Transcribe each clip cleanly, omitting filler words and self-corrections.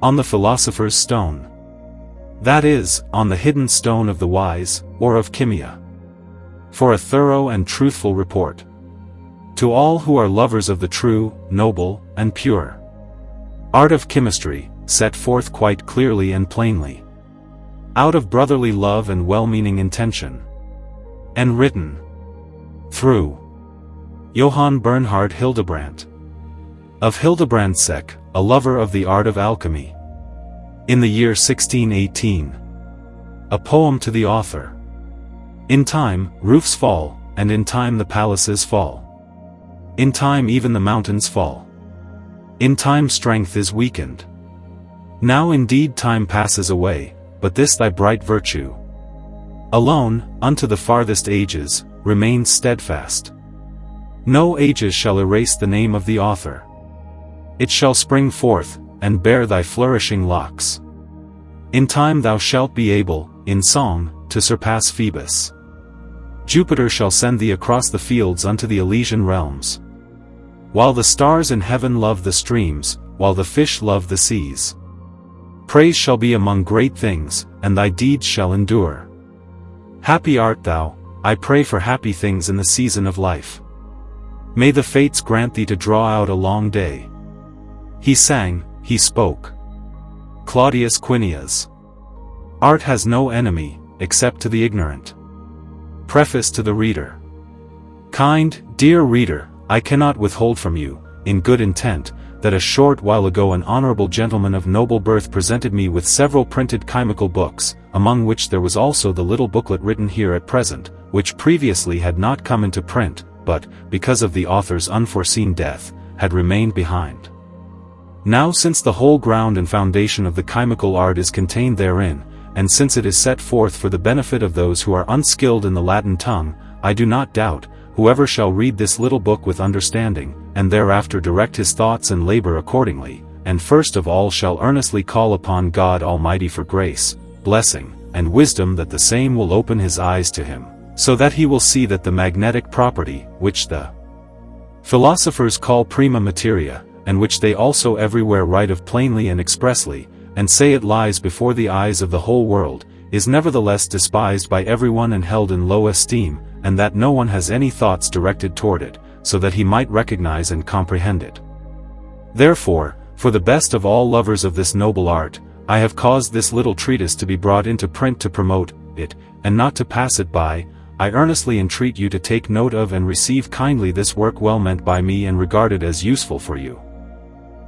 On the Philosopher's Stone. That is, on the hidden stone of the wise, or of Chymia. For a thorough and truthful report. To all who are lovers of the true, noble, and pure art of chemistry, set forth quite clearly and plainly. Out of brotherly love and well-meaning intention. And written through Johann Bernhard Hildebrandt of Hildebrandsek, a lover of the art of alchemy. In the year 1618. A poem to the author. In time, roofs fall, and in time the palaces fall. In time even the mountains fall. In time strength is weakened. Now indeed time passes away, but this thy bright virtue alone, unto the farthest ages, remains steadfast. No ages shall erase the name of the author. It shall spring forth, and bear thy flourishing locks. In time thou shalt be able, in song, to surpass Phoebus. Jupiter shall send thee across the fields unto the Elysian realms. While the stars in heaven love the streams, while the fish love the seas. Praise shall be among great things, and thy deeds shall endure. Happy art thou, I pray for happy things in the season of life. May the fates grant thee to draw out a long day. He sang, he spoke. Claudius Quinias. Art has no enemy, except to the ignorant. Preface to the reader. Kind, dear reader, I cannot withhold from you, in good intent, that a short while ago an honorable gentleman of noble birth presented me with several printed chymical books, among which there was also the little booklet written here at present, which previously had not come into print, but, because of the author's unforeseen death, had remained behind. Now since the whole ground and foundation of the chymical art is contained therein, and since it is set forth for the benefit of those who are unskilled in the Latin tongue, I do not doubt, whoever shall read this little book with understanding, and thereafter direct his thoughts and labor accordingly, and first of all shall earnestly call upon God Almighty for grace, blessing, and wisdom, that the same will open his eyes to him, so that he will see that the magnetic property, which the philosophers call prima materia, and which they also everywhere write of plainly and expressly, and say it lies before the eyes of the whole world, is nevertheless despised by everyone and held in low esteem, and that no one has any thoughts directed toward it, so that he might recognize and comprehend it. Therefore, for the best of all lovers of this noble art, I have caused this little treatise to be brought into print to promote it, and not to pass it by. I earnestly entreat you to take note of and receive kindly this work well meant by me and regarded as useful for you.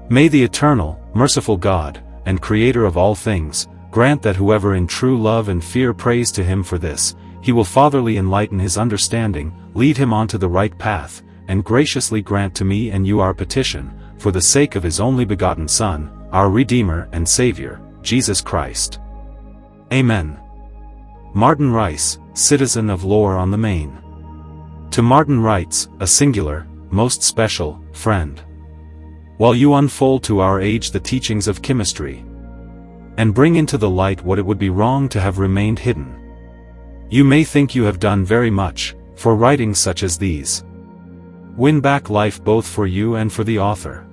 May the eternal, merciful God, and Creator of all things, grant that whoever in true love and fear prays to him for this, he will fatherly enlighten his understanding, lead him onto the right path, and graciously grant to me and you our petition, for the sake of his only begotten Son, our Redeemer and Savior, Jesus Christ. Amen. Martin Rice, citizen of Lower on the Main. To Martin Writes, a singular, most special, friend. While you unfold to our age the teachings of chemistry, and bring into the light what it would be wrong to have remained hidden, you may think you have done very much, for writings such as these win back life both for you and for the author.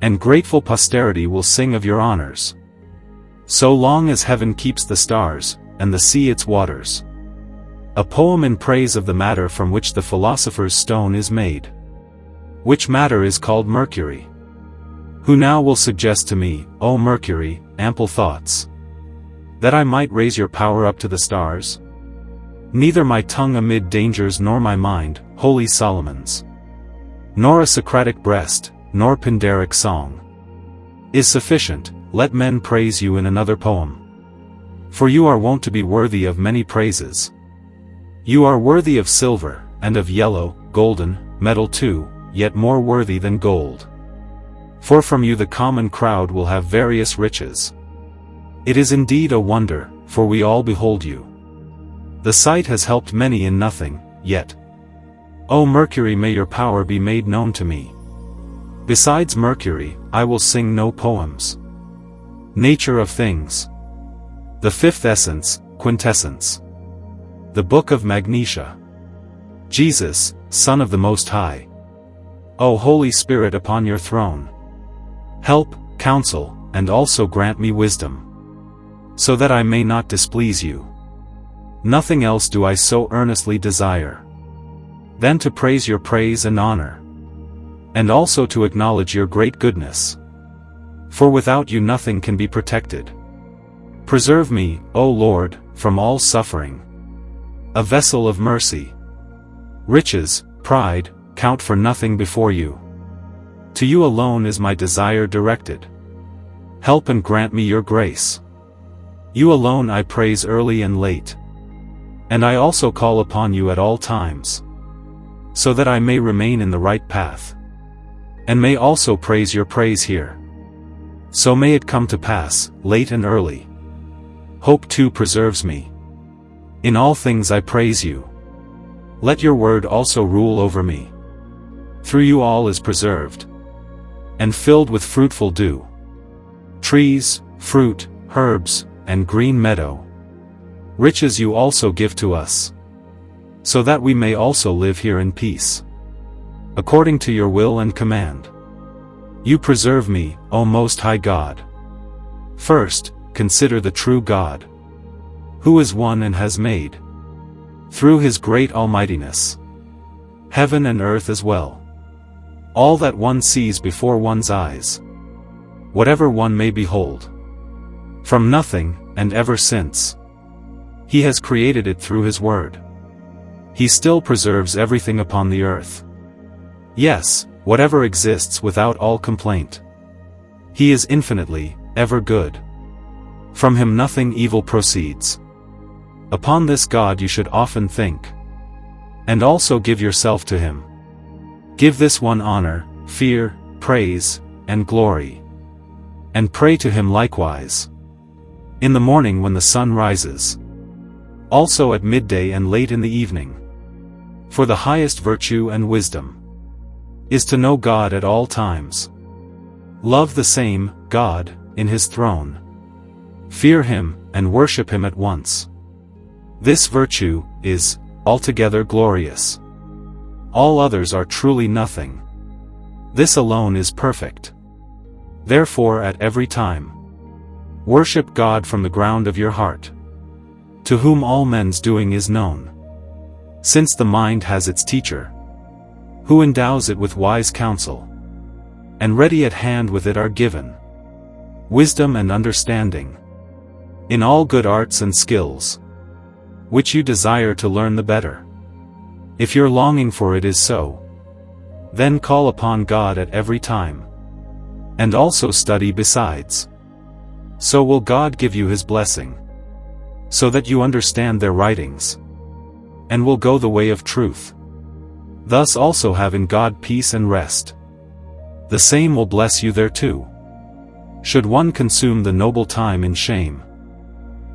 And grateful posterity will sing of your honors, so long as heaven keeps the stars, and the sea its waters. A poem in praise of the matter from which the Philosopher's Stone is made, which matter is called Mercury. Who now will suggest to me, O Mercury, ample thoughts, that I might raise your power up to the stars? Neither my tongue amid dangers nor my mind, holy Solomon's, nor a Socratic breast, nor Pindaric song, is sufficient. Let men praise you in another poem. For you are wont to be worthy of many praises. You are worthy of silver, and of yellow, golden, metal too, yet more worthy than gold. For from you the common crowd will have various riches. It is indeed a wonder, for we all behold you. The sight has helped many in nothing, yet, O Mercury, may your power be made known to me. Besides Mercury, I will sing no poems. Nature of things. The fifth essence, quintessence. The Book of Magnesia. Jesus, Son of the Most High. O Holy Spirit upon your throne. Help, counsel, and also grant me wisdom, so that I may not displease you. Nothing else do I so earnestly desire than to praise your praise and honor, and also to acknowledge your great goodness. For without you nothing can be protected. Preserve me, O Lord, from all suffering, a vessel of mercy. Riches, pride, count for nothing before you. To you alone is my desire directed. Help and grant me your grace. You alone I praise early and late. And I also call upon you at all times, so that I may remain in the right path, and may also praise your praise here. So may it come to pass, late and early. Hope too preserves me. In all things I praise you. Let your word also rule over me. Through you all is preserved, and filled with fruitful dew. Trees, fruit, herbs, and green meadow. Riches you also give to us, so that we may also live here in peace, according to your will and command. You preserve me, O Most High God. First, consider the true God, who is one and has made, through his great almightiness, heaven and earth as well, all that one sees before one's eyes, whatever one may behold. From nothing, and ever since, he has created it through his word. He still preserves everything upon the earth. Yes, whatever exists without all complaint. He is infinitely, ever good. From him nothing evil proceeds. Upon this God you should often think, and also give yourself to him. Give this one honor, fear, praise, and glory. And pray to him likewise, in the morning when the sun rises, also at midday and late in the evening. For the highest virtue and wisdom is to know God at all times. Love the same God in his throne. Fear him, and worship him at once. This virtue is altogether glorious. All others are truly nothing. This alone is perfect. Therefore at every time, worship God from the ground of your heart, to whom all men's doing is known. Since the mind has its teacher, who endows it with wise counsel, and ready at hand with it are given wisdom and understanding, in all good arts and skills, which you desire to learn the better. If your longing for it is so, then call upon God at every time, and also study besides. So will God give you his blessing, so that you understand their writings, and will go the way of truth. Thus also have in God peace and rest. The same will bless you thereto. Should one consume the noble time in shame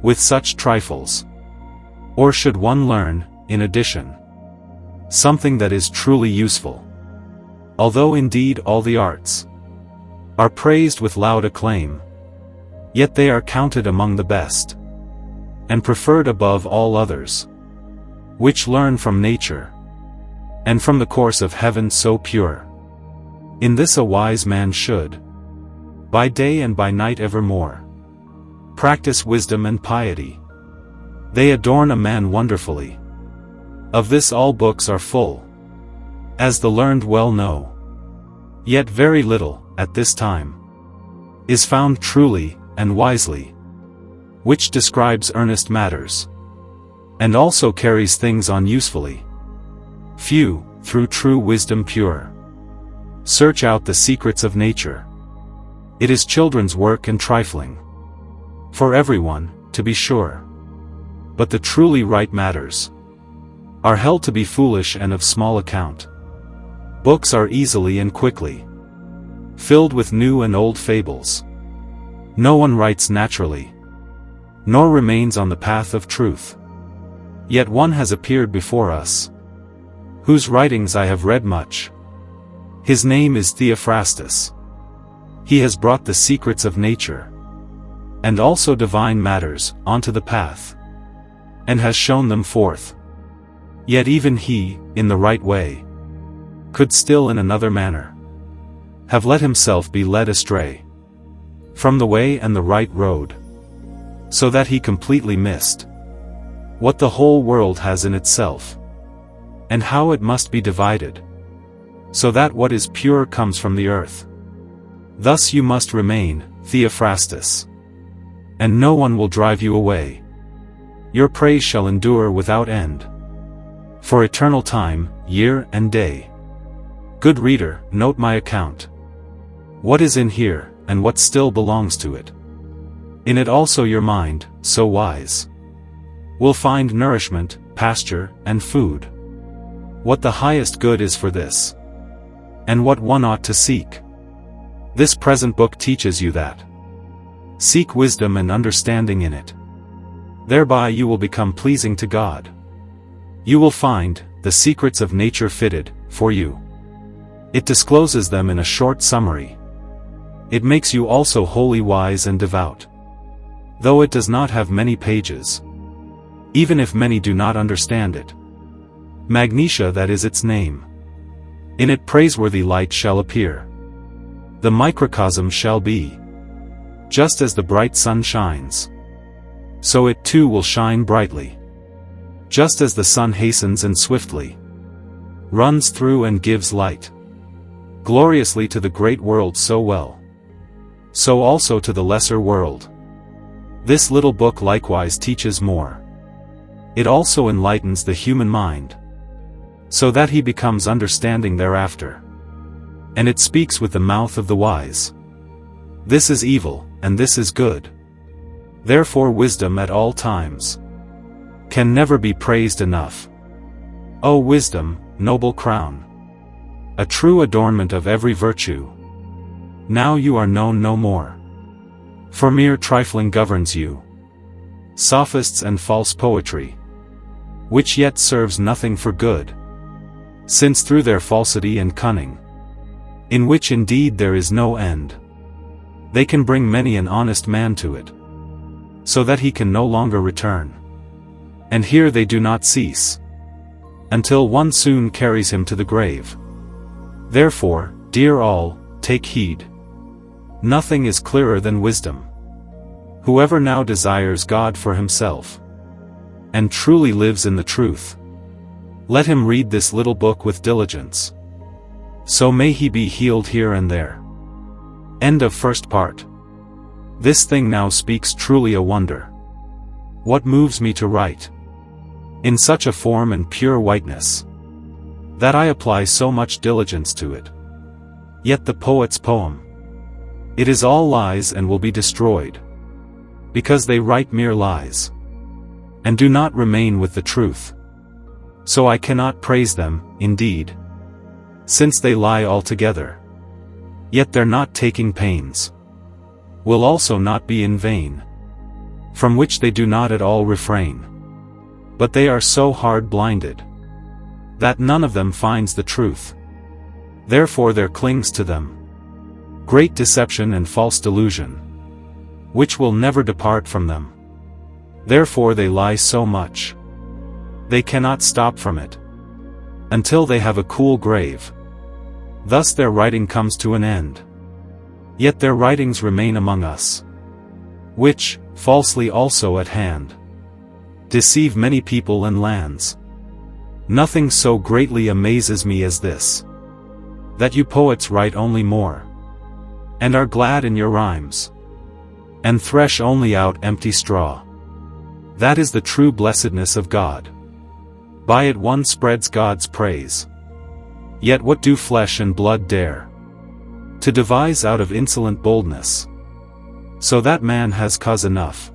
with such trifles? Or should one learn, in addition, something that is truly useful? Although indeed all the arts are praised with loud acclaim, yet they are counted among the best, and preferred above all others, which learn from nature, and from the course of heaven so pure. In this a wise man should, by day and by night evermore, practice wisdom and piety. They adorn a man wonderfully. Of this all books are full, as the learned well know. Yet very little, at this time, is found truly, and wisely, which describes earnest matters, and also carries things on usefully. Few, through true wisdom pure, search out the secrets of nature. It is children's work and trifling, for everyone, to be sure. But the truly right matters are held to be foolish and of small account. Books are easily and quickly filled with new and old fables. No one writes naturally, nor remains on the path of truth. Yet one has appeared before us, whose writings I have read much. His name is Theophrastus. He has brought the secrets of nature, and also divine matters, onto the path, and has shown them forth. Yet even he, in the right way, could still in another manner have let himself be led astray. from the way and the right road, so that he completely missed what the whole world has in itself, and how it must be divided, so that what is pure comes from the earth. Thus you must remain, Theophrastus, and no one will drive you away. Your praise shall endure without end, for eternal time, year and day. Good reader, note my account. What is in here, and what still belongs to it. In it also your mind, so wise, will find nourishment, pasture, and food. What the highest good is for this, and what one ought to seek. This present book teaches you that. Seek wisdom and understanding in it. Thereby you will become pleasing to God. You will find the secrets of nature fitted for you. It discloses them in a short summary. It makes you also wholly wise and devout, though it does not have many pages, even if many do not understand it. Magnesia, that is its name. In it praiseworthy light shall appear. The microcosm shall be. Just as the bright sun shines, so it too will shine brightly. Just as the sun hastens and swiftly runs through and gives light gloriously to the great world so well, so also to the lesser world. This little book likewise teaches more. It also enlightens the human mind, so that he becomes understanding thereafter. And it speaks with the mouth of the wise. This is evil, and this is good. Therefore wisdom at all times can never be praised enough. O wisdom, noble crown, a true adornment of every virtue. Now you are known no more, for mere trifling governs you. Sophists and false poetry, which yet serves nothing for good, since through their falsity and cunning, in which indeed there is no end, they can bring many an honest man to it, so that he can no longer return. And here they do not cease, until one soon carries him to the grave. Therefore, dear all, take heed. Nothing is clearer than wisdom. Whoever now desires God for himself, and truly lives in the truth, let him read this little book with diligence. So may he be healed here and there. End of first part. This thing now speaks truly a wonder. What moves me to write in such a form and pure whiteness, that I apply so much diligence to it? Yet the poet's poem, it is all lies and will be destroyed, because they write mere lies, and do not remain with the truth. So I cannot praise them, indeed, since they lie altogether. Yet their not taking pains will also not be in vain, from which they do not at all refrain. But they are so hard blinded, that none of them finds the truth. Therefore there clings to them great deception and false delusion, which will never depart from them. Therefore they lie so much, they cannot stop from it, until they have a cool grave. Thus their writing comes to an end. Yet their writings remain among us, which, falsely also at hand, deceive many people and lands. Nothing so greatly amazes me as this, that you poets write only more, and are glad in your rhymes, and thresh only out empty straw. That is the true blessedness of God. By it one spreads God's praise. Yet what do flesh and blood dare to devise out of insolent boldness, so that man has cause enough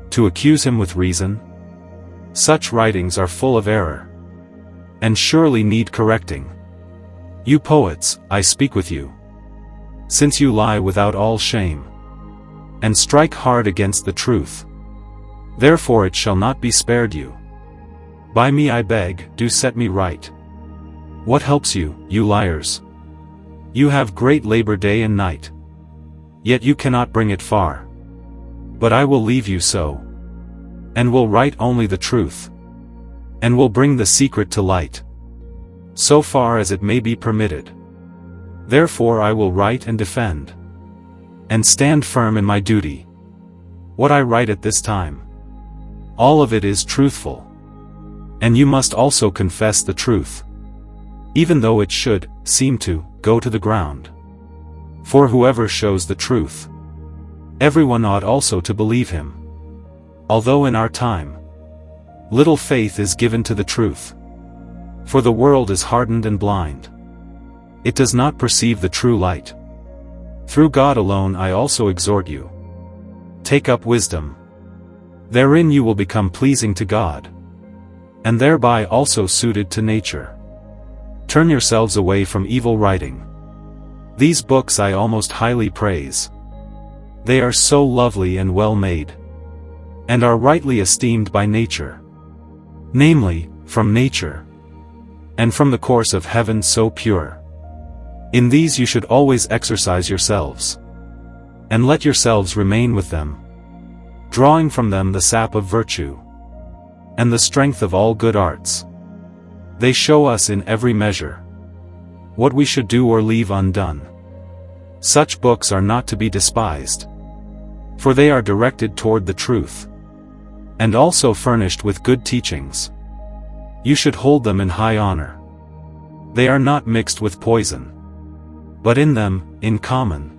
to accuse him with reason? Such writings are full of error, and surely need correcting. You poets, I speak with you, since you lie without all shame, and strike hard against the truth. Therefore it shall not be spared you. By me I beg, do set me right. What helps you, you liars? You have great labor day and night, yet you cannot bring it far. But I will leave you so, and will write only the truth, and will bring the secret to light, so far as it may be permitted. Therefore I will write and defend and stand firm in my duty. What I write at this time, all of it is truthful. And you must also confess the truth, even though it should seem to go to the ground. For whoever shows the truth, everyone ought also to believe him. Although in our time, little faith is given to the truth. For the world is hardened and blind. It does not perceive the true light. Through God alone I also exhort you. Take up wisdom. Therein you will become pleasing to God, and thereby also suited to nature. Turn yourselves away from evil writing. These books I almost highly praise. They are so lovely and well made, and are rightly esteemed by nature. Namely, from nature, and from the course of heaven so pure. In these you should always exercise yourselves, and let yourselves remain with them, drawing from them the sap of virtue, and the strength of all good arts. They show us in every measure what we should do or leave undone. Such books are not to be despised, for they are directed toward the truth, and also furnished with good teachings. You should hold them in high honor. They are not mixed with poison, but in them, in common,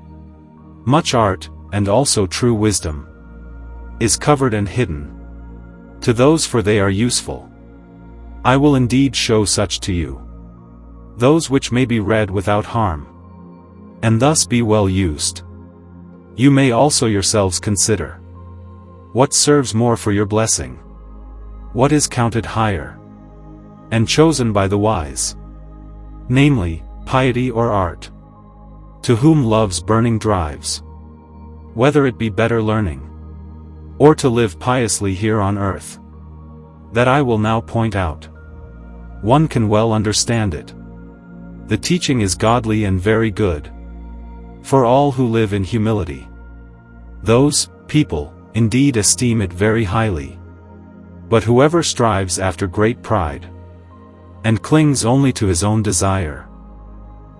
much art, and also true wisdom, is covered and hidden. To those for they are useful. I will indeed show such to you, those which may be read without harm, and thus be well used. You may also yourselves consider what serves more for your blessing, what is counted higher, and chosen by the wise, namely, piety or art, to whom love's burning drives, whether it be better learning, or to live piously here on earth. That I will now point out. One can well understand it. The teaching is godly and very good, for all who live in humility. Those people, indeed, esteem it very highly. But whoever strives after great pride, and clings only to his own desire,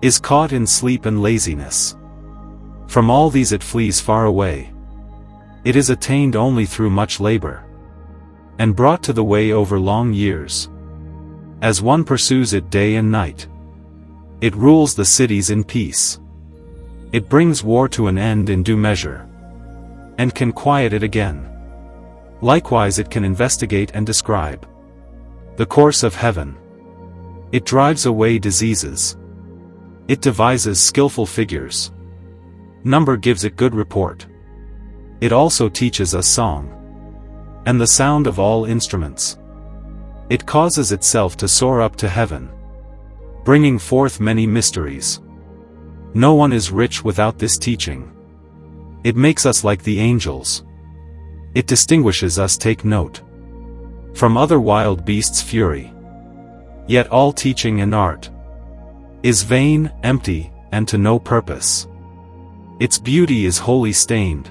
is caught in sleep and laziness. From all these it flees far away. It is attained only through much labor, and brought to the way over long years. As one pursues it day and night, it rules the cities in peace. It brings war to an end in due measure, and can quiet it again. Likewise it can investigate and describe the course of heaven. It drives away diseases. It devises skillful figures. Number gives it good report. It also teaches us song, and the sound of all instruments. It causes itself to soar up to heaven, bringing forth many mysteries. No one is rich without this teaching. It makes us like the angels. It distinguishes us, take note, from other wild beasts' fury. Yet all teaching and art is vain, empty, and to no purpose. Its beauty is wholly stained.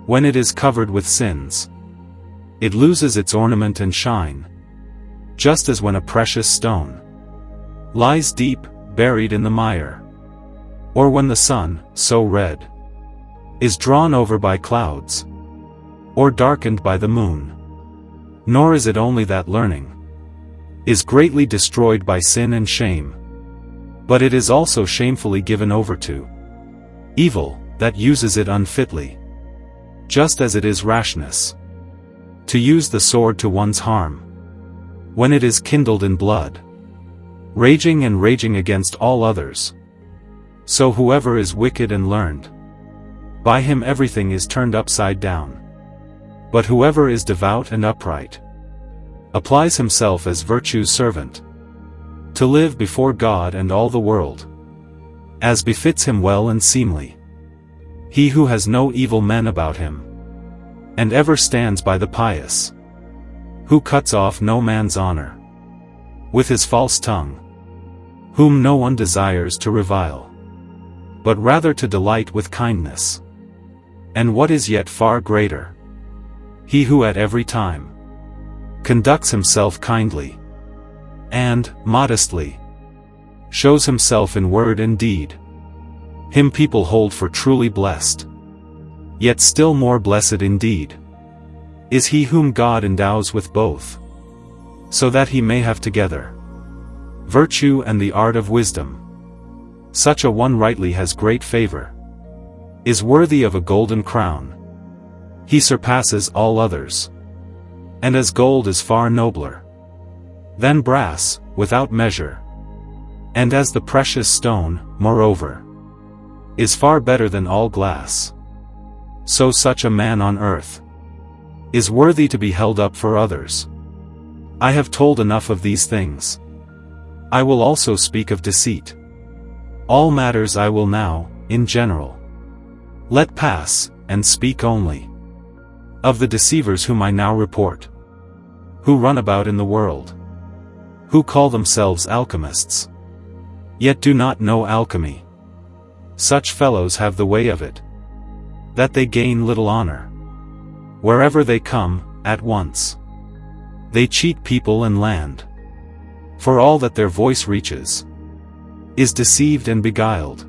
When it is covered with sins, it loses its ornament and shine, just as when a precious stone lies deep, buried in the mire, or when the sun, so red, is drawn over by clouds, or darkened by the moon. Nor is it only that learning is greatly destroyed by sin and shame, but it is also shamefully given over to evil that uses it unfitly, just as it is rashness to use the sword to one's harm, when it is kindled in blood, raging and raging against all others. So whoever is wicked and learned, by him everything is turned upside down. But whoever is devout and upright, applies himself as virtue's servant, to live before God and all the world, as befits him well and seemly. He who has no evil men about him, and ever stands by the pious, who cuts off no man's honor with his false tongue, whom no one desires to revile, but rather to delight with kindness. And what is yet far greater, he who at every time conducts himself kindly and modestly, shows himself in word and deed Him people hold for truly blessed. Yet still more blessed indeed is he whom God endows with both, so that he may have together virtue and the art of wisdom. Such a one rightly has great favor, is worthy of a golden crown. He surpasses all others, and as gold is far nobler than brass, without measure, and as the precious stone, moreover, is far better than all glass, so such a man on earth is worthy to be held up for others. I have told enough of these things. I will also speak of deceit. All matters I will now, in general, let pass, and speak only of the deceivers whom I now report, who run about in the world, who call themselves alchemists, yet do not know alchemy. Such fellows have the way of it, that they gain little honor. Wherever they come, at once, they cheat people and land. For all that their voice reaches is deceived and beguiled.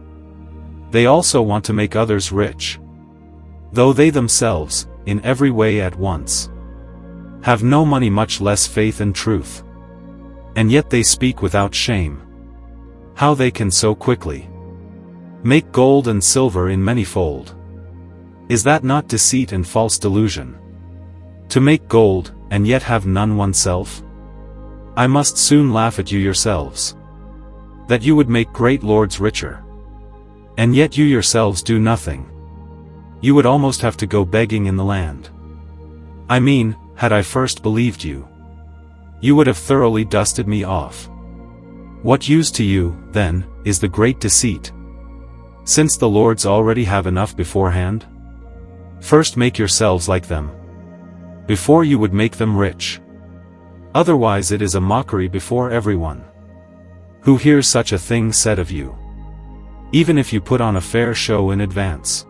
They also want to make others rich, though they themselves, in every way at once, have no money, much less faith and truth. And yet they speak without shame. How they can so quickly make gold and silver in manyfold. Is that not deceit and false delusion? To make gold, and yet have none oneself? I must soon laugh at you yourselves, that you would make great lords richer, and yet you yourselves do nothing. You would almost have to go begging in the land. I mean, had I first believed you, you would have thoroughly dusted me off. What use to you, then, is the great deceit, since the lords already have enough beforehand? First make yourselves like them, before you would make them rich. Otherwise it is a mockery before everyone who hears such a thing said of you, even if you put on a fair show in advance,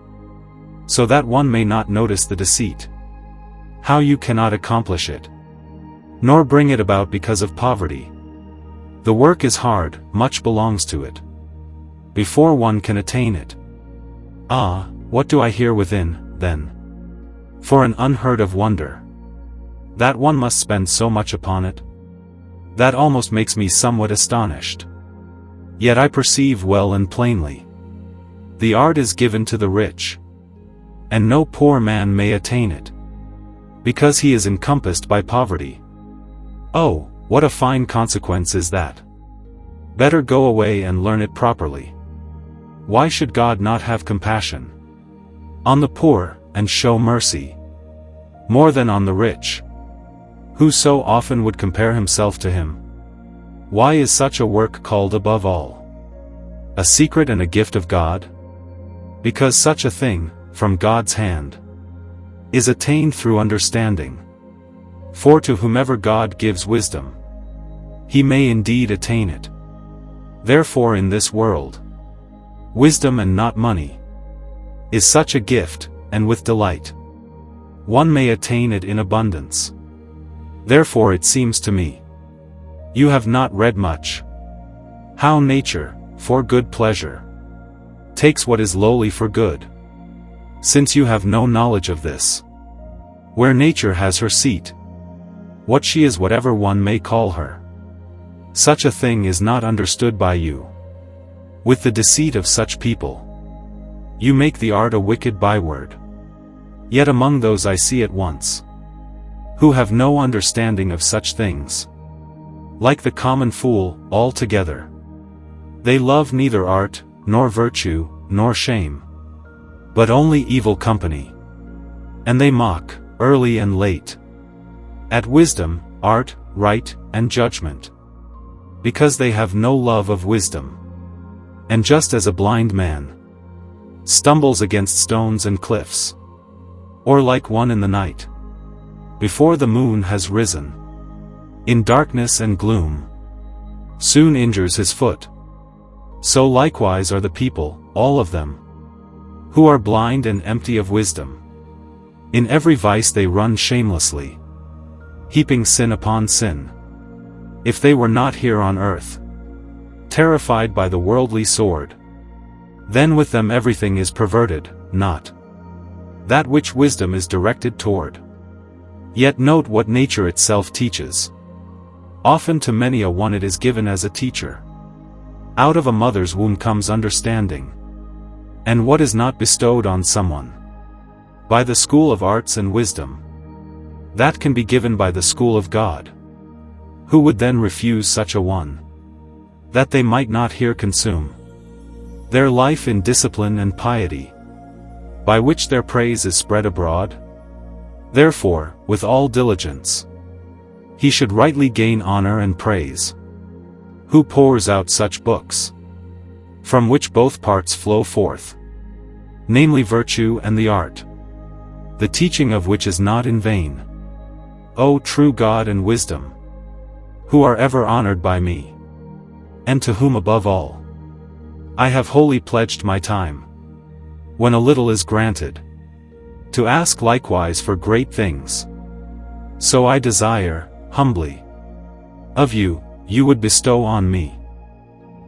so that one may not notice the deceit. How you cannot accomplish it, nor bring it about because of poverty. The work is hard, much belongs to it, before one can attain it. Ah, what do I hear within, then? For an unheard of wonder, that one must spend so much upon it, that almost makes me somewhat astonished. Yet I perceive well and plainly, the art is given to the rich, and no poor man may attain it, because he is encompassed by poverty. Oh, what a fine consequence is that! Better go away and learn it properly. Why should God not have compassion on the poor, and show mercy more than on the rich, who so often would compare himself to him? Why is such a work called above all a secret and a gift of God? Because such a thing, from God's hand, is attained through understanding. For to whomever God gives wisdom, he may indeed attain it. Therefore in this world, wisdom and not money is such a gift, and with delight one may attain it in abundance. Therefore it seems to me, you have not read much. How nature, for good pleasure, takes what is lowly for good. Since you have no knowledge of this, where nature has her seat, what she is, whatever one may call her, such a thing is not understood by you. With the deceit of such people, you make the art a wicked byword. Yet among those I see at once, who have no understanding of such things, like the common fool, altogether, they love neither art, nor virtue, nor shame, but only evil company. And they mock, early and late, at wisdom, art, right, and judgment, because they have no love of wisdom. And just as a blind man stumbles against stones and cliffs, or like one in the night, before the moon has risen, in darkness and gloom, soon injures his foot, so likewise are the people, all of them, who are blind and empty of wisdom. In every vice they run shamelessly, heaping sin upon sin. If they were not here on earth, terrified by the worldly sword, Then with them everything is perverted, not that which wisdom is directed toward. Yet note what nature itself teaches. Often to many a one it is given as a teacher. Out of a mother's womb comes understanding. And what is not bestowed on someone by the school of arts and wisdom, that can be given by the school of God. Who would then refuse such a one, that they might not here consume their life in discipline and piety, by which their praise is spread abroad? Therefore, with all diligence, he should rightly gain honor and praise, who pours out such books, from which both parts flow forth, namely virtue and the art, the teaching of which is not in vain. O true God and wisdom, who are ever honored by me, and to whom above all I have wholly pledged my time, when a little is granted, to ask likewise for great things. So I desire, humbly, of you, you would bestow on me.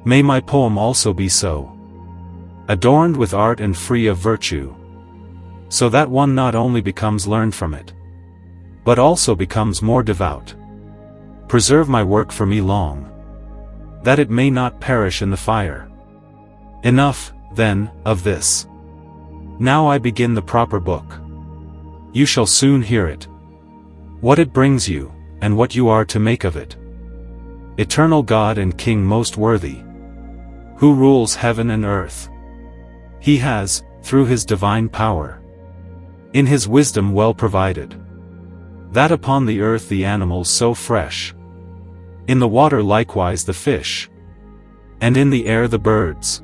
May my poem also be so, adorned with art and free of virtue, so that one not only becomes learned from it, but also becomes more devout. Preserve my work for me long, that it may not perish in the fire. Enough, then, of this. Now I begin the proper book. You shall soon hear it, what it brings you, and what you are to make of it. Eternal God and King most worthy, who rules heaven and earth, he has, through his divine power, in his wisdom well provided, that upon the earth the animals so fresh, in the water likewise the fish, and in the air the birds,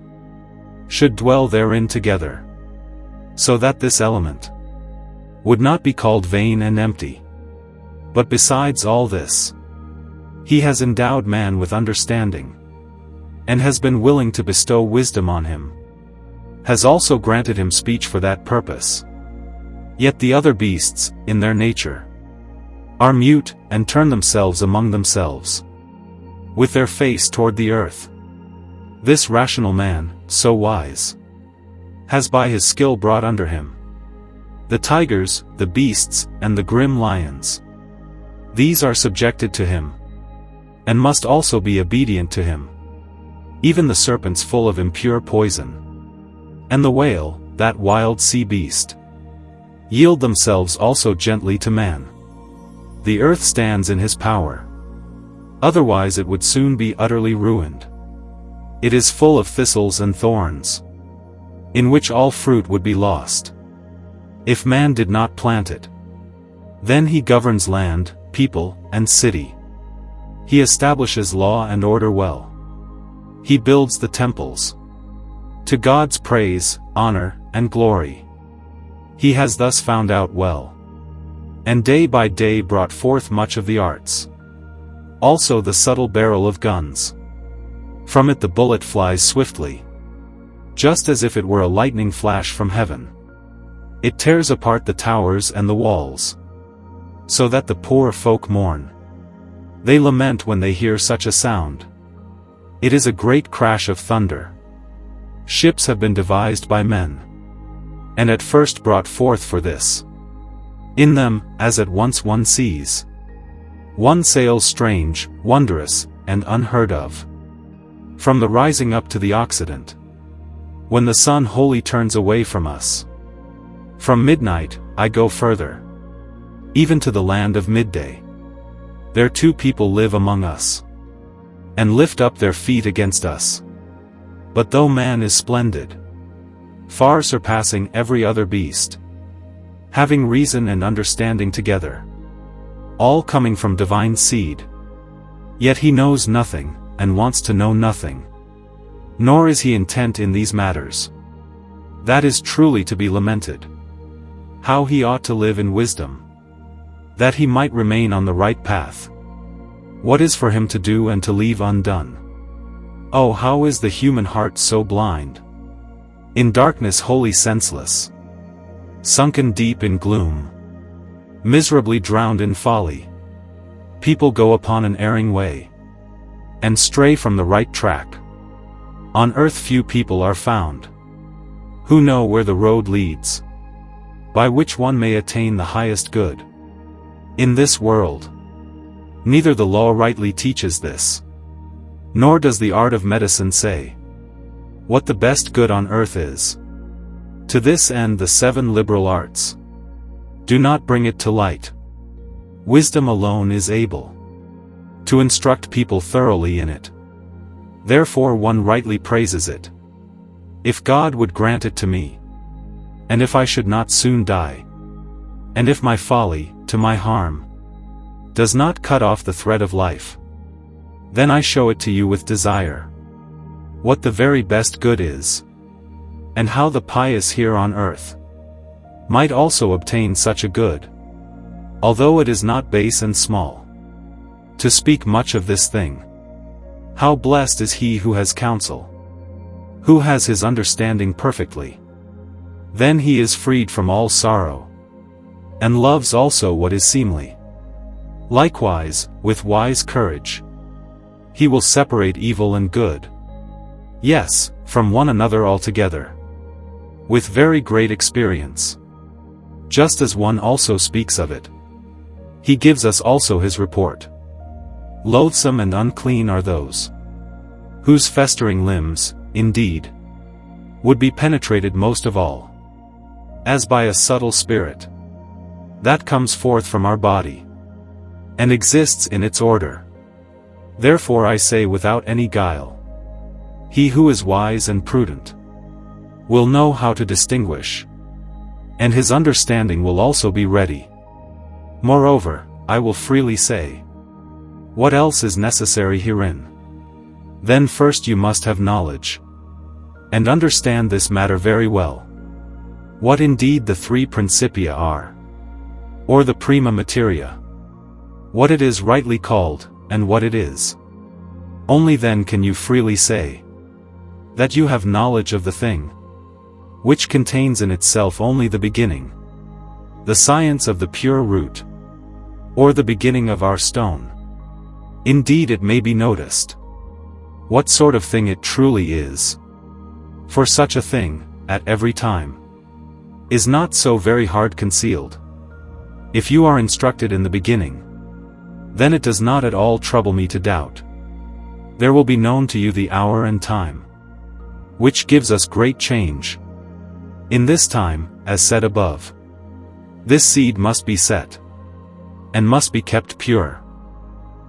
should dwell therein together, so that this element would not be called vain and empty. But besides all this, he has endowed man with understanding, and has been willing to bestow wisdom on him, has also granted him speech for that purpose. Yet the other beasts, in their nature, are mute, and turn themselves among themselves, with their face toward the earth. This rational man, so wise, has by his skill brought under him the tigers, the beasts, and the grim lions. These are subjected to him, and must also be obedient to him. Even the serpents full of impure poison, and the whale, that wild sea beast, yield themselves also gently to man. The earth stands in his power. Otherwise it would soon be utterly ruined. It is full of thistles and thorns, in which all fruit would be lost, if man did not plant it. Then he governs land, people, and city. He establishes law and order well. He builds the temples, to God's praise, honor, and glory. He has thus found out well, and day by day brought forth much of the arts. Also the subtle barrel of guns. From it the bullet flies swiftly, just as if it were a lightning flash from heaven. It tears apart the towers and the walls, so that the poor folk mourn. They lament when they hear such a sound. It is a great crash of thunder. Ships have been devised by men, and at first brought forth for this. In them, as at once one sees, one sails strange, wondrous, and unheard of, from the rising up to the occident, when the sun wholly turns away from us. From midnight, I go further, even to the land of midday. There two people live among us, and lift up their feet against us. But though man is splendid, far surpassing every other beast, having reason and understanding together, all coming from divine seed, yet he knows nothing, and wants to know nothing, nor is he intent in these matters. That is truly to be lamented. How he ought to live in wisdom, that he might remain on the right path. What is for him to do and to leave undone? Oh, how is the human heart so blind, in darkness wholly senseless, sunken deep in gloom, miserably drowned in folly. People go upon an erring way, and stray from the right track. On earth few people are found who know where the road leads, by which one may attain the highest good in this world. Neither the law rightly teaches this, nor does the art of medicine say what the best good on earth is. To this end the 7 liberal arts do not bring it to light. Wisdom alone is able to instruct people thoroughly in it. Therefore one rightly praises it. If God would grant it to me, and if I should not soon die, and if my folly, to my harm, does not cut off the thread of life, then I show it to you with desire, what the very best good is, and how the pious here on earth might also obtain such a good, although it is not base and small to speak much of this thing. How blessed is he who has counsel, who has his understanding perfectly. Then he is freed from all sorrow, and loves also what is seemly. Likewise, with wise courage, he will separate evil and good, yes, from one another altogether, with very great experience. Just as one also speaks of it, he gives us also his report. Loathsome and unclean are those whose festering limbs, indeed, would be penetrated most of all, as by a subtle spirit that comes forth from our body, and exists in its order. Therefore I say without any guile, he who is wise and prudent will know how to distinguish, and his understanding will also be ready. Moreover, I will freely say, what else is necessary herein? Then first you must have knowledge, and understand this matter very well, what indeed the 3 principia are, or the prima materia, what it is rightly called, and what it is. Only then can you freely say that you have knowledge of the thing, which contains in itself only the beginning, the science of the pure root, or the beginning of our stone. Indeed it may be noticed what sort of thing it truly is, for such a thing, at every time, is not so very hard concealed. If you are instructed in the beginning, then it does not at all trouble me to doubt. There will be known to you the hour and time, which gives us great change. In this time, as said above, this seed must be set, and must be kept pure.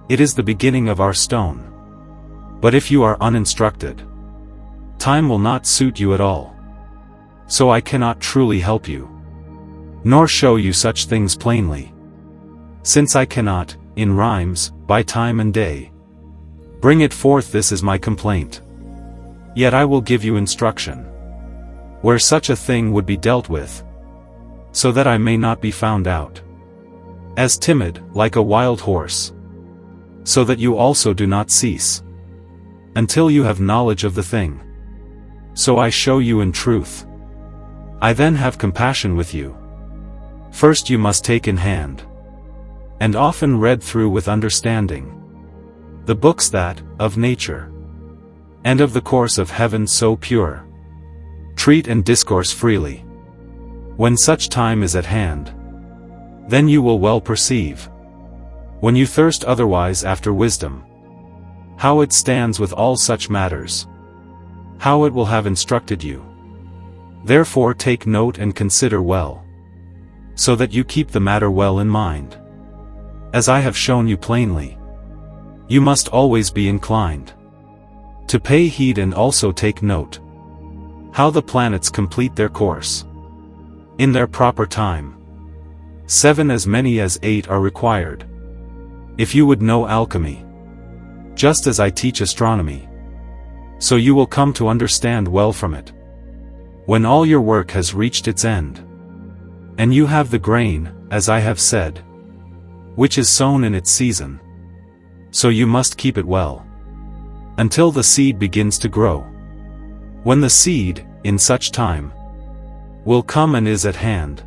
It is the beginning of our stone. But if you are uninstructed, time will not suit you at all. So I cannot truly help you, nor show you such things plainly, since I cannot, in rhymes, by time and day, bring it forth. This is my complaint. Yet I will give you instruction, where such a thing would be dealt with, so that I may not be found out as timid, like a wild horse, so that you also do not cease until you have knowledge of the thing. So I show you in truth. I then have compassion with you. First you must take in hand, and often read through with understanding, the books that, of nature, and of the course of heaven so pure, treat and discourse freely. When such time is at hand, then you will well perceive, when you thirst otherwise after wisdom, how it stands with all such matters, how it will have instructed you. Therefore take note and consider well, so that you keep the matter well in mind. As I have shown you plainly, you must always be inclined to pay heed and also take note how the planets complete their course in their proper time. 7 as many as 8 are required, if you would know alchemy, just as I teach astronomy, so you will come to understand well from it. When all your work has reached its end, and you have the grain, as I have said, which is sown in its season, so you must keep it well, until the seed begins to grow. When the seed, in such time, will come and is at hand,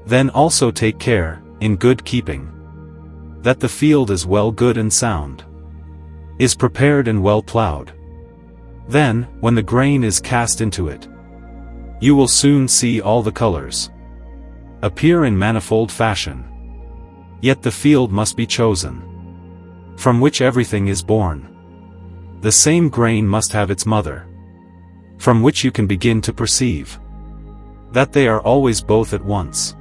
then also take care, in good keeping, that the field is well good and sound, is prepared and well plowed. Then, when the grain is cast into it, You will soon see all the colors appear in manifold fashion. Yet the field must be chosen, from which everything is born. The same grain must have its mother, from which you can begin to perceive that they are always both at once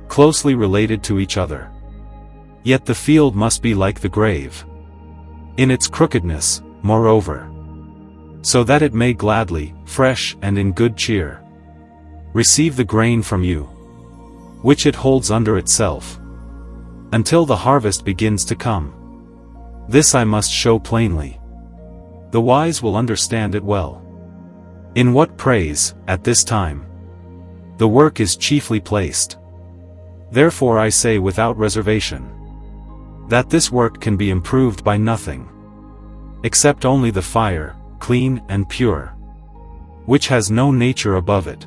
closely related to each other. Yet the field must be like the grave in its crookedness, moreover, so that it may gladly, fresh and in good cheer, receive the grain from you, which it holds under itself, until the harvest begins to come. This I must show plainly. The wise will understand it well. In what praise, at this time, the work is chiefly placed. Therefore I say without reservation, that this work can be improved by nothing, except only the fire, clean and pure, which has no nature above it.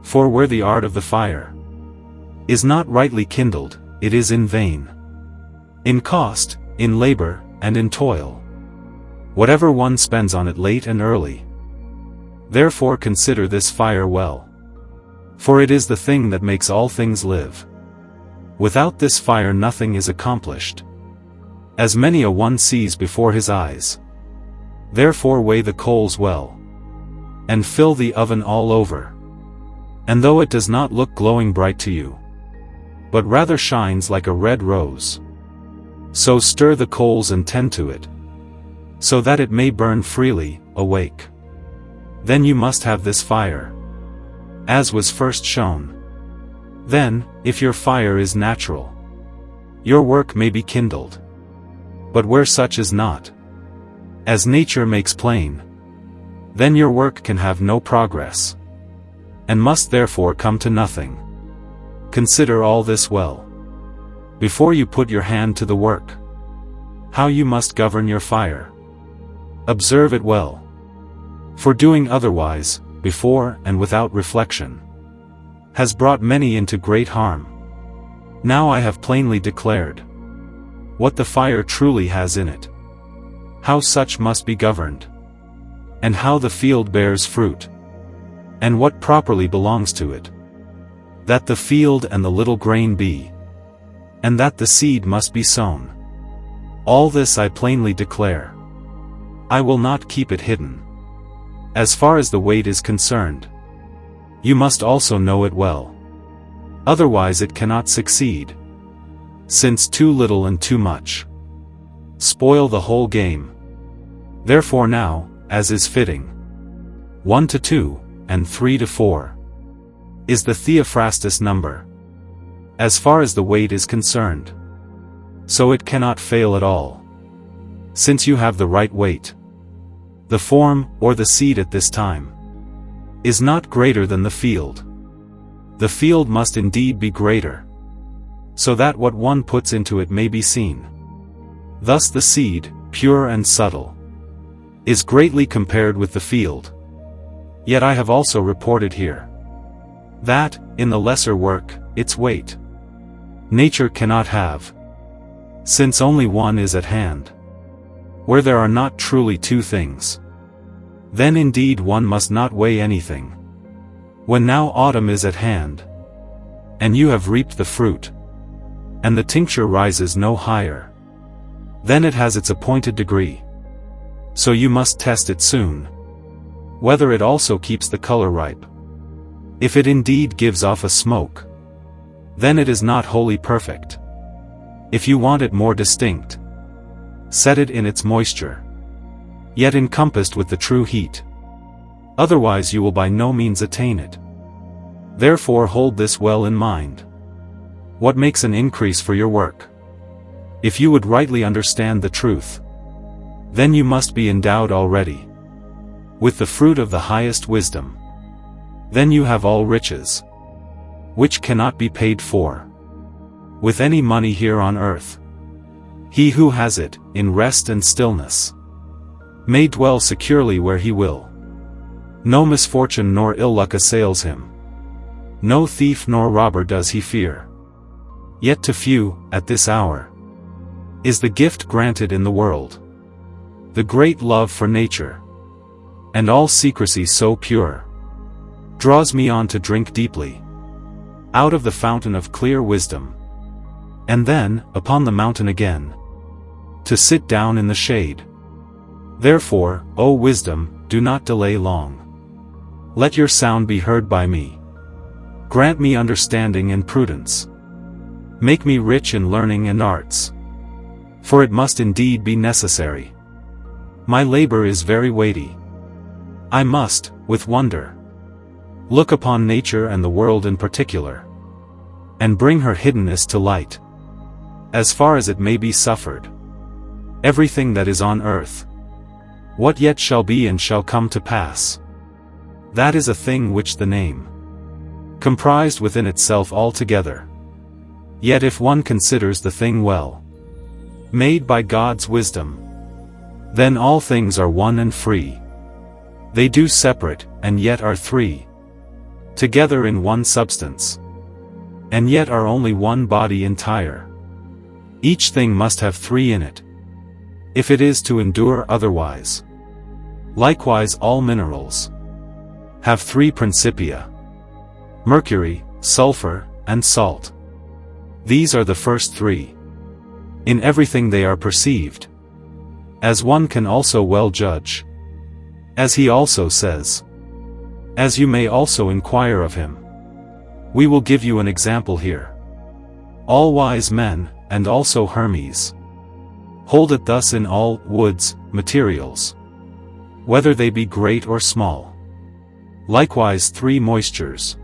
For where the art of the fire is not rightly kindled, it is in vain, in cost, in labor, and in toil, whatever one spends on it late and early. Therefore consider this fire well, for it is the thing that makes all things live. Without this fire nothing is accomplished, as many a one sees before his eyes. Therefore weigh the coals well, and fill the oven all over. And though it does not look glowing bright to you, but rather shines like a red rose, so stir the coals and tend to it, so that it may burn freely, awake. Then you must have this fire, as was first shown. Then, if your fire is natural, your work may be kindled. But where such is not, as nature makes plain, then your work can have no progress, and must therefore come to nothing. Consider all this well, before you put your hand to the work, how you must govern your fire. Observe it well, for doing otherwise, before and without reflection, has brought many into great harm. Now I have plainly declared what the fire truly has in it, how such must be governed, and how the field bears fruit, and what properly belongs to it, that the field and the little grain be, and that the seed must be sown. All this I plainly declare. I will not keep it hidden. As far as the weight is concerned, you must also know it well. Otherwise it cannot succeed, since too little and too much spoil the whole game. Therefore now, as is fitting, 1 to 2, and 3 to 4, is the Theophrastus number, as far as the weight is concerned. So it cannot fail at all, since you have the right weight. The form, or the seed at this time, is not greater than the field. The field must indeed be greater, so that what one puts into it may be seen. Thus the seed, pure and subtle, is greatly compared with the field. Yet I have also reported here, that, in the lesser work, its weight nature cannot have, since only one is at hand. Where there are not truly two things, then indeed one must not weigh anything. When now autumn is at hand, and you have reaped the fruit, and the tincture rises no higher, then it has its appointed degree. So you must test it soon, whether it also keeps the color ripe. If it indeed gives off a smoke, then it is not wholly perfect. If you want it more distinct, set it in its moisture, yet encompassed with the true heat. Otherwise you will by no means attain it. Therefore hold this well in mind. What makes an increase for your work? If you would rightly understand the truth, then you must be endowed already with the fruit of the highest wisdom. Then you have all riches, which cannot be paid for with any money here on earth. He who has it, in rest and stillness, may dwell securely where he will. No misfortune nor ill luck assails him. No thief nor robber does he fear. Yet to few, at this hour, is the gift granted in the world, the great love for nature, and all secrecy so pure. draws me on to drink deeply, out of the fountain of clear wisdom. And then, upon the mountain again, to sit down in the shade. Therefore, O wisdom, do not delay long. Let your sound be heard by me. Grant me understanding and prudence. Make me rich in learning and arts. For it must indeed be necessary. My labor is very weighty. I must, with wonder, look upon nature and the world in particular, and bring her hiddenness to light, as far as it may be suffered. Everything that is on earth, what yet shall be and shall come to pass, that is a thing which the name comprised within itself altogether. Yet if one considers the thing well, made by God's wisdom, then all things are one and free. They do separate, and yet are three, together in one substance, and yet are only one body entire. Each thing must have three in it, if it is to endure otherwise. Likewise all minerals have three principia: mercury, sulfur, and salt. These are the first three. In everything they are perceived, as one can also well judge. As he also says, as you may also inquire of him. We will give you an example here. All wise men, and also Hermes, hold it thus in all woods, materials, whether they be great or small. Likewise three moistures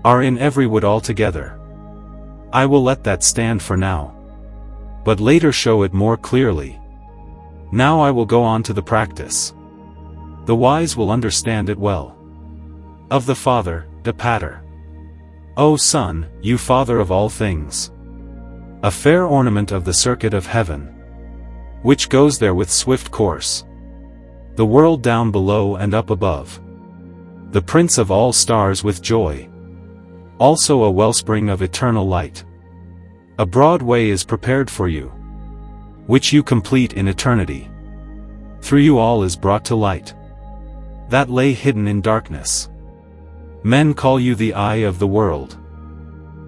are in every wood altogether. I will let that stand for now, but later show it more clearly. Now I will go on to the practice. The wise will understand it well. Of the Father, de Pater. O Son, you Father of all things, a fair ornament of the circuit of heaven, which goes there with swift course, the world down below and up above, the Prince of all stars with joy, also a wellspring of eternal light. A broad way is prepared for you, which you complete in eternity. Through you all is brought to light, that lay hidden in darkness. Men call you the eye of the world,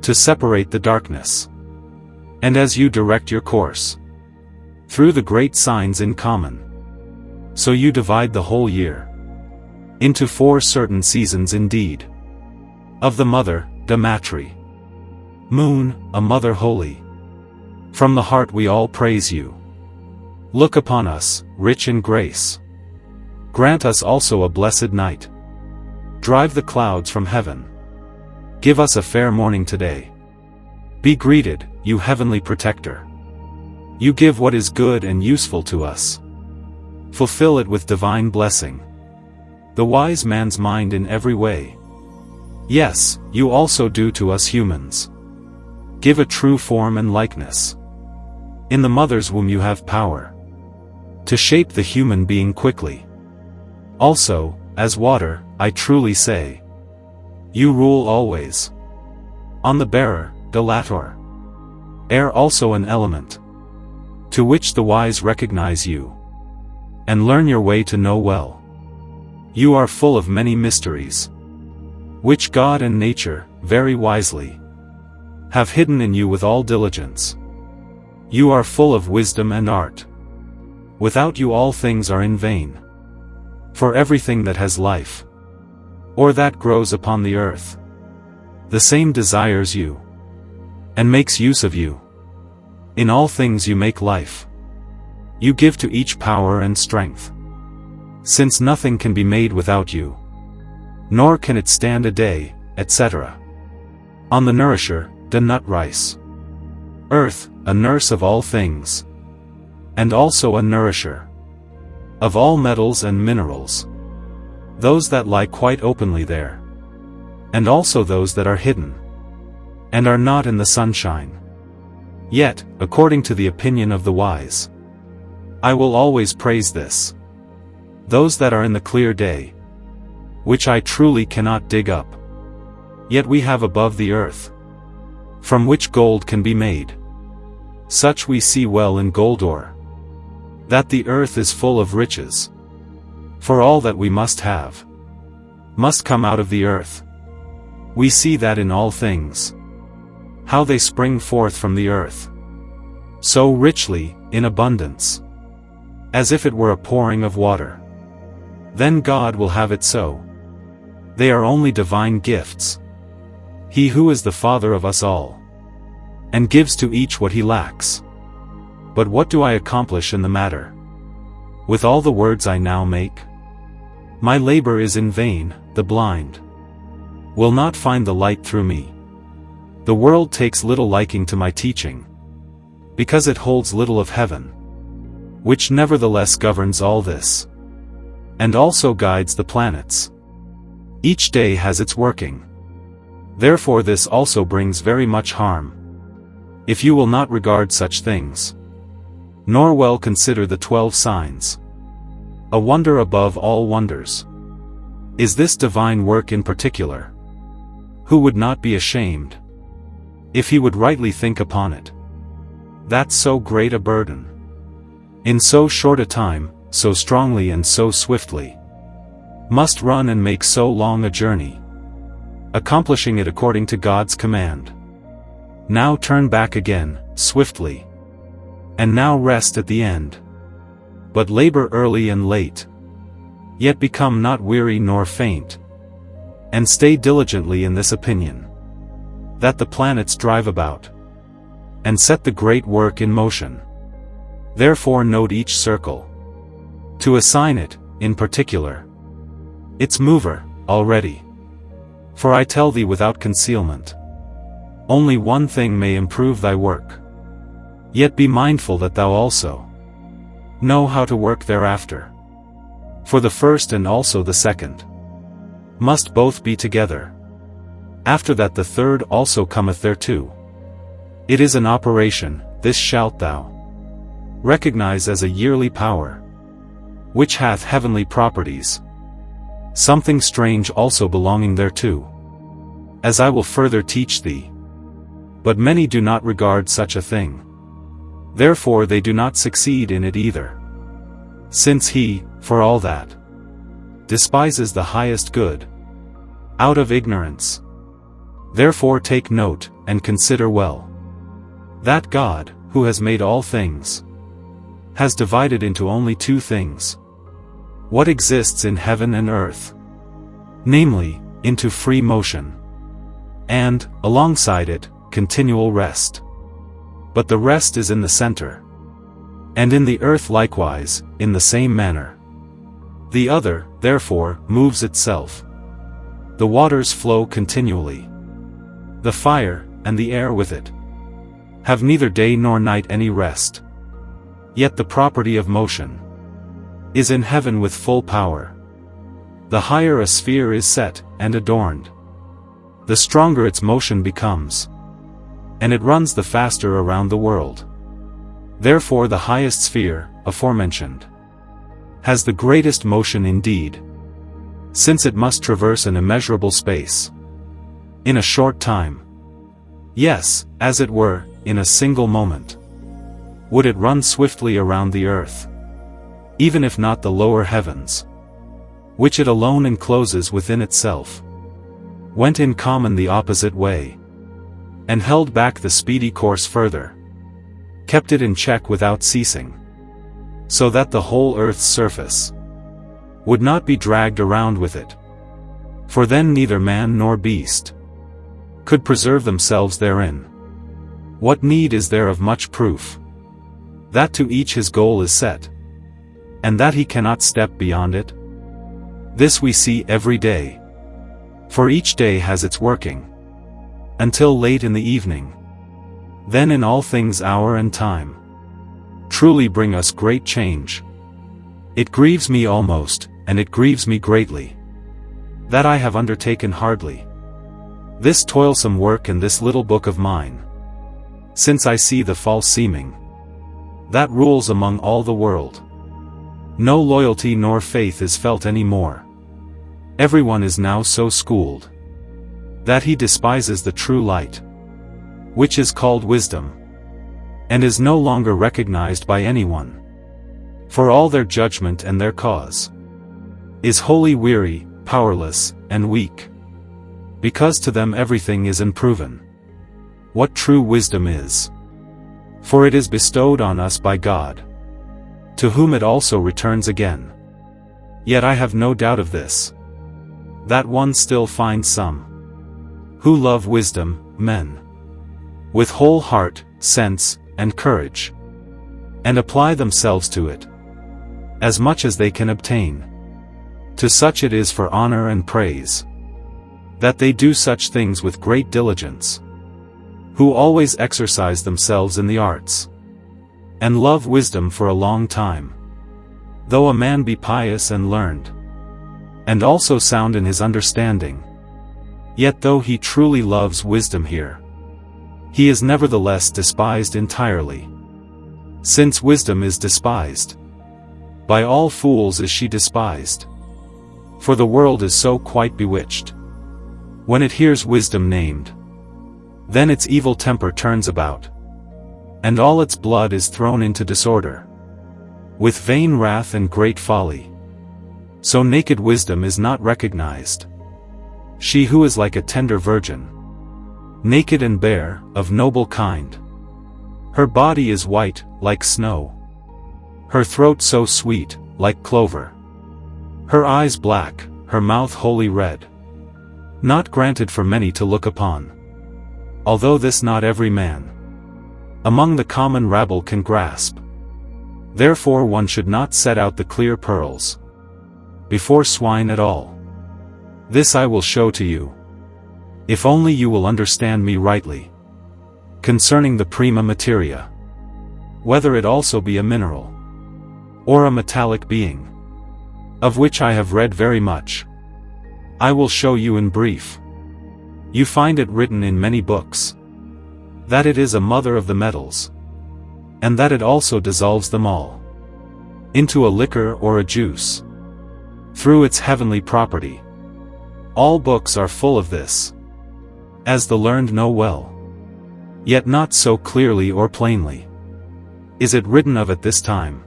to separate the darkness. And as you direct your course, through the great signs in common, so you divide the whole year into 4 certain seasons indeed. Of the mother, de matri. Moon, a mother holy. From the heart we all praise you. Look upon us, rich in grace. Grant us also a blessed night. Drive the clouds from heaven. Give us a fair morning today. Be greeted, you heavenly protector. You give what is good and useful to us. Fulfill it with divine blessing. The wise man's mind in every way. Yes, you also do to us humans. Give a true form and likeness. In the mother's womb you have power to shape the human being quickly. Also, as water, I truly say, you rule always. On the bearer, de lator. Air also an element, to which the wise recognize you, and learn your way to know well. You are full of many mysteries, which God and nature, very wisely, have hidden in you with all diligence. You are full of wisdom and art. Without you all things are in vain. For everything that has life, or that grows upon the earth, the same desires you, and makes use of you. In all things you make life. You give to each power and strength. Since nothing can be made without you, nor can it stand a day, etc. On the Nourisher, de nut rice. Earth, a nurse of all things, and also a nourisher of all metals and minerals, those that lie quite openly there, and also those that are hidden, and are not in the sunshine. Yet, according to the opinion of the wise, I will always praise this. Those that are in the clear day, which I truly cannot dig up, yet we have above the earth, from which gold can be made. Such we see well in gold ore, that the earth is full of riches, for all that we must have, must come out of the earth. We see that in all things. How they spring forth from the earth. So richly, in abundance. As if it were a pouring of water. Then God will have it so. They are only divine gifts. He who is the Father of us all. And gives to each what he lacks. But what do I accomplish in the matter? With all the words I now make? My labor is in vain, the blind will not find the light through me. The world takes little liking to my teaching, because it holds little of heaven, which nevertheless governs all this, and also guides the planets. Each day has its working. Therefore this also brings very much harm, if you will not regard such things, nor well consider the 12 signs. A wonder above all wonders is this divine work in particular. Who would not be ashamed, if he would rightly think upon it? That's so great a burden. In so short a time, so strongly and so swiftly, must run and make so long a journey, accomplishing it according to God's command. Now turn back again, swiftly, and now rest at the end. But labor early and late, yet become not weary nor faint, and stay diligently in this opinion, that the planets drive about, and set the great work in motion. Therefore note each circle, to assign it, in particular, its mover, already. For I tell thee without concealment, only one thing may improve thy work. Yet be mindful that thou also know how to work thereafter. For the first and also the second must both be together. After that the third also cometh thereto. It is an operation, this shalt thou recognize as a yearly power, which hath heavenly properties, something strange also belonging thereto, as I will further teach thee. But many do not regard such a thing. Therefore they do not succeed in it either. Since he, for all that, despises the highest good, out of ignorance. Therefore take note, and consider well, that God, who has made all things, has divided into only two things, what exists in heaven and earth, namely, into free motion, and, alongside it, continual rest. But the rest is in the center, and in the earth likewise, in the same manner. The other, therefore, moves itself. The waters flow continually. The fire, and the air with it, have neither day nor night any rest. Yet the property of motion is in heaven with full power. The higher a sphere is set, and adorned, the stronger its motion becomes, and it runs the faster around the world. Therefore the highest sphere, aforementioned, has the greatest motion indeed, since it must traverse an immeasurable space in a short time. Yes, as it were, in a single moment would it run swiftly around the earth, even if not the lower heavens, which it alone encloses within itself, went in common the opposite way, and held back the speedy course further, kept it in check without ceasing, so that the whole earth's surface would not be dragged around with it. For then neither man nor beast could preserve themselves therein. What need is there of much proof, that to each his goal is set, and that he cannot step beyond it? This we see every day, for each day has its working, until late in the evening. Then in all things hour and time truly bring us great change. It grieves me almost, and it grieves me greatly, that I have undertaken hardly this toilsome work in this little book of mine, since I see the false seeming that rules among all the world. No loyalty nor faith is felt any more. Everyone is now so schooled that he despises the true light, which is called wisdom, and is no longer recognized by anyone. For all their judgment and their cause is wholly weary, powerless, and weak. Because to them everything is unproven. What true wisdom is. For it is bestowed on us by God, to whom it also returns again. Yet I have no doubt of this, that one still finds some who love wisdom, men, with whole heart, sense, and courage, and apply themselves to it, as much as they can obtain. To such it is for honor and praise, that they do such things with great diligence, who always exercise themselves in the arts, and love wisdom for a long time. Though a man be pious and learned, and also sound in his understanding, yet though he truly loves wisdom here, he is nevertheless despised entirely. Since wisdom is despised, by all fools is she despised. For the world is so quite bewitched, when it hears wisdom named, then its evil temper turns about, and all its blood is thrown into disorder, with vain wrath and great folly. So naked wisdom is not recognized. She who is like a tender virgin, naked and bare, of noble kind. Her body is white, like snow. Her throat so sweet, like clover. Her eyes black, her mouth wholly red. Not granted for many to look upon, although this not every man among the common rabble can grasp. Therefore one should not set out the clear pearls before swine at all. This I will show to you, if only you will understand me rightly, concerning the prima materia, whether it also be a mineral, or a metallic being, of which I have read very much. I will show you in brief. You find it written in many books, that it is a mother of the metals, and that it also dissolves them all into a liquor or a juice, through its heavenly property. All books are full of this, as the learned know well, yet not so clearly or plainly is it written of at this time.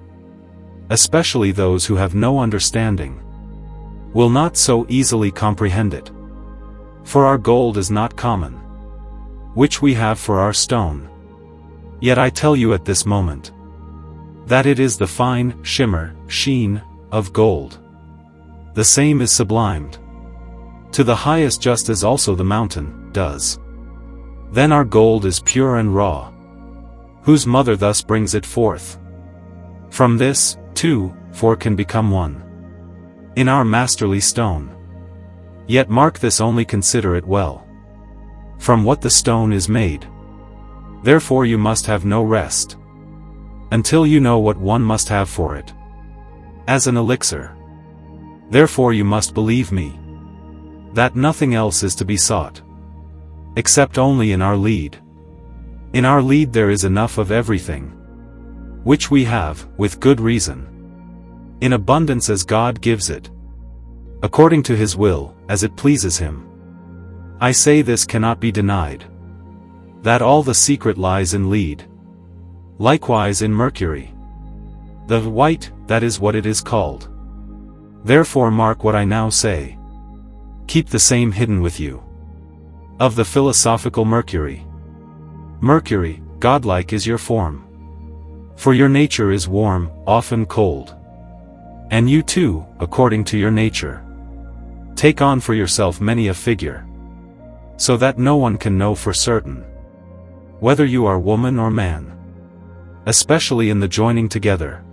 Especially those who have no understanding will not so easily comprehend it. For our gold is not common, which we have for our stone. Yet I tell you at this moment, that it is the fine sheen of gold. The same is sublimed to the highest, just as also the mountain does. Then our gold is pure and raw, whose mother thus brings it forth. From this, two, four can become one, in our masterly stone. Yet mark this, only consider it well, from what the stone is made. Therefore you must have no rest, until you know what one must have for it, as an elixir. Therefore you must believe me, that nothing else is to be sought, except only in our lead. In our lead there is enough of everything, which we have, with good reason, in abundance as God gives it, according to his will, as it pleases him. I say this cannot be denied, that all the secret lies in lead, likewise in mercury. The white, that is what it is called. Therefore mark what I now say. Keep the same hidden with you. Of the Philosophical Mercury. Mercury, godlike is your form. For your nature is warm, often cold. And you too, according to your nature, take on for yourself many a figure, so that no one can know for certain whether you are woman or man, especially in the joining together,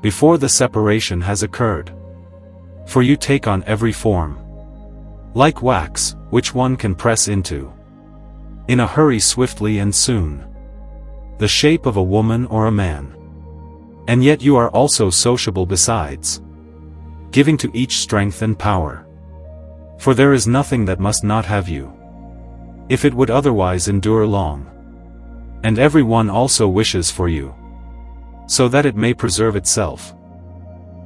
before the separation has occurred. For you take on every form, like wax, which one can press into, in a hurry, swiftly and soon, the shape of a woman or a man. And yet you are also sociable besides, giving to each strength and power. For there is nothing that must not have you, if it would otherwise endure long. And every one also wishes for you, so that it may preserve itself.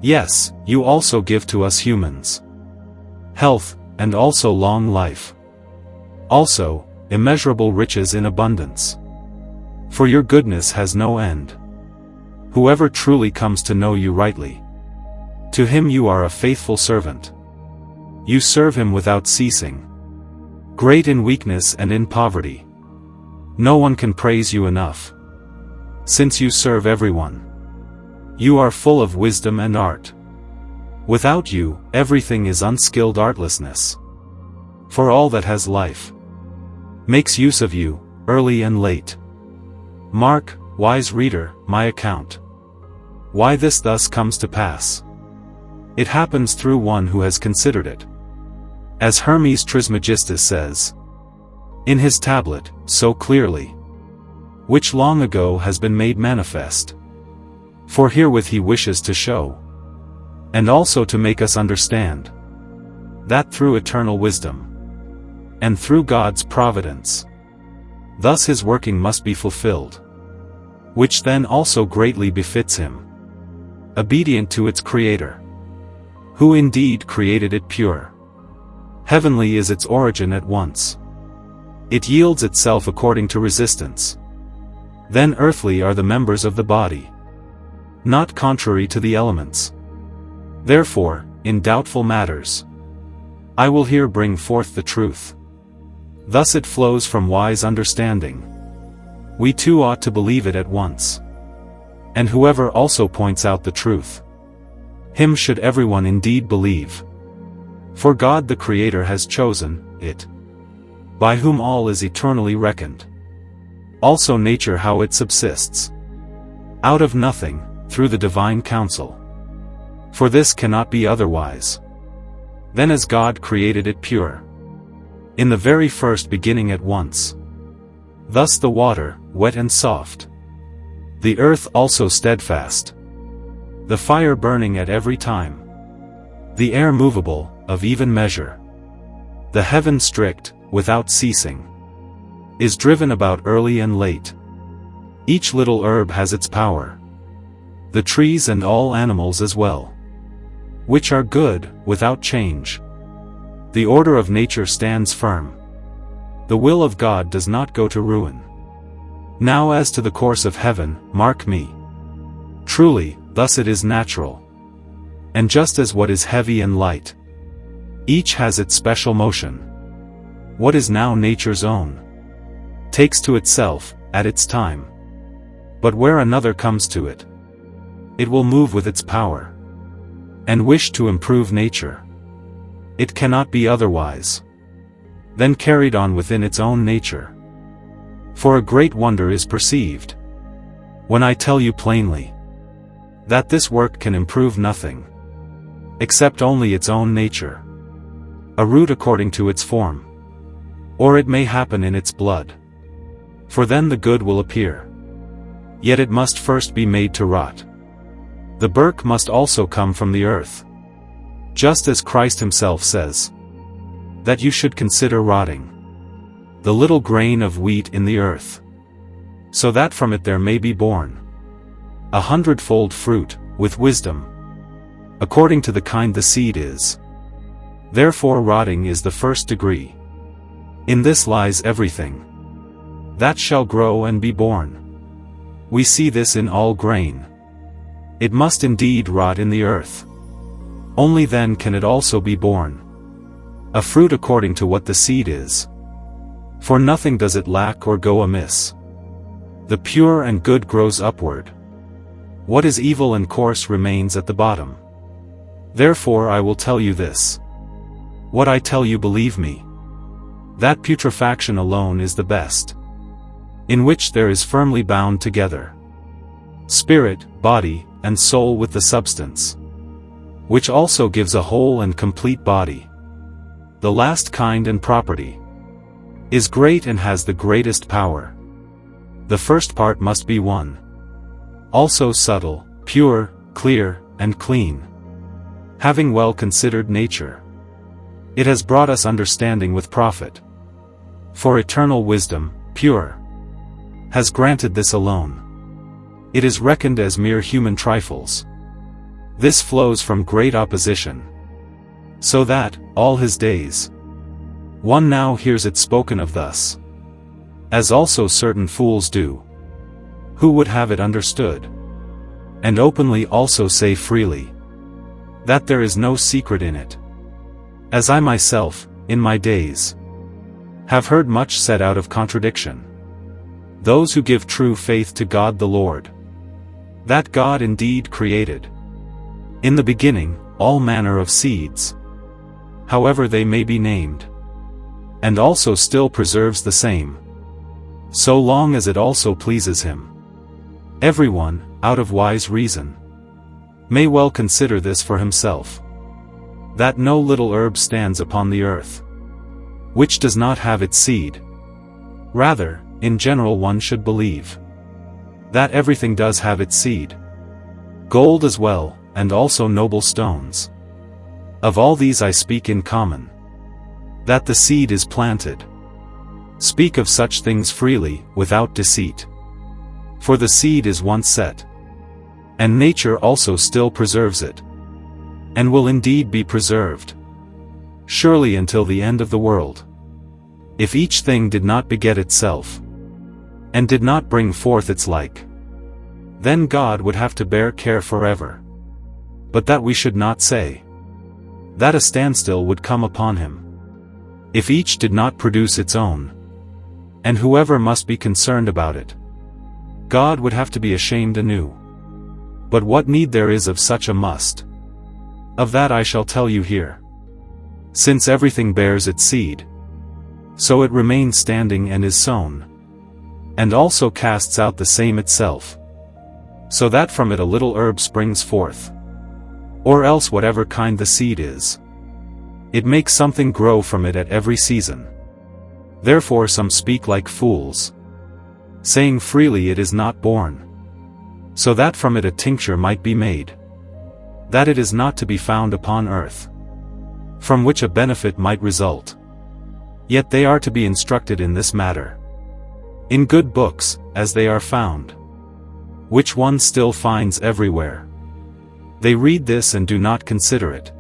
Yes, you also give to us humans health, and also long life. Also, immeasurable riches in abundance. For your goodness has no end. Whoever truly comes to know you rightly, to him you are a faithful servant. You serve him without ceasing. Great in weakness and in poverty. No one can praise you enough. Since you serve everyone. You are full of wisdom and art. Without you, everything is unskilled artlessness. For all that has life makes use of you, early and late. Mark, wise reader, my account. Why this thus comes to pass. It happens through one who has considered it. As Hermes Trismegistus says in his tablet, so clearly, which long ago has been made manifest. For herewith he wishes to show, and also to make us understand, that through eternal wisdom, and through God's providence, thus his working must be fulfilled, which then also greatly befits him, obedient to its Creator, who indeed created it pure. Heavenly is its origin at once. It yields itself according to resistance. Then earthly are the members of the body, not contrary to the elements. Therefore, in doubtful matters, I will here bring forth the truth. Thus it flows from wise understanding. We too ought to believe it at once. And whoever also points out the truth, him should everyone indeed believe. For God the Creator has chosen it, by whom all is eternally reckoned. Also nature how it subsists, out of nothing, through the divine counsel. For this cannot be otherwise than as God created it pure, in the very first beginning at once. Thus the water, wet and soft, the earth also steadfast, the fire burning at every time, the air movable, of even measure, the heaven strict, without ceasing, is driven about early and late. Each little herb has its power, the trees and all animals as well, which are good, without change. The order of nature stands firm. The will of God does not go to ruin. Now as to the course of heaven, mark me. Truly, thus it is natural. And just as what is heavy and light, each has its special motion. What is now nature's own, takes to itself, at its time. But where another comes to it, it will move with its power, and wish to improve nature. It cannot be otherwise than carried on within its own nature. For a great wonder is perceived, when I tell you plainly, that this work can improve nothing, except only its own nature, a root according to its form, or it may happen in its blood. For then the good will appear. Yet it must first be made to rot. The birk must also come from the earth, just as Christ himself says, that you should consider rotting the little grain of wheat in the earth, so that from it there may be born 100-fold fruit, with wisdom, according to the kind the seed is. Therefore rotting is the first degree. In this lies everything that shall grow and be born. We see this in all grain. It must indeed rot in the earth. Only then can it also be born a fruit according to what the seed is. For nothing does it lack or go amiss. The pure and good grows upward. What is evil and coarse remains at the bottom. Therefore I will tell you this. What I tell you believe me. That putrefaction alone is the best, in which there is firmly bound together spirit, body, and soul with the substance, which also gives a whole and complete body. The last kind and property is great and has the greatest power. The first part must be one, also subtle, pure, clear, and clean. Having well considered nature, it has brought us understanding with profit. For eternal wisdom, pure, has granted this alone. It is reckoned as mere human trifles. This flows from great opposition, so that, all his days, one now hears it spoken of thus, as also certain fools do, who would have it understood, and openly also say freely, that there is no secret in it, As I myself, in my days, have heard much said out of contradiction. Those who give true faith to God the Lord, that God indeed created, in the beginning, all manner of seeds, however they may be named, and also still preserves the same, so long as it also pleases him. Everyone, out of wise reason, may well consider this for himself, that no little herb stands upon the earth, which does not have its seed. Rather, in general one should believe that everything does have its seed, gold as well, and also noble stones. Of all these I speak in common, that the seed is planted. Speak of such things freely, without deceit. For the seed is once set, and nature also still preserves it, and will indeed be preserved, surely until the end of the world. If each thing did not beget itself, and did not bring forth its like, then God would have to bear care forever. But that we should not say, that a standstill would come upon him, if each did not produce its own, and whoever must be concerned about it, God would have to be ashamed anew. But what need there is of such a must? Of that I shall tell you here. Since everything bears its seed, so it remains standing and is sown, and also casts out the same itself, so that from it a little herb springs forth, or else whatever kind the seed is, it makes something grow from it at every season. Therefore some speak like fools, saying freely it is not born, so that from it a tincture might be made, that it is not to be found upon earth, from which a benefit might result. Yet they are to be instructed in this matter, in good books, as they are found, which one still finds everywhere. They read this and do not consider it,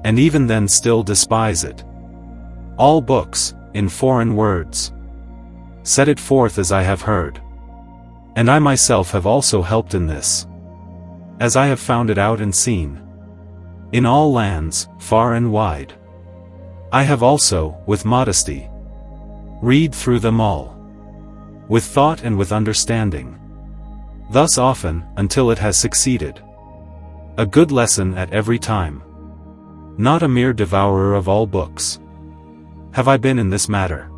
and even then still despise it. All books, in foreign words, set it forth as I have heard, and I myself have also helped in this, as I have found it out and seen, in all lands, far and wide. I have also, with modesty, read through them all, with thought and with understanding, thus often, until it has succeeded. A good lesson at every time. Not a mere devourer of all books have I been in this matter.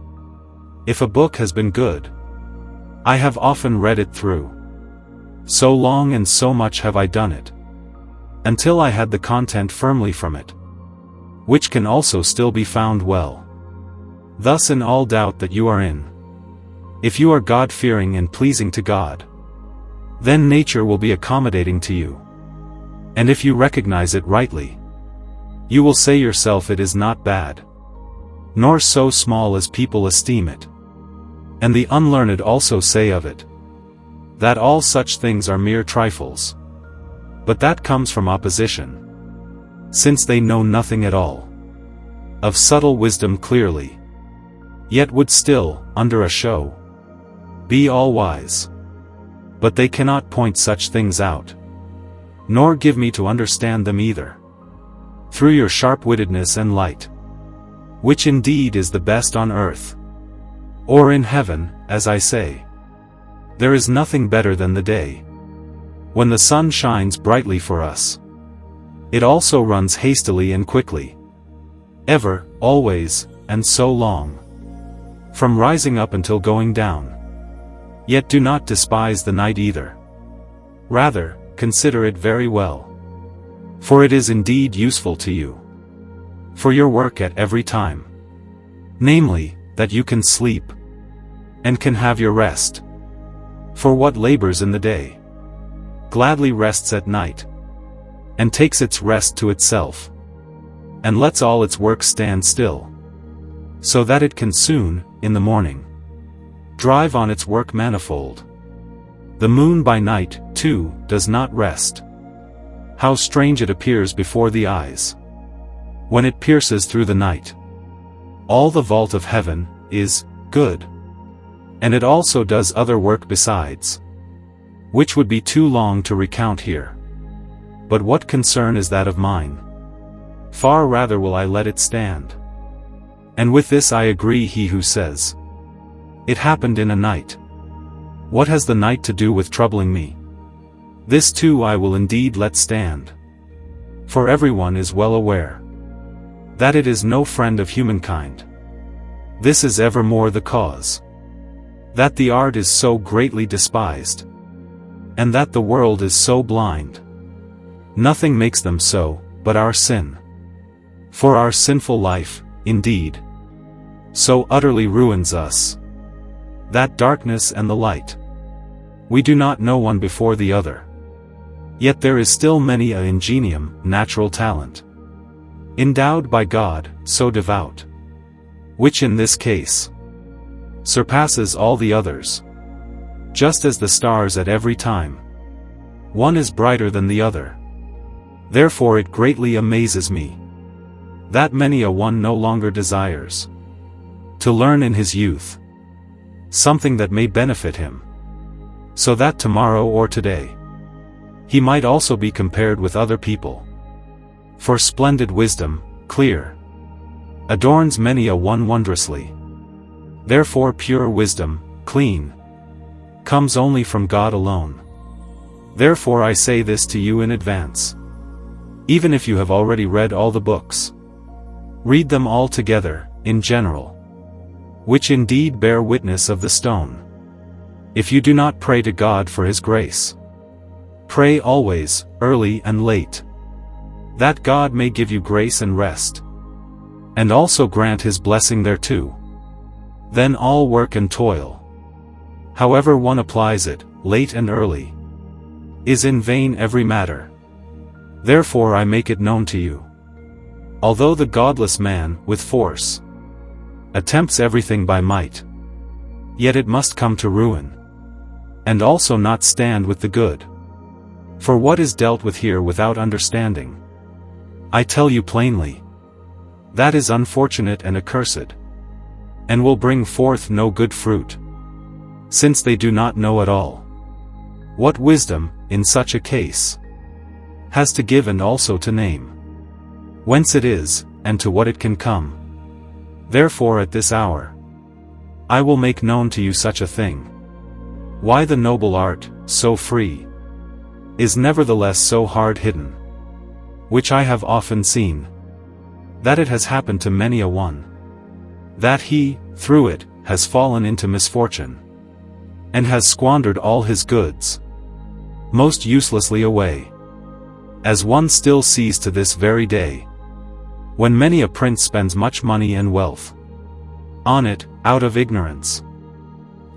If a book has been good, I have often read it through. So long and so much have I done it, until I had the content firmly from it, which can also still be found well. Thus in all doubt that you are in, if you are God-fearing and pleasing to God, then nature will be accommodating to you. And if you recognize it rightly, you will say yourself it is not bad, nor so small as people esteem it. And the unlearned also say of it, that all such things are mere trifles. But that comes from opposition, since they know nothing at all of subtle wisdom clearly, yet would still, under a show, be all wise. But they cannot point such things out, nor give me to understand them either, through your sharp-wittedness and light, which indeed is the best on earth, or in heaven, as I say. There is nothing better than the day, when the sun shines brightly for us. It also runs hastily and quickly, ever, always, and so long, from rising up until going down. Yet do not despise the night either. Rather, consider it very well, for it is indeed useful to you, for your work at every time, namely, that you can sleep, and can have your rest. For what labors in the day, gladly rests at night, and takes its rest to itself, and lets all its work stand still, so that it can soon, in the morning, drive on its work manifold. The moon by night, too, does not rest. How strange it appears before the eyes, when it pierces through the night. All the vault of heaven is good, and it also does other work besides, which would be too long to recount here. But what concern is that of mine? far rather will I let it stand. And with this I agree he who says, "It happened in a night. What has the night to do with troubling me?" This too I will indeed let stand. For everyone is well aware that it is no friend of humankind. This is evermore the cause that the art is so greatly despised, and that the world is so blind. Nothing makes them so, but our sin. For our sinful life, indeed, so utterly ruins us, that darkness and the light, we do not know one before the other. Yet there is still many a ingenium, natural talent, endowed by God, so devout, which in this case surpasses all the others. Just as the stars at every time, one is brighter than the other. Therefore it greatly amazes me that many a one no longer desires to learn in his youth something that may benefit him, so that tomorrow or today he might also be compared with other people. For splendid wisdom, clear, adorns many a one wondrously. Therefore pure wisdom, clean, comes only from God alone. Therefore I say this to you in advance. Even if you have already read all the books, read them all together, in general, which indeed bear witness of the stone. If you do not pray to God for his grace, pray always, early and late, that God may give you grace and rest, and also grant his blessing thereto. Then all work and toil, however one applies it, late and early, is in vain every matter. Therefore I make it known to you. Although the godless man, with force, attempts everything by might, yet it must come to ruin, and also not stand with the good. For what is dealt with here without understanding, I tell you plainly, that is unfortunate and accursed, and will bring forth no good fruit, since they do not know at all what wisdom, in such a case, has to give and also to name, whence it is, and to what it can come. Therefore at this hour I will make known to you such a thing, why the noble art, so free, is nevertheless so hard hidden, which I have often seen, that it has happened to many a one, that he, through it, has fallen into misfortune, and has squandered all his goods most uselessly away, as one still sees to this very day, when many a prince spends much money and wealth on it, out of ignorance.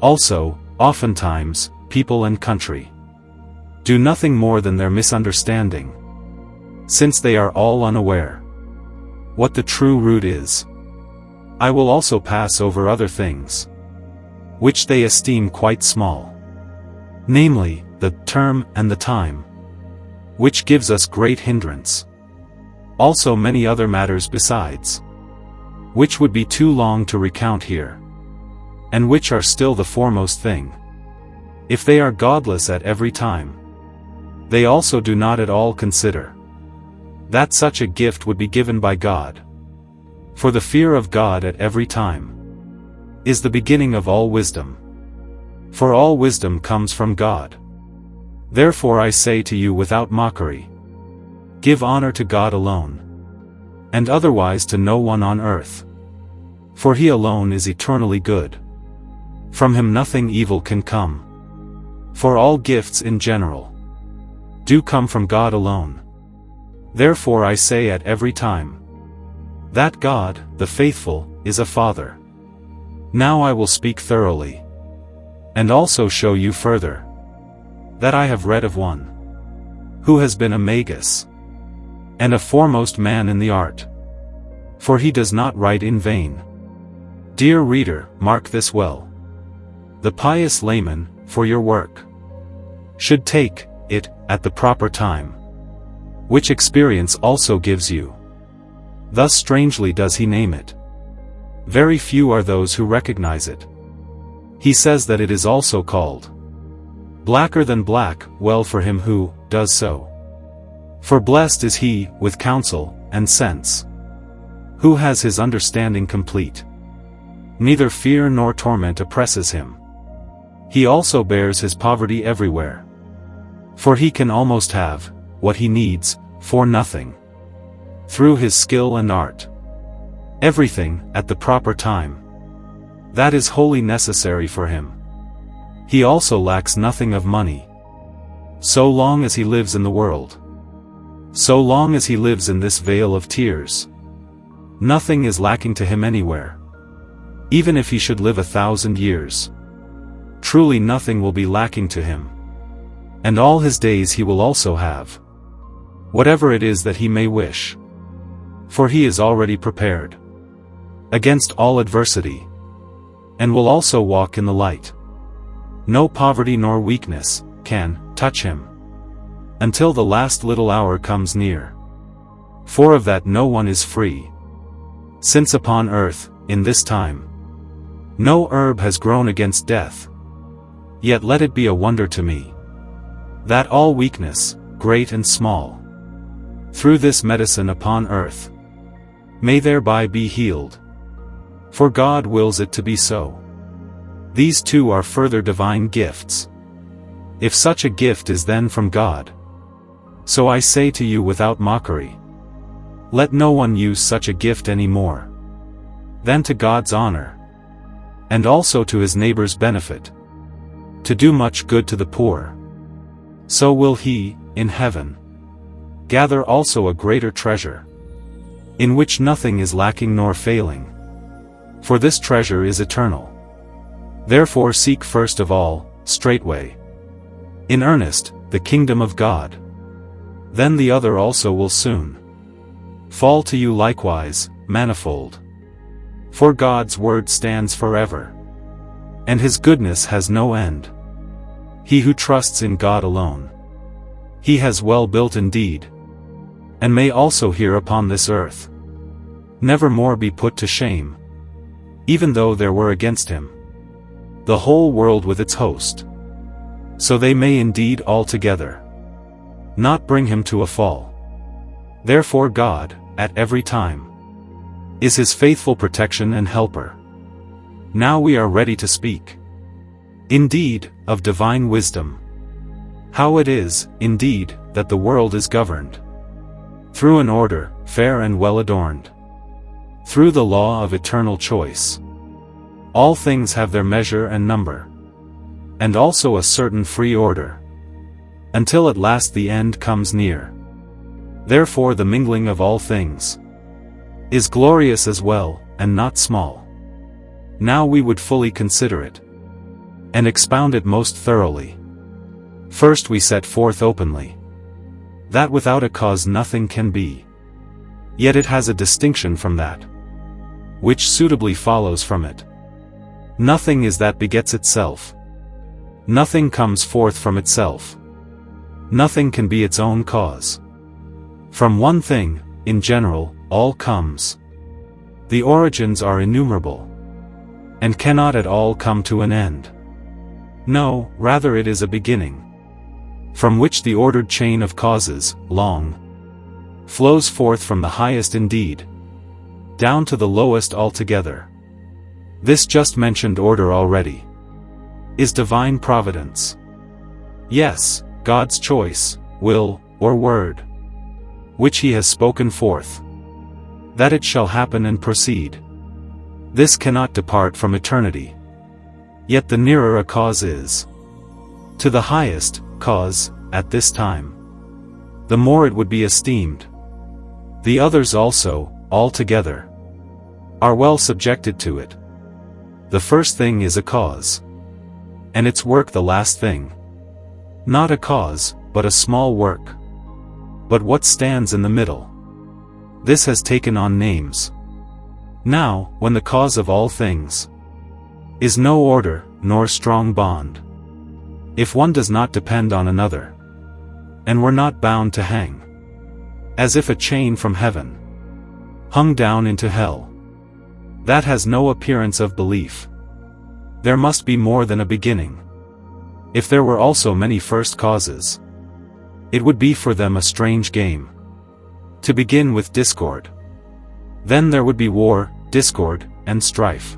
Also, oftentimes, people and country do nothing more than their misunderstanding, since they are all unaware what the true root is. I will also pass over other things, which they esteem quite small, namely, the term and the time, which gives us great hindrance. Also many other matters besides, which would be too long to recount here, and which are still the foremost thing. If they are godless at every time, they also do not at all consider that such a gift would be given by God. For the fear of God at every time is the beginning of all wisdom. For all wisdom comes from God. Therefore I say to you without mockery, give honor to God alone, and otherwise to no one on earth. For he alone is eternally good. From him nothing evil can come. For all gifts in general do come from God alone. Therefore I say at every time, that God, the faithful, is a Father. Now I will speak thoroughly, and also show you further, that I have read of one, who has been a magus, and a foremost man in the art. For he does not write in vain. Dear reader, mark this well. The pious layman, for your work, should take it, at the proper time, which experience also gives you. Thus strangely does he name it. Very few are those who recognize it. He says that it is also called blacker than black, well for him who does so. For blessed is he, with counsel, and sense? Who has his understanding complete? Neither fear nor torment oppresses him. He also bears his poverty everywhere. For he can almost have what he needs for nothing. Through his skill and art. Everything, at the proper time. That is wholly necessary for him. He also lacks nothing of money. So long as he lives in the world. So long as he lives in this vale of tears. Nothing is lacking to him anywhere. Even if he should live 1,000 years. Truly nothing will be lacking to him. And all his days he will also have. Whatever it is that he may wish. For he is already prepared. Against all adversity. And will also walk in the light. No poverty nor weakness can touch him. Until the last little hour comes near. For of that no one is free. Since upon earth, in this time, no herb has grown against death. Yet let it be a wonder to me, that all weakness, great and small, through this medicine upon earth, may thereby be healed. For God wills it to be so. These two are further divine gifts. If such a gift is then from God. So I say to you without mockery, let no one use such a gift any more than to God's honor, and also to his neighbor's benefit, to do much good to the poor. So will he, in heaven, gather also a greater treasure, in which nothing is lacking nor failing. For this treasure is eternal. Therefore seek first of all, straightway, in earnest, the kingdom of God. Then the other also will soon fall to you likewise, manifold. For God's word stands forever, and his goodness has no end. He who trusts in God alone, he has well built indeed, and may also here upon this earth never more be put to shame, even though there were against him the whole world with its host. So they may indeed altogether not bring him to a fall. Therefore God, at every time, is his faithful protection and helper. Now we are ready to speak, indeed, of divine wisdom. How it is, indeed, that the world is governed through an order, fair and well adorned, through the law of eternal choice. All things have their measure and number, and also a certain free order, until at last the end comes near. Therefore the mingling of all things is glorious as well, and not small. Now we would fully consider it, and expound it most thoroughly. First we set forth openly, that without a cause nothing can be. Yet it has a distinction from that, which suitably follows from it. Nothing is that begets itself. Nothing comes forth from itself. Nothing can be its own cause. From one thing, in general, all comes. The origins are innumerable, and cannot at all come to an end. No, rather it is a beginning, from which the ordered chain of causes, long, flows forth from the highest indeed, down to the lowest altogether. This just mentioned order already is divine providence. Yes, God's choice, will, or word, which he has spoken forth, that it shall happen and proceed. This cannot depart from eternity. Yet the nearer a cause is to the highest cause at this time, the more it would be esteemed. The others also, altogether, are well subjected to it. The first thing is a cause, and its work the last thing. Not a cause, but a small work. But what stands in the middle? This has taken on names. Now, when the cause of all things is no order, nor strong bond, if one does not depend on another, and were not bound to hang, as if a chain from heaven hung down into hell, that has no appearance of belief. There must be more than a beginning. If there were also many first causes, it would be for them a strange game, To begin with discord. Then there would be war, discord, and strife.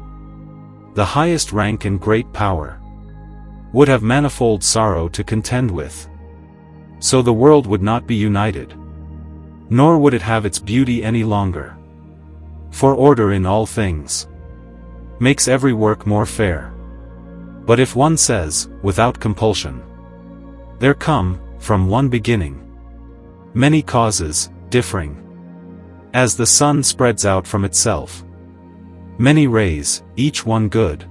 The highest rank and great power would have manifold sorrow to contend with. So the world would not be united, nor would it have its beauty any longer. For order in all things makes every work more fair. But if one says, without compulsion, there come, from one beginning, many causes, differing, as the sun spreads out from itself, many rays, each one good,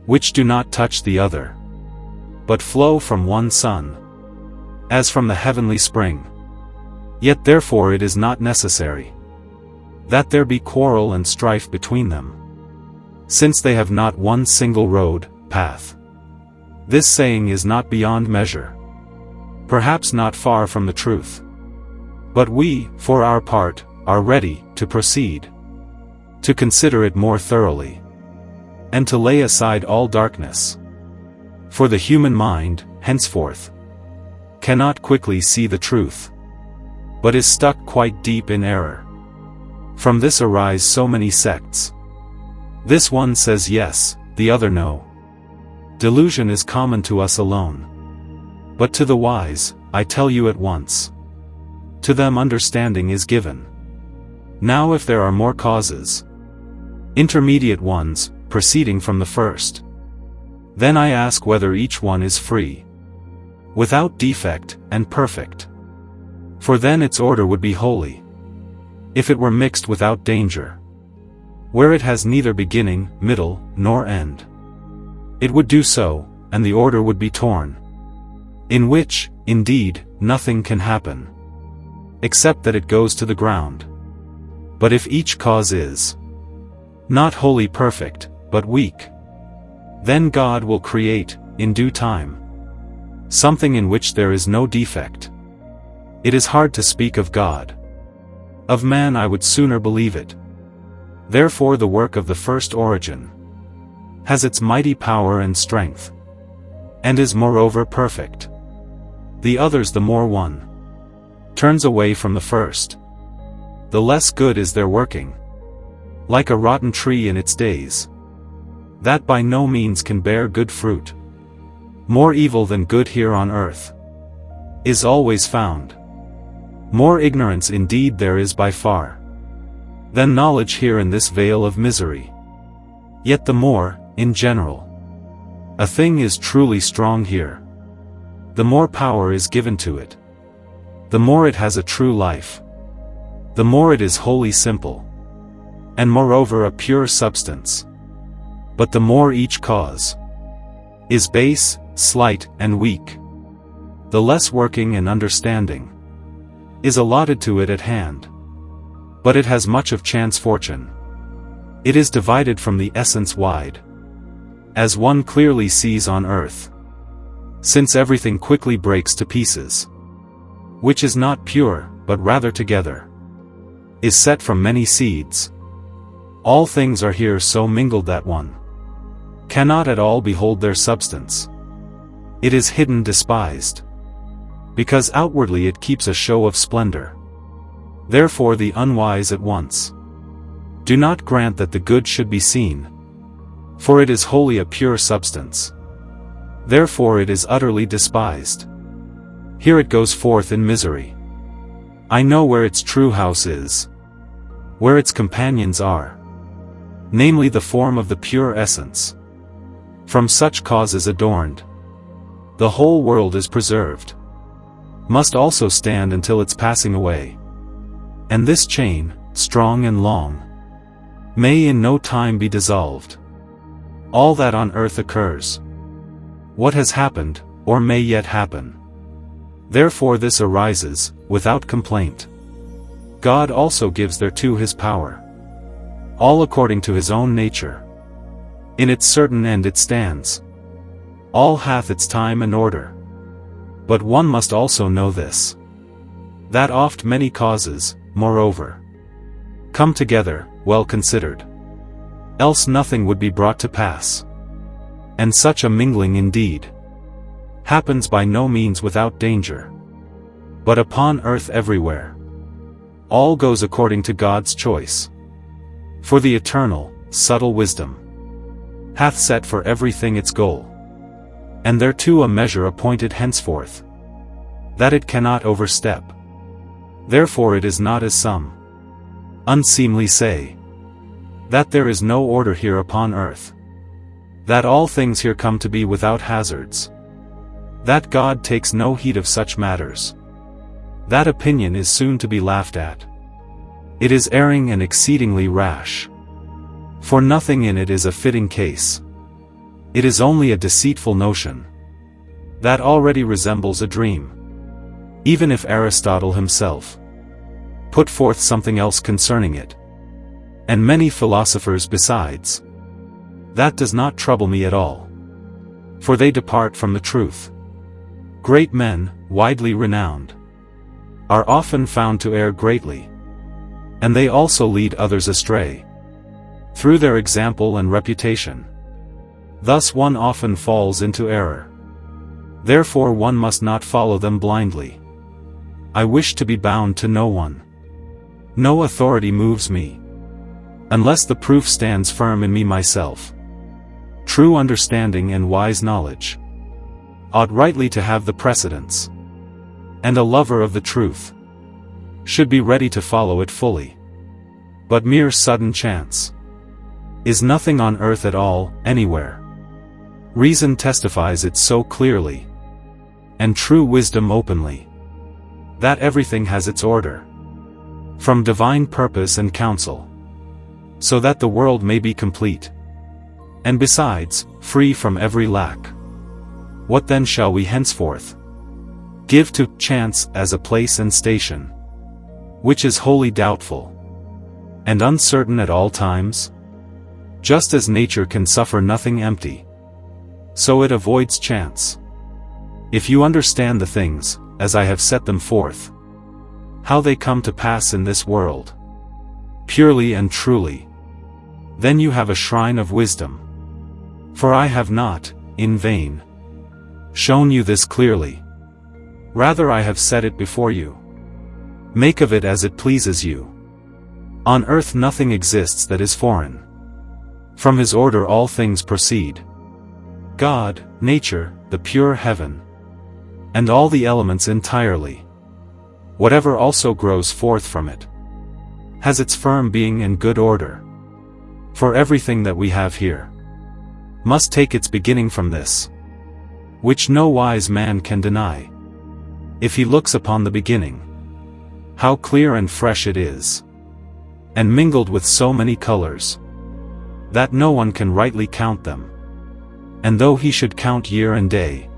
which do not touch the other, but flow from one sun, as from the heavenly spring. Yet therefore it is not necessary that there be quarrel and strife between them, since they have not one single road, path. This saying is not beyond measure, perhaps not far from the truth. But we, for our part, are ready to proceed, to consider it more thoroughly, and to lay aside all darkness. For the human mind, henceforth, cannot quickly see the truth, but is stuck quite deep in error. From this arise so many sects. This one says yes, the other no. Delusion is common to us alone. But to the wise, I tell you at once, to them understanding is given. Now if there are more causes, intermediate ones, proceeding from the first, then I ask whether each one is free, without defect, and perfect. For then its order would be holy, if it were mixed without danger, where it has neither beginning, middle, nor end. It would do so, and the order would be torn, in which, indeed, nothing can happen, except that it goes to the ground. But if each cause is not wholly perfect, but weak, then God will create, in due time, something in which there is no defect. It is hard to speak of God. Of man I would sooner believe it. Therefore the work of the first origin has its mighty power and strength, and is moreover perfect. The others, the more one turns away from the first, the less good is their working, like a rotten tree in its days, that by no means can bear good fruit. More evil than good here on earth is always found. More ignorance indeed there is by far than knowledge here in this vale of misery. Yet the more, in general, a thing is truly strong here, the more power is given to it, the more it has a true life, the more it is wholly simple, and moreover a pure substance. But the more each cause is base, slight, and weak, the less working and understanding is allotted to it at hand. But it has much of chance fortune. It is divided from the essence wide, as one clearly sees on earth, since everything quickly breaks to pieces, which is not pure, but rather together is set from many seeds. All things are here so mingled that one cannot at all behold their substance. It is hidden, despised, because outwardly it keeps a show of splendor. Therefore the unwise at once do not grant that the good should be seen, for it is wholly a pure substance. Therefore it is utterly despised. Here it goes forth in misery. I know where its true house is, where its companions are, namely the form of the pure essence. From such causes adorned, the whole world is preserved, must also stand until its passing away. And this chain, strong and long, may in no time be dissolved. All that on earth occurs, what has happened, or may yet happen. Therefore this arises, without complaint. God also gives thereto his power, all according to his own nature. In its certain end it stands. All hath its time and order. But one must also know this, that oft many causes, moreover, come together, well considered, else nothing would be brought to pass. And such a mingling indeed happens by no means without danger, but upon earth everywhere, all goes according to God's choice. For the eternal, subtle wisdom hath set for everything its goal, and thereto a measure appointed henceforth, that it cannot overstep. Therefore it is not as some unseemly say, that there is no order here upon earth, that all things here come to be without hazards, that God takes no heed of such matters. That opinion is soon to be laughed at. It is erring and exceedingly rash. For nothing in it is a fitting case. It is only a deceitful notion, that already resembles a dream. Even if Aristotle himself put forth something else concerning it, and many philosophers besides, that does not trouble me at all. For they depart from the truth. Great men, widely renowned, are often found to err greatly, and they also lead others astray, through their example and reputation. Thus one often falls into error. Therefore one must not follow them blindly. I wish to be bound to no one. No authority moves me, unless the proof stands firm in me myself. True understanding and wise knowledge ought rightly to have the precedence, and a lover of the truth should be ready to follow it fully. But mere sudden chance is nothing on earth at all, anywhere. Reason testifies it so clearly, and true wisdom openly, that everything has its order, from divine purpose and counsel, so that the world may be complete, and besides, free from every lack. What then shall we henceforth give to chance as a place and station, which is wholly doubtful, and uncertain at all times? Just as nature can suffer nothing empty, so it avoids chance. If you understand the things, as I have set them forth, how they come to pass in this world, purely and truly, then you have a shrine of wisdom. For I have not, in vain, shown you this clearly. Rather I have set it before you. Make of it as it pleases you. On earth nothing exists that is foreign. From his order all things proceed. God, nature, the pure heaven, and all the elements entirely, whatever also grows forth from it, has its firm being and good order. For everything that we have here must take its beginning from this, which no wise man can deny, if he looks upon the beginning. How clear and fresh it is, and mingled with so many colors, that no one can rightly count them. And though he should count year and day,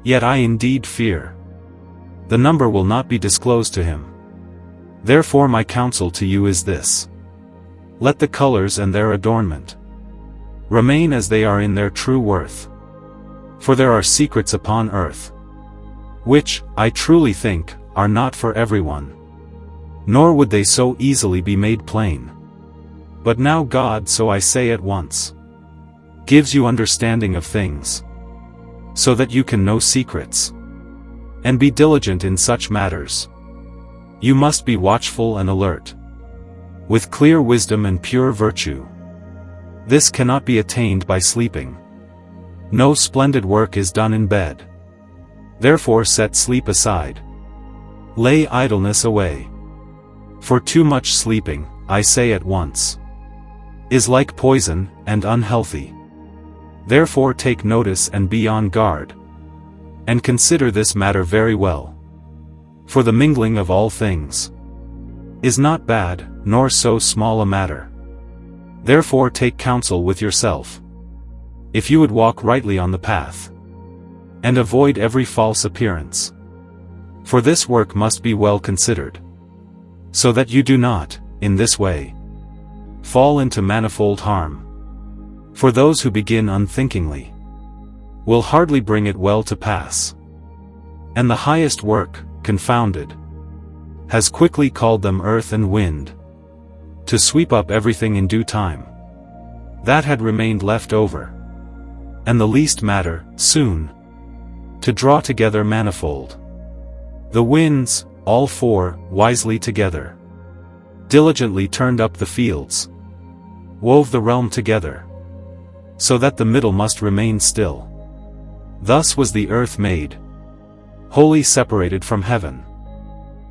yet I indeed fear the number will not be disclosed to him. Therefore my counsel to you is this: let the colors and their adornment remain as they are in their true worth. For there are secrets upon earth, which, I truly think, are not for everyone, nor would they so easily be made plain. But now God, so I say at once, gives you understanding of things, so that you can know secrets, and be diligent in such matters. You must be watchful and alert, with clear wisdom and pure virtue. This cannot be attained by sleeping. No splendid work is done in bed. Therefore set sleep aside. Lay idleness away. For too much sleeping, I say at once, is like poison, and unhealthy. Therefore take notice and be on guard, and consider this matter very well. For the mingling of all things is not bad, nor so small a matter. Therefore take counsel with yourself, if you would walk rightly on the path, and avoid every false appearance. For this work must be well considered, so that you do not, in this way, fall into manifold harm. For those who begin unthinkingly will hardly bring it well to pass. And the highest work, confounded, has quickly called them earth and wind, to sweep up everything in due time that had remained left over, and the least matter, soon, to draw together manifold. The winds, all four, wisely together, diligently turned up the fields, wove the realm together, so that the middle must remain still. Thus was the earth made, wholly separated from heaven.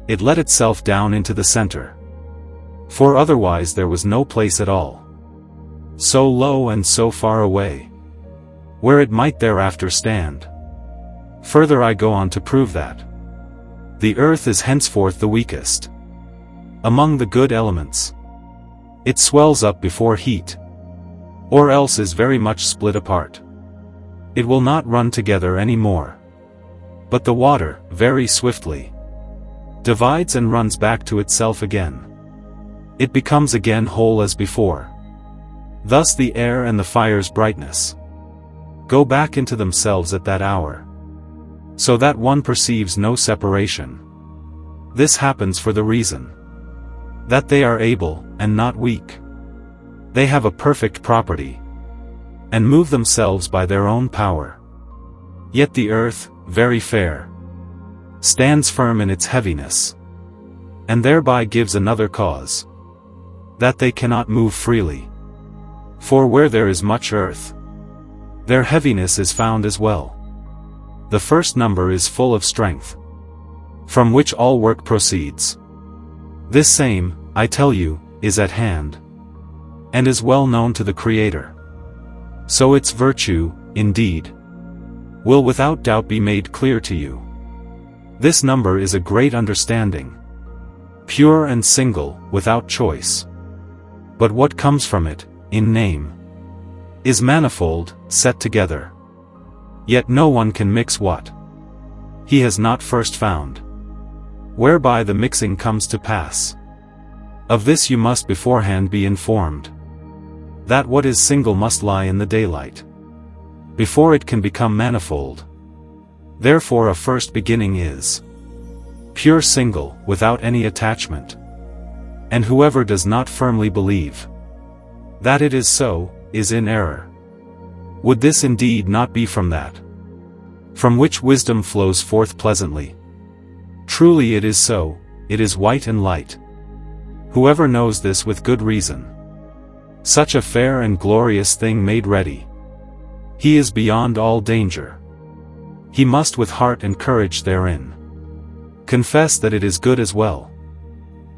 It let itself down into the center, for otherwise there was no place at all, so low and so far away, where it might thereafter stand. Further I go on to prove that the earth is henceforth the weakest among the good elements. It swells up before heat, or else is very much split apart. It will not run together any more, but the water, very swiftly, divides and runs back to itself again. It becomes again whole as before. Thus the air and the fire's brightness go back into themselves at that hour, so that one perceives no separation. This happens for the reason that they are able, and not weak. They have a perfect property, and move themselves by their own power. Yet the earth, very fair, stands firm in its heaviness, and thereby gives another cause, that they cannot move freely. For where there is much earth, their heaviness is found as well. The first number is full of strength, from which all work proceeds. This same, I tell you, is at hand, and is well known to the Creator. So its virtue, indeed, will without doubt be made clear to you. This number is a great understanding, pure and single, without choice. But what comes from it, in name, is manifold, set together. Yet no one can mix what he has not first found, whereby the mixing comes to pass. Of this you must beforehand be informed, that what is single must lie in the daylight, before it can become manifold. Therefore a first beginning is pure single, without any attachment. And whoever does not firmly believe that it is so, is in error. Would this indeed not be from that from which wisdom flows forth pleasantly? Truly it is so, it is white and light. Whoever knows this with good reason, such a fair and glorious thing made ready, he is beyond all danger. He must with heart and courage therein confess that it is good as well.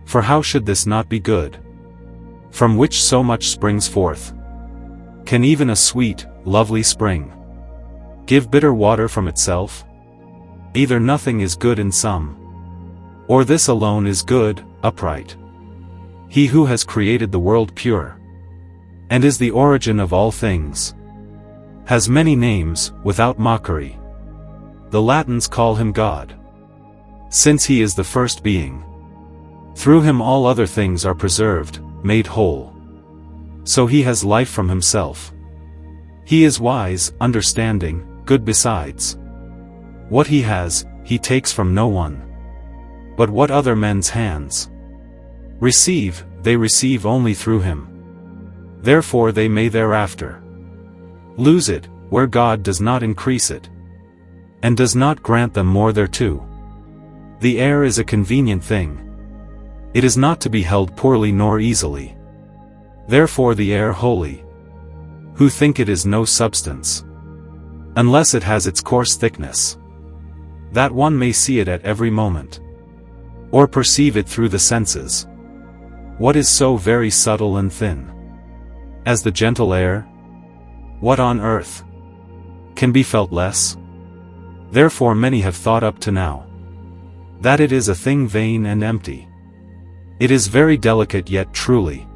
For how should this not be good, from which so much springs forth? Can even a sweet, lovely spring give bitter water from itself? Either nothing is good in some, or this alone is good, upright. He who has created the world pure, and is the origin of all things, has many names, without mockery. The Latins call him God, since he is the first being. Through him all other things are preserved, made whole. So he has life from himself. He is wise, understanding, good besides. What he has, he takes from no one. But what other men's hands receive, they receive only through him. Therefore they may thereafter lose it, where God does not increase it, and does not grant them more thereto. The air is a convenient thing. It is not to be held poorly nor easily. Therefore the air holy, who think it is no substance, unless it has its coarse thickness, that one may see it at every moment, or perceive it through the senses. What is so very subtle and thin as the gentle air? What on earth can be felt less? Therefore many have thought up to now that it is a thing vain and empty. It is very delicate, yet truly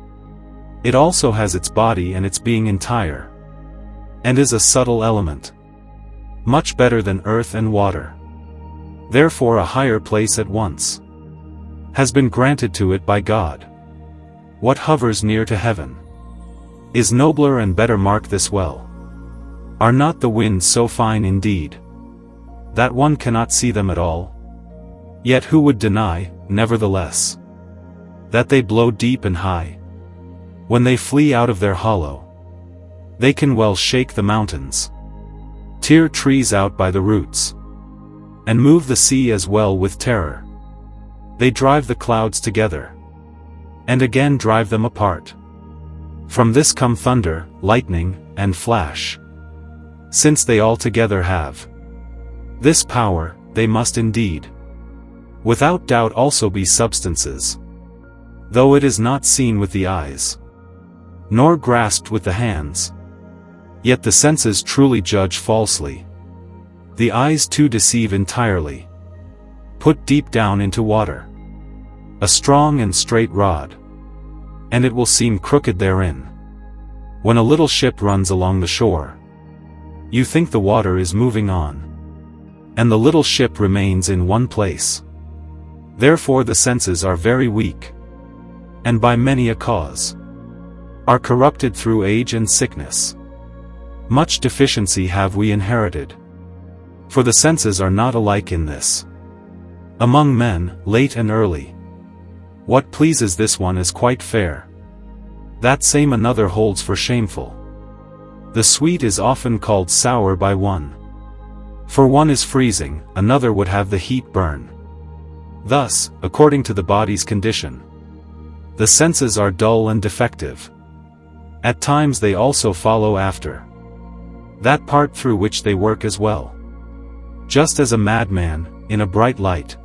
it also has its body and its being entire, and is a subtle element, much better than earth and water. Therefore a higher place at once has been granted to it by God. What hovers near to heaven is nobler and better. Mark this well. Are not the winds so fine indeed that one cannot see them at all? Yet who would deny, nevertheless, that they blow deep and high? When they flee out of their hollow, they can well shake the mountains, tear trees out by the roots, and move the sea as well with terror. They drive the clouds together, and again drive them apart. From this come thunder, lightning, and flash. Since they all together have this power, they must indeed, without doubt, also be substances, though it is not seen with the eyes, nor grasped with the hands. Yet the senses truly judge falsely. The eyes too deceive entirely. Put deep down into water a strong and straight rod, and it will seem crooked therein. When a little ship runs along the shore, you think the water is moving on, and the little ship remains in one place. Therefore the senses are very weak, and by many a cause are corrupted through age and sickness. Much deficiency have we inherited, for the senses are not alike in this. Among men, late and early, what pleases this one is quite fair, that same another holds for shameful. The sweet is often called sour by one, for one is freezing, another would have the heat burn. Thus, according to the body's condition, the senses are dull and defective. At times they also follow after that part through which they work as well. Just as a madman, in a bright light,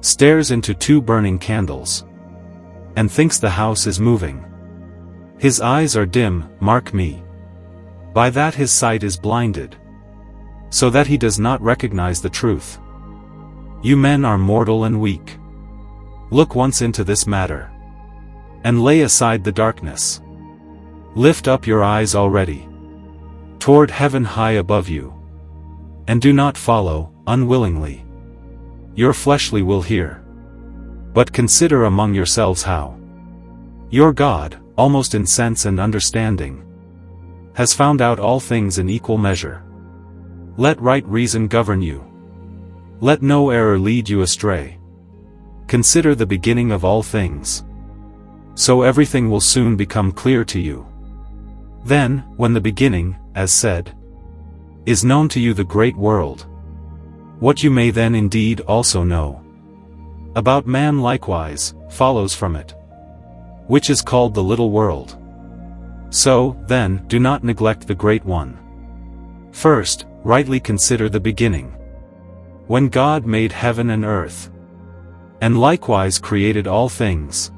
stares into two burning candles, and thinks the house is moving. His eyes are dim, mark me. By that his sight is blinded, so that he does not recognize the truth. You men are mortal and weak. Look once into this matter, and lay aside the darkness. Lift up your eyes already toward heaven high above you, and do not follow, unwillingly, your fleshly will here, but consider among yourselves how your God, almost in sense and understanding, has found out all things in equal measure. Let right reason govern you. Let no error lead you astray. Consider the beginning of all things, so everything will soon become clear to you. Then, when the beginning, as said, is known to you, the great world, what you may then indeed also know about man likewise follows from it, which is called the little world. So, then, do not neglect the great one. First, rightly consider the beginning, when God made heaven and earth, and likewise created all things,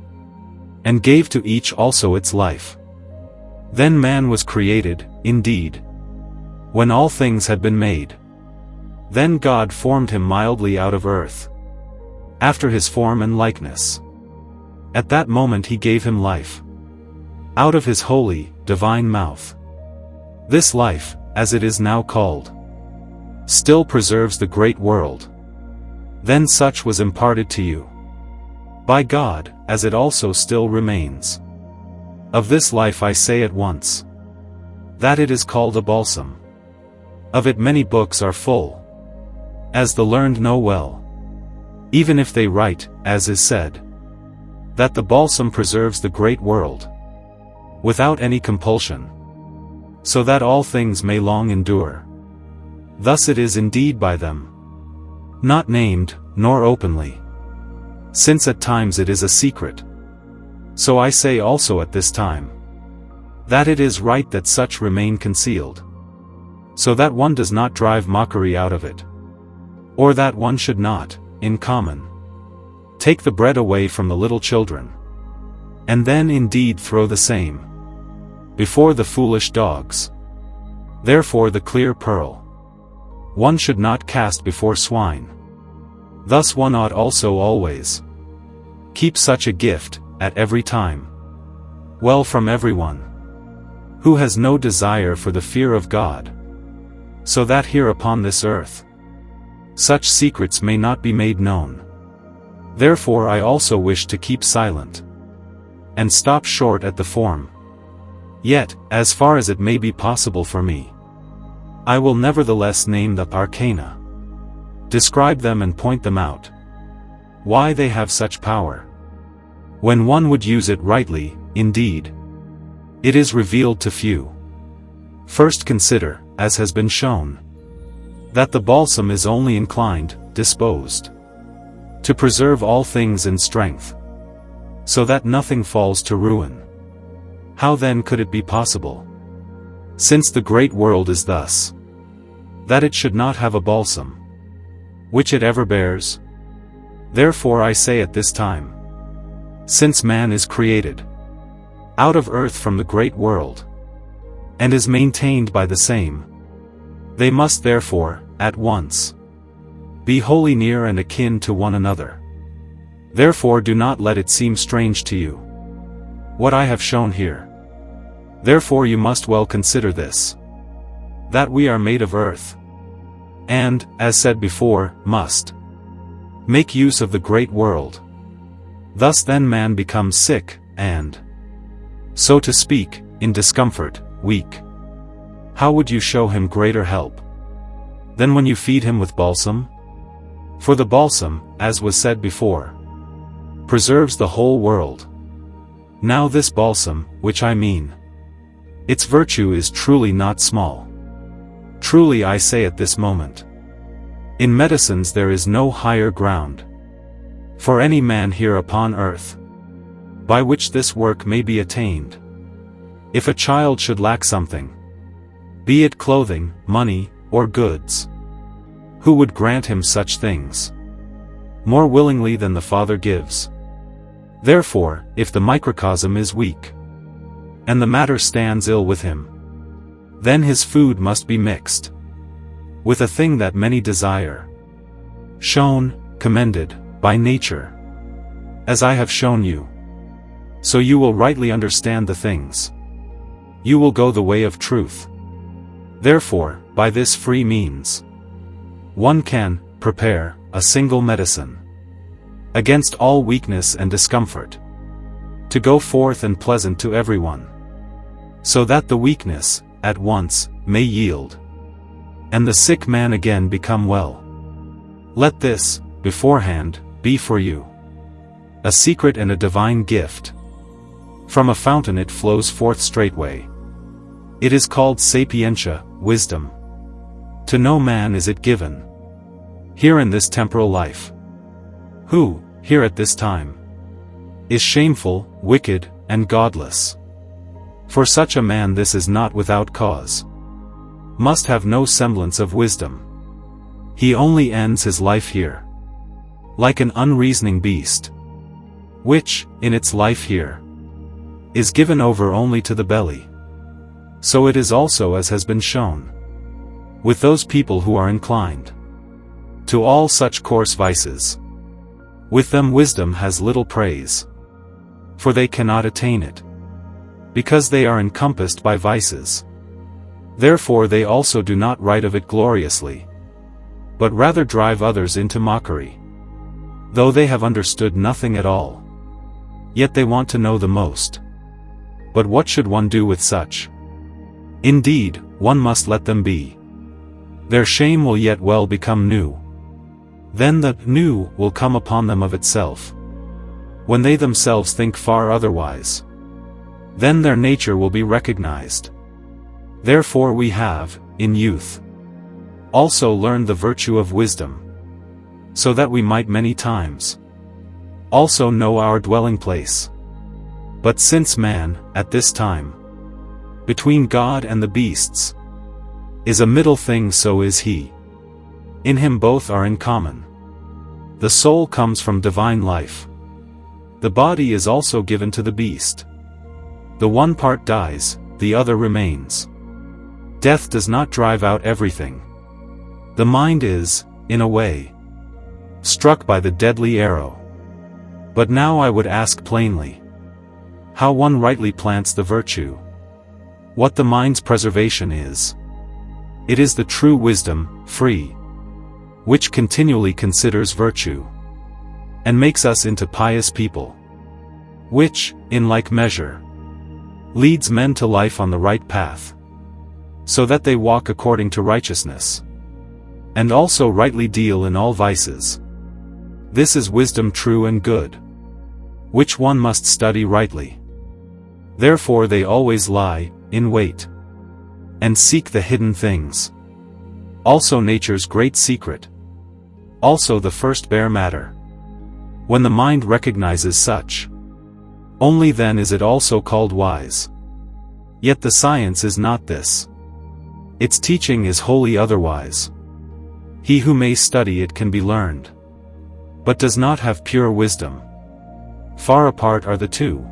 and gave to each also its life. Then man was created, indeed, when all things had been made. Then God formed him mildly out of earth, after his form and likeness. At that moment he gave him life, out of his holy, divine mouth. This life, as it is now called, still preserves the great world. Then such was imparted to you by God, as it also still remains. Of this life I say at once, that it is called a balsam. Of it many books are full, as the learned know well, even if they write, as is said, that the balsam preserves the great world, without any compulsion, so that all things may long endure. Thus it is indeed by them, not named, nor openly, since at times it is a secret. So I say also at this time, that it is right that such remain concealed, so that one does not drive mockery out of it, or that one should not, in common, take the bread away from the little children, and then indeed throw the same before the foolish dogs. Therefore the clear pearl one should not cast before swine. Thus one ought also always keep such a gift, at every time, well from everyone who has no desire for the fear of God, so that here upon this earth such secrets may not be made known. Therefore I also wish to keep silent, and stop short at the form. Yet, as far as it may be possible for me, I will nevertheless name the arcana, describe them and point them out, why they have such power. When one would use it rightly, indeed, it is revealed to few. First consider, as has been shown, that the balsam is only inclined, disposed, to preserve all things in strength, so that nothing falls to ruin. How then could it be possible? Since the great world is thus, that it should not have a balsam, which it ever bears? Therefore I say at this time, since man is created out of earth from the great world, and is maintained by the same, they must therefore, at once, be wholly near and akin to one another. Therefore do not let it seem strange to you what I have shown here. Therefore you must well consider this, that we are made of earth, and, as said before, must make use of the great world. Thus then man becomes sick, and, so to speak, in discomfort, weak. How would you show him greater help than when you feed him with balsam? For the balsam, as was said before, preserves the whole world. Now this balsam, which I mean, its virtue is truly not small. Truly I say at this moment, in medicines there is no higher ground for any man here upon earth, by which this work may be attained. If a child should lack something, be it clothing, money, or goods, who would grant him such things more willingly than the Father gives? Therefore, if the microcosm is weak, and the matter stands ill with him, then his food must be mixed with a thing that many desire, shown, commended, by nature, as I have shown you. So you will rightly understand the things. You will go the way of truth. Therefore, by this free means, one can prepare a single medicine against all weakness and discomfort, to go forth and pleasant to everyone, so that the weakness, at once, may yield, and the sick man again become well. Let this, beforehand, be for you a secret and a divine gift. From a fountain it flows forth straightway. It is called sapientia, wisdom. To no man is it given here in this temporal life, who, here at this time, is shameful, wicked, and godless. For such a man this is not without cause, must have no semblance of wisdom. He only ends his life here, like an unreasoning beast, which, in its life here, is given over only to the belly. So it is also as has been shown with those people who are inclined to all such coarse vices. With them wisdom has little praise, for they cannot attain it, because they are encompassed by vices. Therefore they also do not write of it gloriously, but rather drive others into mockery. Though they have understood nothing at all, yet they want to know the most. But what should one do with such? Indeed, one must let them be. Their shame will yet well become new. Then the new will come upon them of itself, when they themselves think far otherwise. Then their nature will be recognized. Therefore we have, in youth, also learned the virtue of wisdom, so that we might many times also know our dwelling place. But since man, at this time, between God and the beasts, is a middle thing, so is he. In him both are in common. The soul comes from divine life. The body is also given to the beast. The one part dies, the other remains. Death does not drive out everything. The mind is, in a way, struck by the deadly arrow. But now I would ask plainly, how one rightly plants the virtue, what the mind's preservation is. It is the true wisdom, free, which continually considers virtue, and makes us into pious people, which, in like measure, leads men to life on the right path, so that they walk according to righteousness, and also rightly deal in all vices. This is wisdom true and good, which one must study rightly. Therefore they always lie in wait, and seek the hidden things, also nature's great secret, also the first bare matter. When the mind recognizes such, Only then is it also called wise. Yet the science is not this. Its teaching is wholly otherwise. He who may study it can be learned, but does not have pure wisdom. Far apart are the two.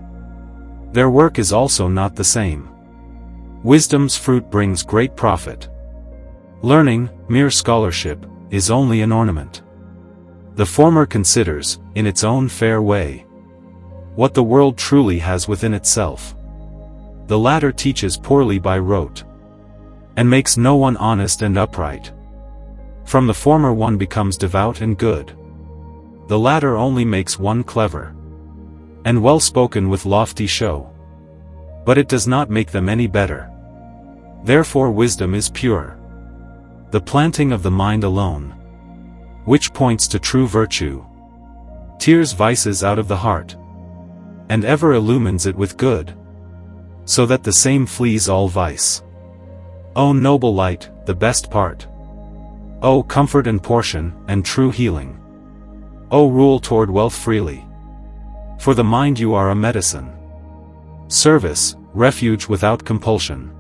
Their work is also not the same. Wisdom's fruit brings great profit. Learning, mere scholarship, is only an ornament. The former considers, in its own fair way, what the world truly has within itself. The latter teaches poorly by rote, and makes no one honest and upright. From the former one becomes devout and good. The latter only makes one clever and well-spoken with lofty show. But it does not make them any better. Therefore wisdom is pure, the planting of the mind alone, which points to true virtue, tears vices out of the heart, and ever illumines it with good, so that the same flees all vice. O noble light, the best part! O comfort and portion, and true healing! O rule toward wealth freely! For the mind you are a medicine. Service, refuge without compulsion.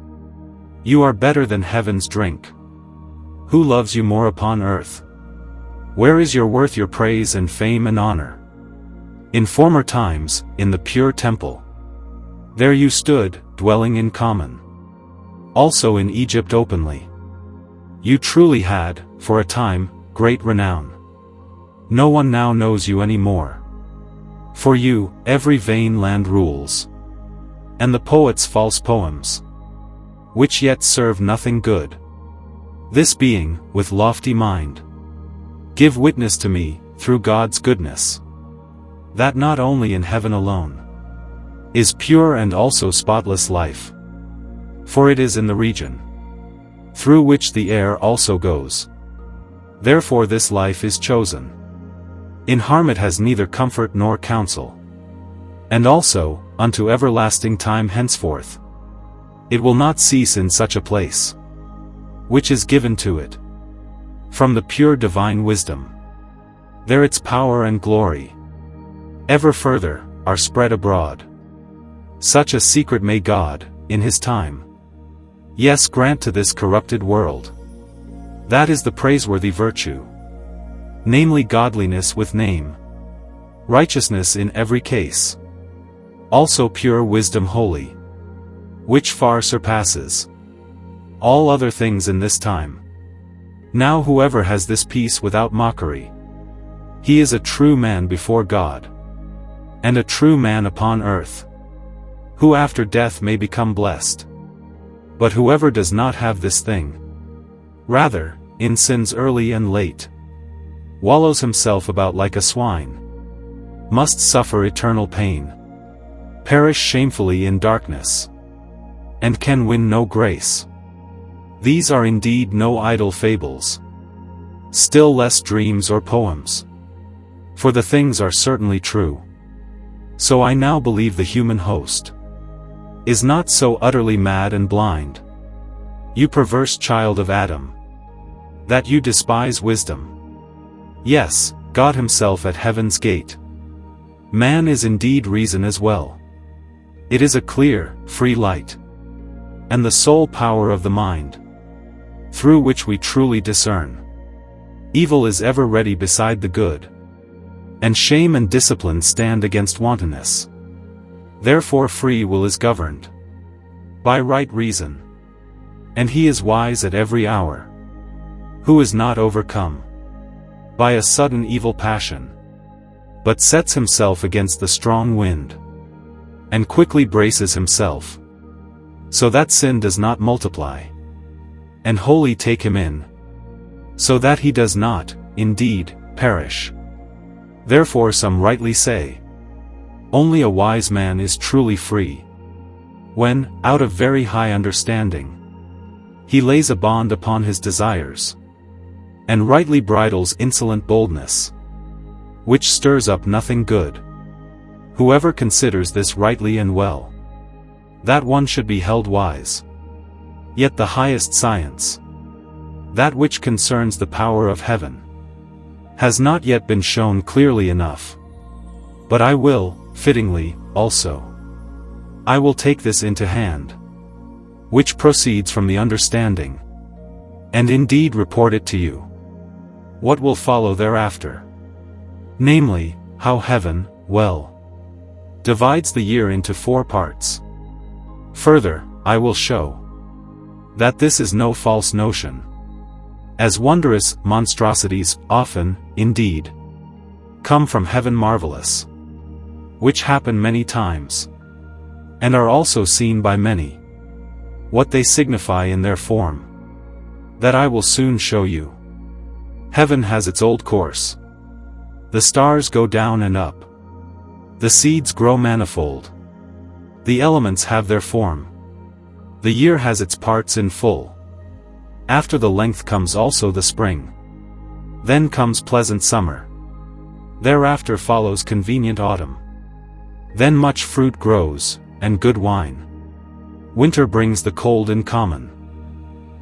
You are better than heaven's drink. Who loves you more upon earth? Where is your worth, your praise and fame and honor? In former times, in the pure temple, there you stood, dwelling in common. Also in Egypt openly. You truly had, for a time, great renown. No one now knows you any more. For you, every vain land rules, and the poets false poems, which yet serve nothing good. This being, with lofty mind, give witness to me, through God's goodness, that not only in heaven alone is pure and also spotless life, for it is in the region through which the air also goes. Therefore this life is chosen. In harm it has neither comfort nor counsel. And also, unto everlasting time henceforth, it will not cease in such a place, which is given to it from the pure divine wisdom. There its power and glory ever further are spread abroad. Such a secret may God, in his time, yes, grant to this corrupted world. That is the praiseworthy virtue, namely godliness with name, righteousness in every case, also pure wisdom holy, which far surpasses all other things in this time. Now whoever has this peace without mockery, he is a true man before God, and a true man upon earth, who after death may become blessed. But whoever does not have this thing, rather, in sins early and late, wallows himself about like a swine, must suffer eternal pain, perish shamefully in darkness, and can win no grace. These are indeed no idle fables, still less dreams or poems, for the things are certainly true. So I now believe the human host is not so utterly mad and blind, you perverse child of Adam, that you despise wisdom. Yes, God himself at heaven's gate. Man is indeed reason as well. It is a clear, free light, and the sole power of the mind, through which we truly discern. Evil is ever ready beside the good, and shame and discipline stand against wantonness. Therefore free will is governed by right reason, and he is wise at every hour, who is not overcome by a sudden evil passion, but sets himself against the strong wind, and quickly braces himself, so that sin does not multiply, and wholly take him in, so that he does not, indeed, perish. Therefore some rightly say, only a wise man is truly free, when, out of very high understanding, he lays a bond upon his desires, and rightly bridles insolent boldness, which stirs up nothing good. Whoever considers this rightly and well, that one should be held wise. Yet the highest science, that which concerns the power of heaven, has not yet been shown clearly enough. But I will, fittingly, also. I will take this into hand, which proceeds from the understanding, and indeed report it to you. What will follow thereafter? Namely, how heaven, divides the year into 4 parts. Further, I will show that this is no false notion, as wondrous monstrosities often, indeed, come from heaven marvelous, which happen many times, and are also seen by many, what they signify in their form, that I will soon show you. Heaven has its old course. The stars go down and up. The seeds grow manifold. The elements have their form. The year has its parts in full. After the length comes also the spring. Then comes pleasant summer. Thereafter follows convenient autumn. Then much fruit grows, and good wine. Winter brings the cold in common.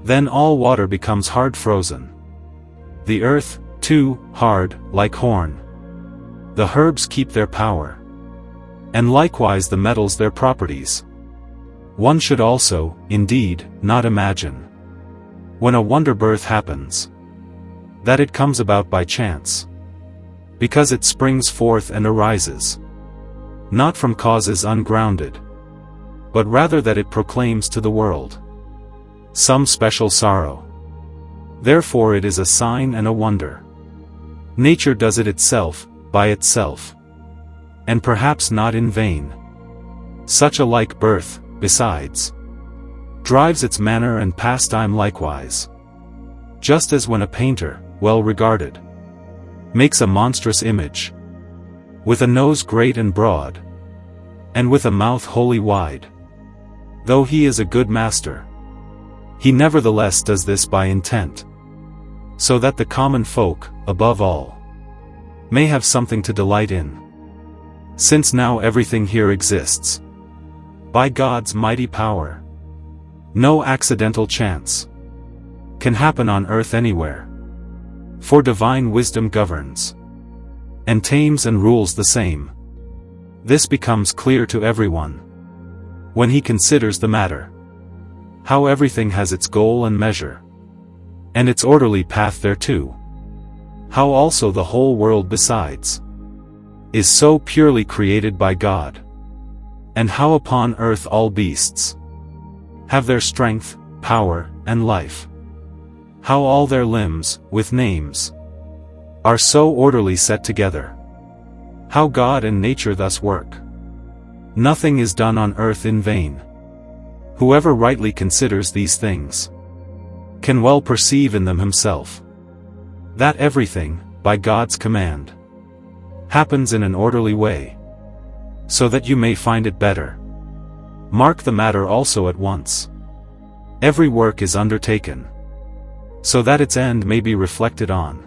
Then all water becomes hard frozen. The earth, too, hard, like horn. The herbs keep their power, and likewise the metals their properties. One should also, indeed, not imagine, when a wonder birth happens, that it comes about by chance, because it springs forth and arises, not from causes ungrounded, but rather that it proclaims to the world some special sorrow. Therefore it is a sign and a wonder. Nature does it itself, by itself, and perhaps not in vain. Such a like birth, besides, drives its manner and pastime likewise. Just as when a painter, well regarded, makes a monstrous image, with a nose great and broad, and with a mouth wholly wide. Though he is a good master, he nevertheless does this by intent, so that the common folk, above all, may have something to delight in. Since now everything here exists by God's mighty power, no accidental chance can happen on earth anywhere, for divine wisdom governs, and tames and rules the same. This becomes clear to everyone when he considers the matter, how everything has its goal and measure, and its orderly path thereto, how also the whole world besides is so purely created by God, and how upon earth all beasts have their strength, power, and life, how all their limbs, with names, are so orderly set together, how God and nature thus work. Nothing is done on earth in vain. Whoever rightly considers these things can well perceive in them himself that everything, by God's command, happens in an orderly way, so that you may find it better. Mark the matter also at once. Every work is undertaken, so that its end may be reflected on.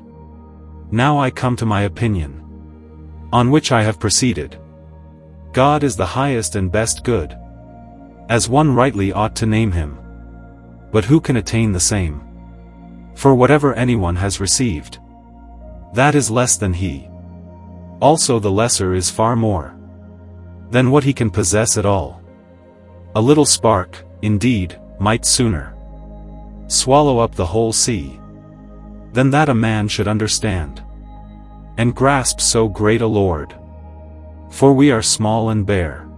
Now I come to my opinion, on which I have proceeded. God is the highest and best good, as one rightly ought to name him. But who can attain the same? For whatever anyone has received, that is less than he. Also the lesser is far more than what he can possess at all. A little spark, indeed, might sooner swallow up the whole sea than that a man should understand and grasp so great a Lord. For we are small and bare,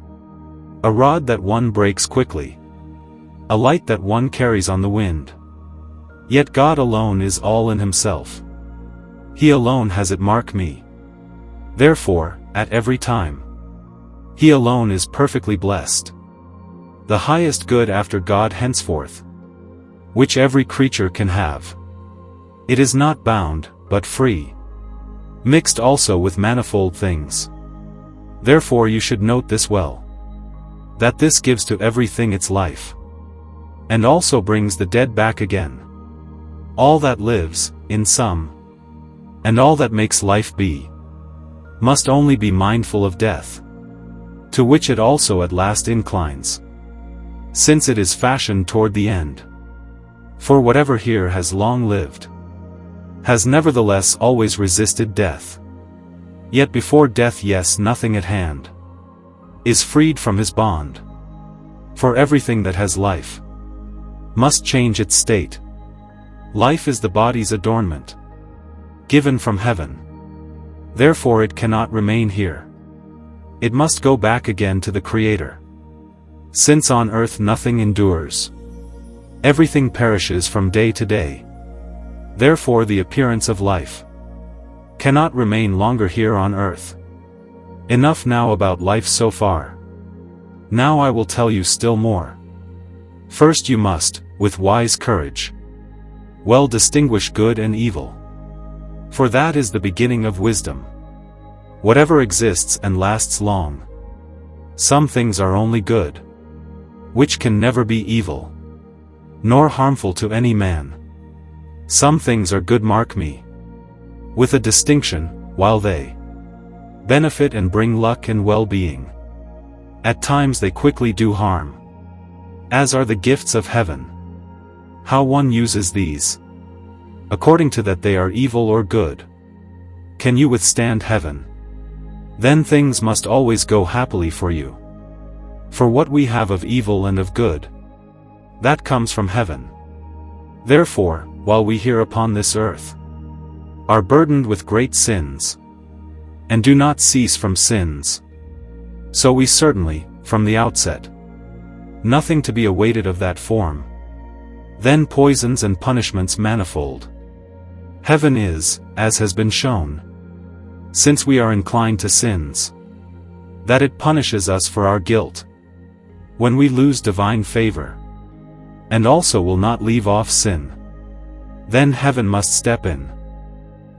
a rod that one breaks quickly, a light that one carries on the wind. Yet God alone is all in himself. He alone has it, mark me. Therefore, at every time, he alone is perfectly blessed. The highest good after God henceforth, which every creature can have. It is not bound, but free, mixed also with manifold things. Therefore you should note this well, that this gives to everything its life, and also brings the dead back again. All that lives, in sum, and all that makes life be, must only be mindful of death, to which it also at last inclines, since it is fashioned toward the end. For whatever here has long lived, has nevertheless always resisted death. Yet before death, yes, nothing at hand is freed from his bond. For everything that has life must change its state. Life is the body's adornment, given from heaven. Therefore it cannot remain here. It must go back again to the Creator. Since on earth nothing endures, everything perishes from day to day. Therefore the appearance of life cannot remain longer here on earth. Enough now about life so far. Now I will tell you still more. First you must, with wise courage, well distinguish good and evil. For that is the beginning of wisdom. Whatever exists and lasts long, some things are only good, which can never be evil, nor harmful to any man. Some things are good, mark me, with a distinction, while they benefit and bring luck and well-being, at times they quickly do harm, as are the gifts of heaven. How one uses these, according to that they are evil or good. Can you withstand heaven? Then things must always go happily for you. For what we have of evil and of good, that comes from heaven. Therefore, while we here upon this earth are burdened with great sins, and do not cease from sins, so we certainly, from the outset, nothing to be awaited of that form. Then poisons and punishments manifold. Heaven is, as has been shown, since we are inclined to sins, that it punishes us for our guilt, when we lose divine favor, and also will not leave off sin. Then heaven must step in,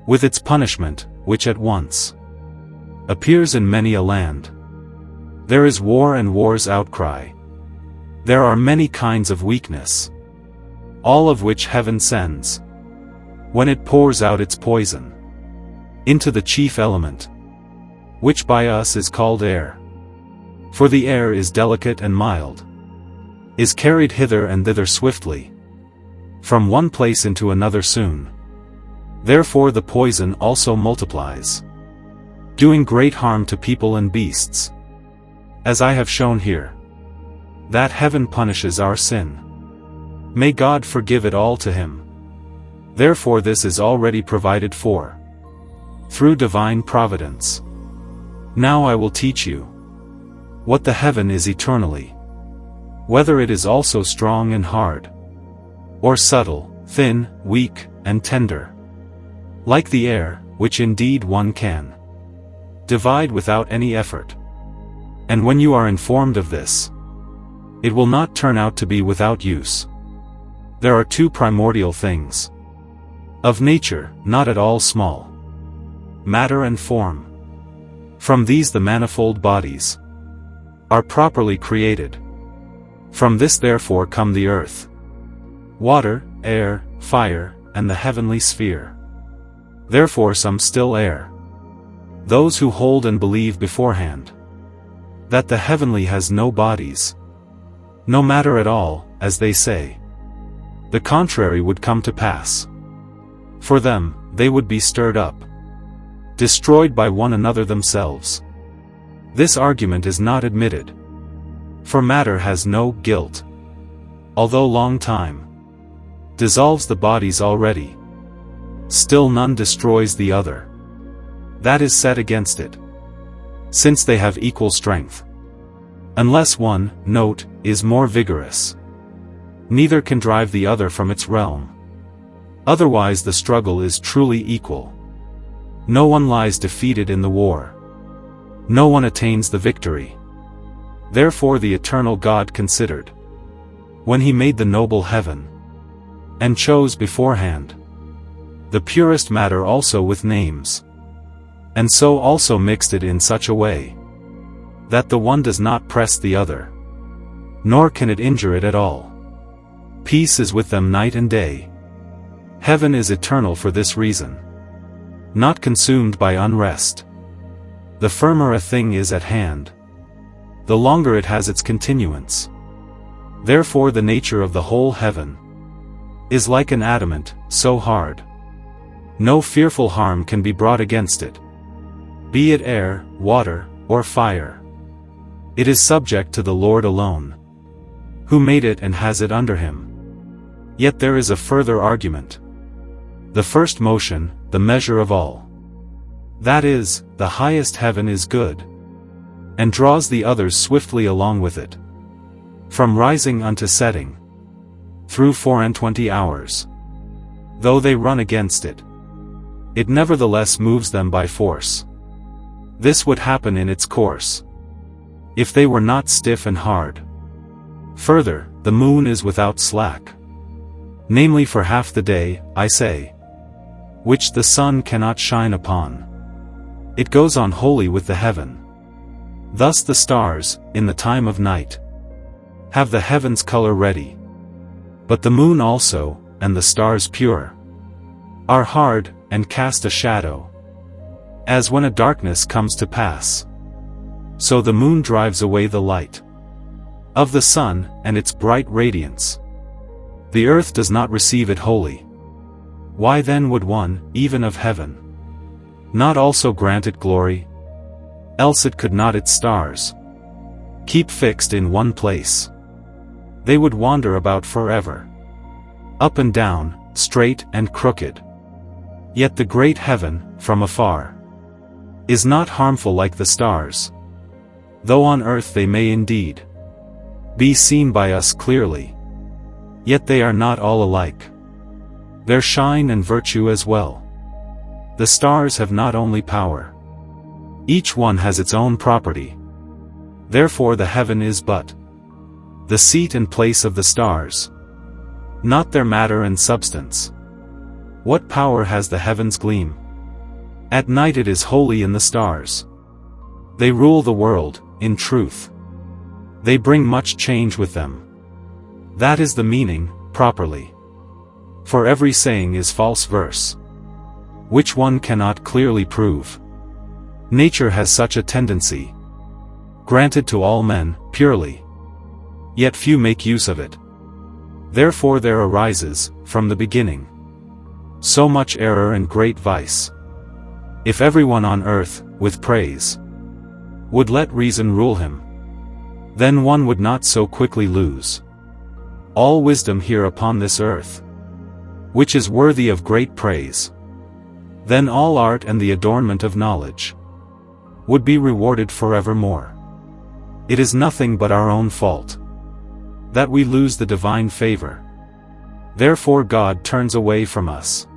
with its punishment, which at once appears in many a land. There is war and war's outcry. There are many kinds of weakness, all of which heaven sends, when it pours out its poison into the chief element, which by us is called air. For the air is delicate and mild, is carried hither and thither swiftly, from one place into another soon. Therefore the poison also multiplies, doing great harm to people and beasts. As I have shown here, that heaven punishes our sin. May God forgive it all to him. Therefore this is already provided for, through divine providence. Now I will teach you what the heaven is eternally, whether it is also strong and hard, or subtle, thin, weak, and tender, like the air, which indeed one can divide without any effort. And when you are informed of this, it will not turn out to be without use. There are two primordial things of nature, not at all small: matter and form. From these the manifold bodies are properly created. From this therefore come the earth, water, air, fire, and the heavenly sphere. Therefore some still err, those who hold and believe beforehand that the heavenly has no bodies, no matter at all, as they say. The contrary would come to pass. For them, they would be stirred up, destroyed by one another themselves. This argument is not admitted. For matter has no guilt, although long time dissolves the bodies already, still none destroys the other. That is set against it, since they have equal strength. Unless one, note, is more vigorous, neither can drive the other from its realm. Otherwise the struggle is truly equal. No one lies defeated in the war. No one attains the victory. Therefore the eternal God considered, when he made the noble heaven, and chose beforehand the purest matter also with names, and so also mixed it in such a way that the one does not press the other, nor can it injure it at all. Peace is with them night and day. Heaven is eternal for this reason, not consumed by unrest. The firmer a thing is at hand, the longer it has its continuance. Therefore the nature of the whole heaven is like an adamant, so hard, no fearful harm can be brought against it, be it air, water, or fire. It is subject to the Lord alone, who made it and has it under him. Yet there is a further argument. The first motion, the measure of all. That is, the highest heaven is good, and draws the others swiftly along with it. From rising unto setting, through 24 hours. Though they run against it, it nevertheless moves them by force. This would happen in its course, if they were not stiff and hard. Further, the moon is without slack, namely for half the day, I say, which the sun cannot shine upon. It goes on wholly with the heaven. Thus the stars, in the time of night, have the heaven's color ready. But the moon also, and the stars pure, are hard, and cast a shadow. As when a darkness comes to pass, so the moon drives away the light of the sun, and its bright radiance. The earth does not receive it wholly. Why then would one, even of heaven, not also grant it glory? Else it could not its stars keep fixed in one place. They would wander about forever, up and down, straight and crooked. Yet the great heaven, from afar, is not harmful like the stars, though on earth they may indeed be seen by us clearly. Yet they are not all alike. Their shine and virtue as well. The stars have not only power. Each one has its own property. Therefore the heaven is but the seat and place of the stars, not their matter and substance. What power has the heaven's gleam? At night it is wholly in the stars. They rule the world, in truth. They bring much change with them. That is the meaning, properly. For every saying is false verse, which one cannot clearly prove. Nature has such a tendency, granted to all men, purely. Yet few make use of it. Therefore there arises, from the beginning, so much error and great vice. If everyone on earth, with praise, would let reason rule him, then one would not so quickly lose all wisdom here upon this earth, which is worthy of great praise. Then all art and the adornment of knowledge would be rewarded forevermore. It is nothing but our own fault that we lose the divine favor. Therefore God turns away from us.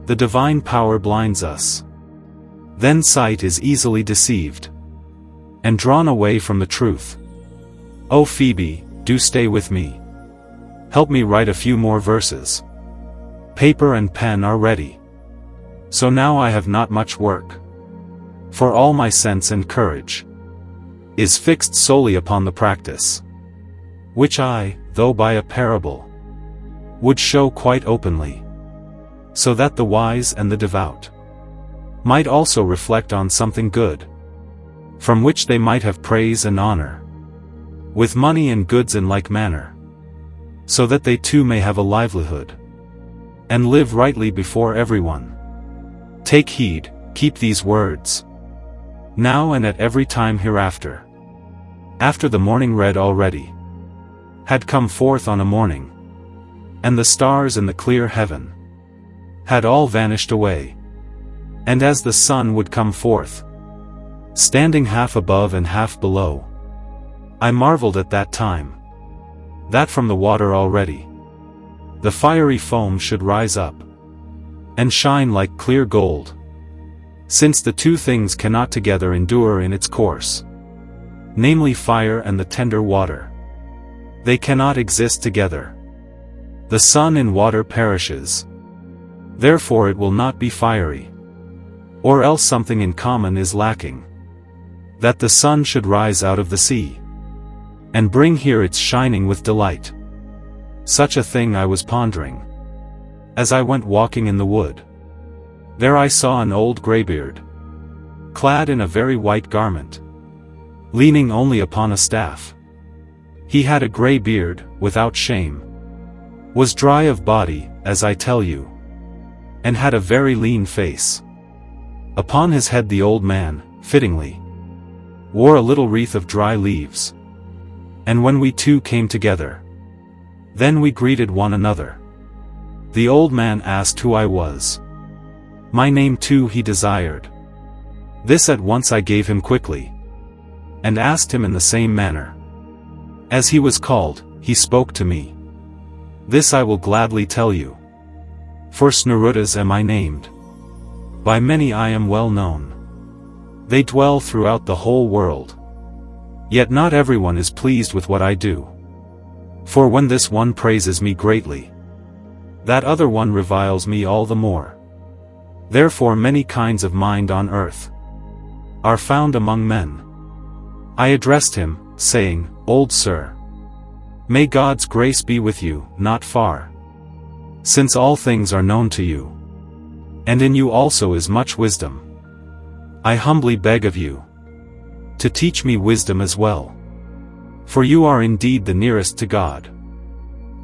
The divine power blinds us. Then sight is easily deceived, and drawn away from the truth. O Phoebe, do stay with me. Help me write a few more verses. Paper and pen are ready. So now I have not much work, for all my sense and courage is fixed solely upon the practice, which I, though by a parable, would show quite openly, so that the wise and the devout might also reflect on something good, from which they might have praise and honor, with money and goods in like manner, so that they too may have a livelihood, and live rightly before everyone. Take heed, keep these words, now and at every time hereafter. After the morning red already had come forth on a morning, and the stars in the clear heaven had all vanished away, and as the sun would come forth, standing half above and half below, I marveled at that time, that from the water already the fiery foam should rise up, and shine like clear gold, since the two things cannot together endure in its course, namely fire and the tender water. They cannot exist together. The sun in water perishes, therefore it will not be fiery, or else something in common is lacking, that the sun should rise out of the sea, and bring here its shining with delight. Such a thing I was pondering, as I went walking in the wood. There I saw an old graybeard, clad in a very white garment, leaning only upon a staff. He had a gray beard, without shame, was dry of body, as I tell you, and had a very lean face. Upon his head the old man, fittingly, wore a little wreath of dry leaves. And when we two came together, then we greeted one another. The old man asked who I was. My name too he desired. This at once I gave him quickly, and asked him in the same manner. As he was called, he spoke to me. This I will gladly tell you. For Snerutas am I named. By many I am well known. They dwell throughout the whole world. Yet not everyone is pleased with what I do. For when this one praises me greatly, that other one reviles me all the more. Therefore many kinds of mind on earth are found among men. I addressed him, saying, Old sir, may God's grace be with you, not far. Since all things are known to you, and in you also is much wisdom, I humbly beg of you to teach me wisdom as well. For you are indeed the nearest to God.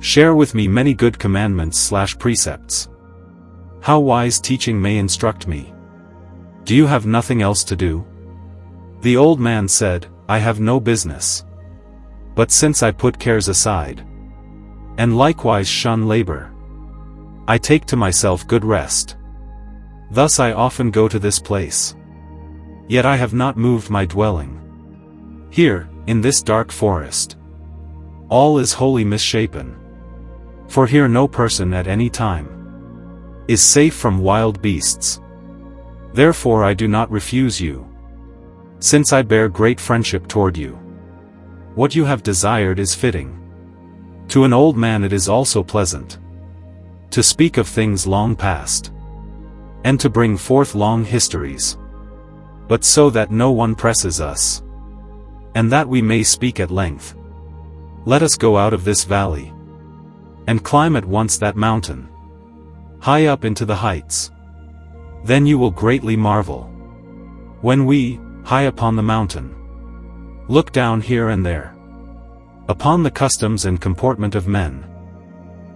Share with me many good commandments/precepts. How wise teaching may instruct me. Do you have nothing else to do? The old man said, I have no business. But since I put cares aside, and likewise shun labor, I take to myself good rest. Thus I often go to this place. Yet I have not moved my dwelling. Here, in this dark forest, all is wholly misshapen. For here no person at any time is safe from wild beasts. Therefore I do not refuse you, since I bear great friendship toward you. What you have desired is fitting. To an old man it is also pleasant to speak of things long past, and to bring forth long histories. But so that no one presses us, and that we may speak at length, let us go out of this valley, and climb at once that mountain, high up into the heights. Then you will greatly marvel, when we, high upon the mountain, look down here and there, upon the customs and comportment of men,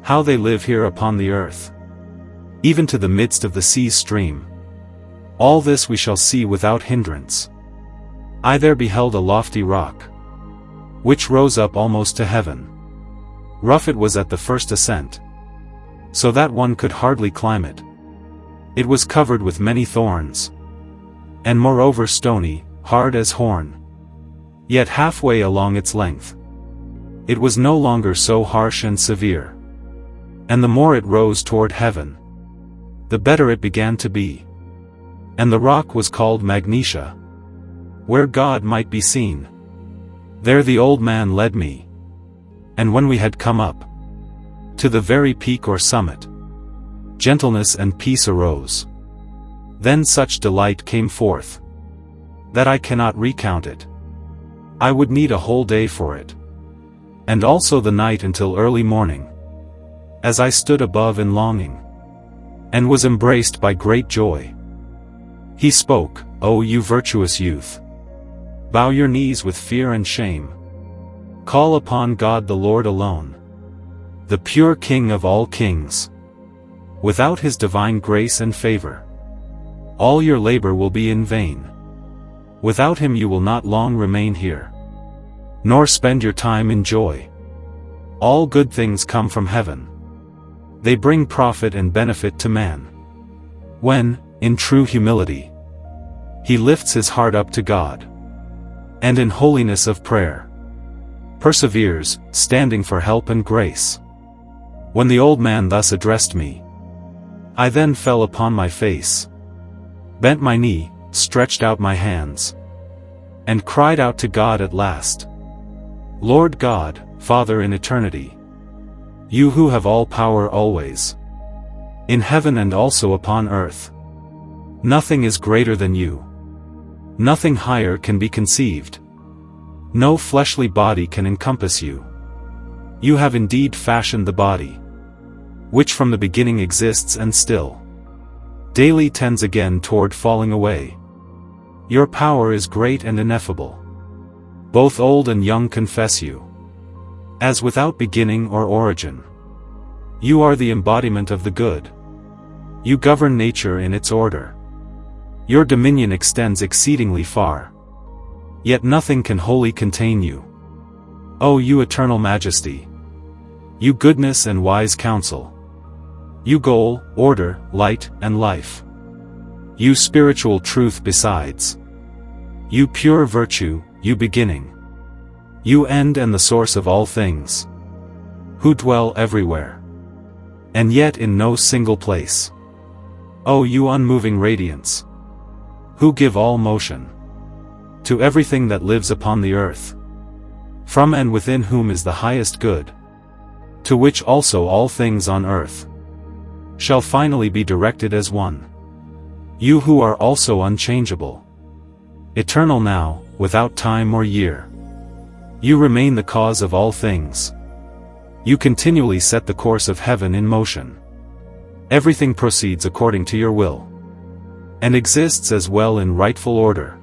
how they live here upon the earth, even to the midst of the sea's stream. All this we shall see without hindrance. I there beheld a lofty rock, which rose up almost to heaven. Rough it was at the first ascent, so that one could hardly climb it. It was covered with many thorns, and moreover stony, hard as horn. Yet halfway along its length, it was no longer so harsh and severe. And the more it rose toward heaven, the better it began to be. And the rock was called Magnesia, where God might be seen. There the old man led me, and when we had come up to the very peak or summit, gentleness and peace arose. Then such delight came forth, that I cannot recount it. I would need a whole day for it, and also the night until early morning, as I stood above in longing, and was embraced by great joy. He spoke, O you virtuous youth, bow your knees with fear and shame. Call upon God the Lord alone, the pure King of all kings. Without his divine grace and favor, all your labor will be in vain. Without him you will not long remain here, nor spend your time in joy. All good things come from heaven. They bring profit and benefit to man, when, in true humility, he lifts his heart up to God, and in holiness of prayer, perseveres, standing for help and grace. When the old man thus addressed me, I then fell upon my face, bent my knee, stretched out my hands, and cried out to God at last. Lord God, Father in eternity, you who have all power always, in heaven and also upon earth, nothing is greater than you. Nothing higher can be conceived. No fleshly body can encompass you. You have indeed fashioned the body, which from the beginning exists and still daily tends again toward falling away. Your power is great and ineffable. Both old and young confess you as without beginning or origin. You are the embodiment of the good. You govern nature in its order. Your dominion extends exceedingly far. Yet nothing can wholly contain you. O you eternal majesty! You goodness and wise counsel! You goal, order, light, and life! You spiritual truth besides! You pure virtue, you beginning! You end and the source of all things! Who dwell everywhere, and yet in no single place! O you unmoving radiance! Who give all motion to everything that lives upon the earth, from and within whom is the highest good, to which also all things on earth shall finally be directed as one. You who are also unchangeable, eternal now, without time or year. You remain the cause of all things. You continually set the course of heaven in motion. Everything proceeds according to your will, and exists as well in rightful order.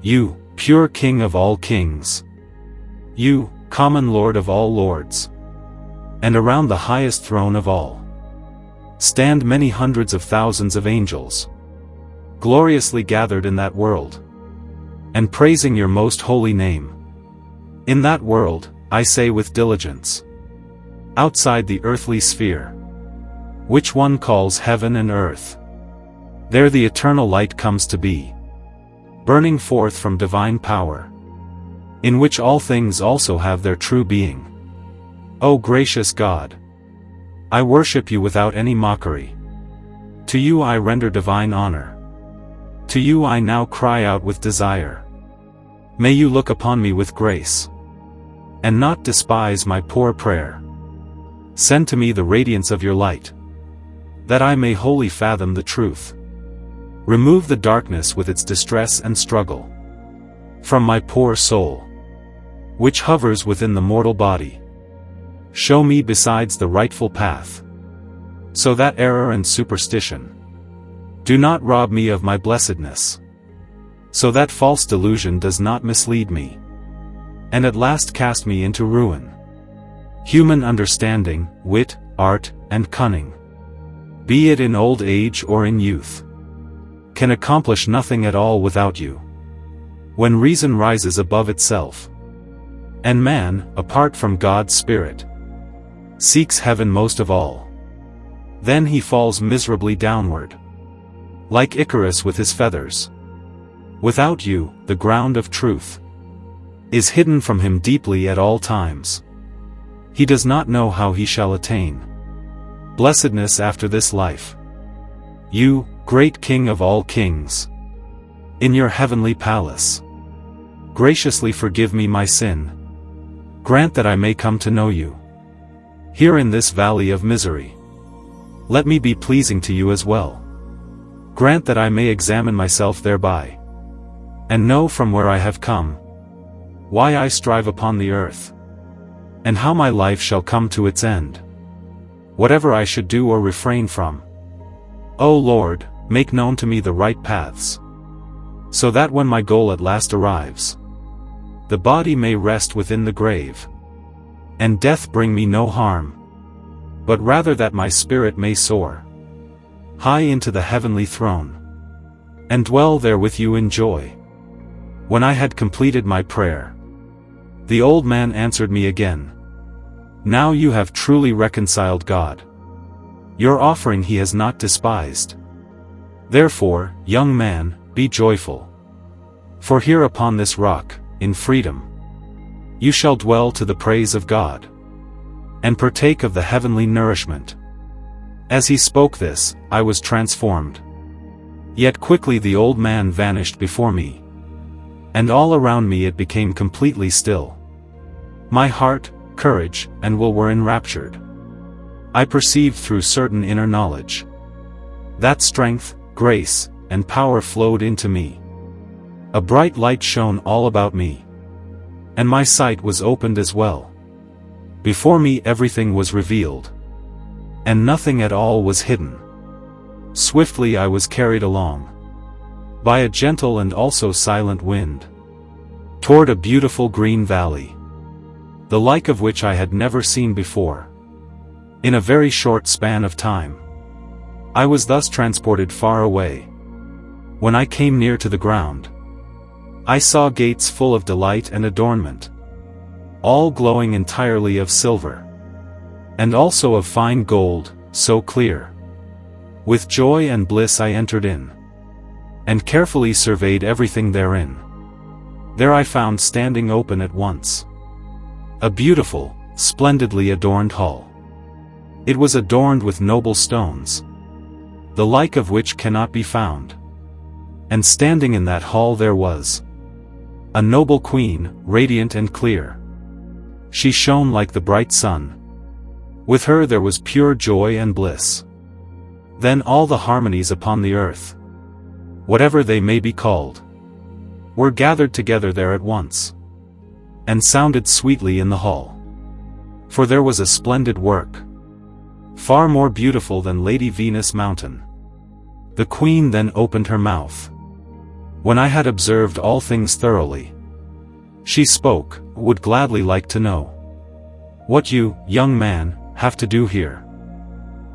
You, pure King of all kings. You, common Lord of all lords. And around the highest throne of all stand many hundreds of thousands of angels, gloriously gathered in that world, and praising your most holy name. In that world, I say with diligence, outside the earthly sphere, which one calls heaven and earth, there the eternal light comes to be, burning forth from divine power, in which all things also have their true being. O gracious God! I worship you without any mockery. To you I render divine honor. To you I now cry out with desire. May you look upon me with grace, and not despise my poor prayer. Send to me the radiance of your light, that I may wholly fathom the truth. Remove the darkness with its distress and struggle from my poor soul, which hovers within the mortal body. Show me besides the rightful path, so that error and superstition do not rob me of my blessedness, so that false delusion does not mislead me, and at last cast me into ruin. Human understanding, wit, art, and cunning, be it in old age or in youth, can accomplish nothing at all without you. When reason rises above itself, and man, apart from God's Spirit, seeks heaven most of all, then he falls miserably downward, like Icarus with his feathers. Without you, the ground of truth is hidden from him deeply at all times. He does not know how he shall attain blessedness after this life. You, great King of all kings, in your heavenly palace, graciously forgive me my sin. Grant that I may come to know you here in this valley of misery. Let me be pleasing to you as well. Grant that I may examine myself thereby, and know from where I have come, why I strive upon the earth, and how my life shall come to its end, whatever I should do or refrain from. O Lord, make known to me the right paths, so that when my goal at last arrives, the body may rest within the grave, and death bring me no harm, but rather that my spirit may soar high into the heavenly throne, and dwell there with you in joy. When I had completed my prayer, the old man answered me again, Now you have truly reconciled God. Your offering he has not despised. Therefore, young man, be joyful. For here upon this rock, in freedom, you shall dwell to the praise of God, and partake of the heavenly nourishment. As he spoke this, I was transformed. Yet quickly the old man vanished before me, and all around me it became completely still. My heart, courage, and will were enraptured. I perceived through certain inner knowledge that strength, grace, and power flowed into me. A bright light shone all about me, and my sight was opened as well. Before me everything was revealed, and nothing at all was hidden. Swiftly I was carried along by a gentle and also silent wind, toward a beautiful green valley, the like of which I had never seen before. In a very short span of time, I was thus transported far away. When I came near to the ground, I saw gates full of delight and adornment, all glowing entirely of silver, and also of fine gold, so clear. With joy and bliss I entered in, and carefully surveyed everything therein. There I found standing open at once a beautiful, splendidly adorned hall. It was adorned with noble stones, the like of which cannot be found. And standing in that hall there was a noble queen, radiant and clear. She shone like the bright sun. With her there was pure joy and bliss. Then all the harmonies upon the earth, whatever they may be called, were gathered together there at once, and sounded sweetly in the hall. For there was a splendid work, far more beautiful than Lady Venus' mountain. The queen then opened her mouth. When I had observed all things thoroughly, she spoke, would gladly like to know what you, young man, have to do here.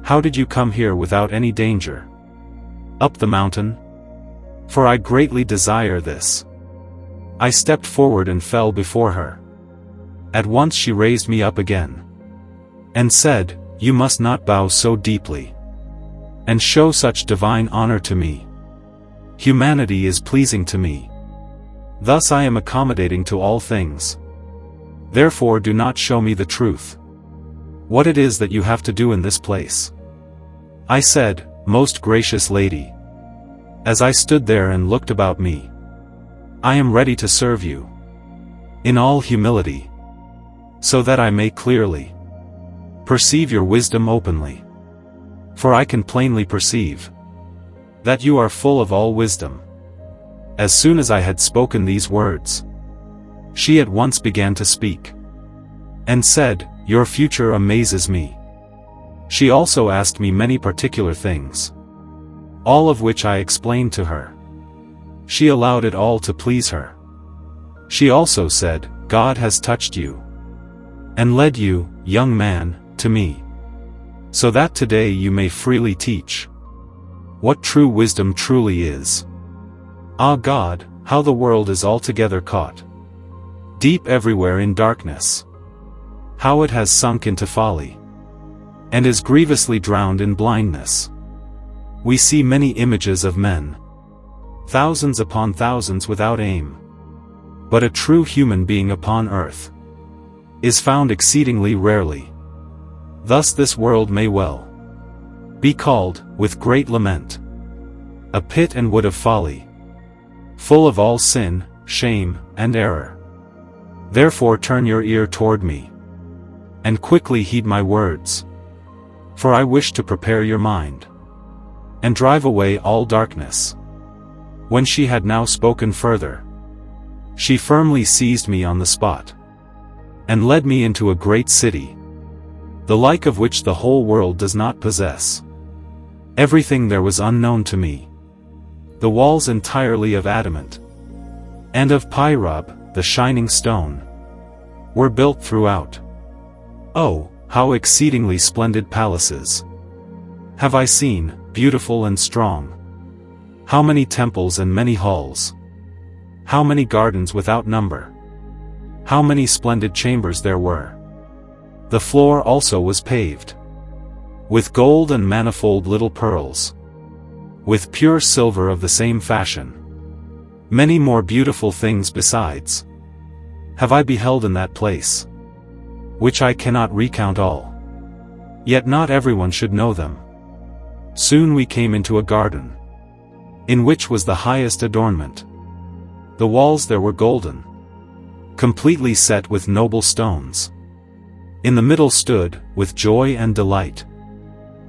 How did you come here without any danger? Up the mountain? For I greatly desire this. I stepped forward and fell before her. At once she raised me up again, and said, You must not bow so deeply, and show such divine honor to me. Humanity is pleasing to me. Thus I am accommodating to all things. Therefore do not show me the truth, what it is that you have to do in this place. I said, Most gracious lady, as I stood there and looked about me, I am ready to serve you, in all humility, so that I may clearly perceive your wisdom openly. For I can plainly perceive that you are full of all wisdom. As soon as I had spoken these words, she at once began to speak, and said, Your future amazes me. She also asked me many particular things, all of which I explained to her. She allowed it all to please her. She also said, God has touched you, and led you, young man, to me, so that today you may freely teach what true wisdom truly is. Ah God, how the world is altogether caught deep everywhere in darkness. How it has sunk into folly, and is grievously drowned in blindness. We see many images of men, thousands upon thousands without aim. But a true human being upon earth is found exceedingly rarely. Thus this world may well be called, with great lament, a pit and wood of folly, full of all sin, shame, and error. Therefore turn your ear toward me, and quickly heed my words. For I wish to prepare your mind, and drive away all darkness. When she had now spoken further, she firmly seized me on the spot, and led me into a great city, the like of which the whole world does not possess. Everything there was unknown to me. The walls entirely of adamant, and of pyrob, the shining stone, were built throughout. Oh, how exceedingly splendid palaces have I seen, beautiful and strong. How many temples and many halls. How many gardens without number. How many splendid chambers there were. The floor also was paved with gold and manifold little pearls, with pure silver of the same fashion. Many more beautiful things besides have I beheld in that place, which I cannot recount all. Yet not everyone should know them. Soon we came into a garden, in which was the highest adornment. The walls there were golden, completely set with noble stones. In the middle stood, with joy and delight,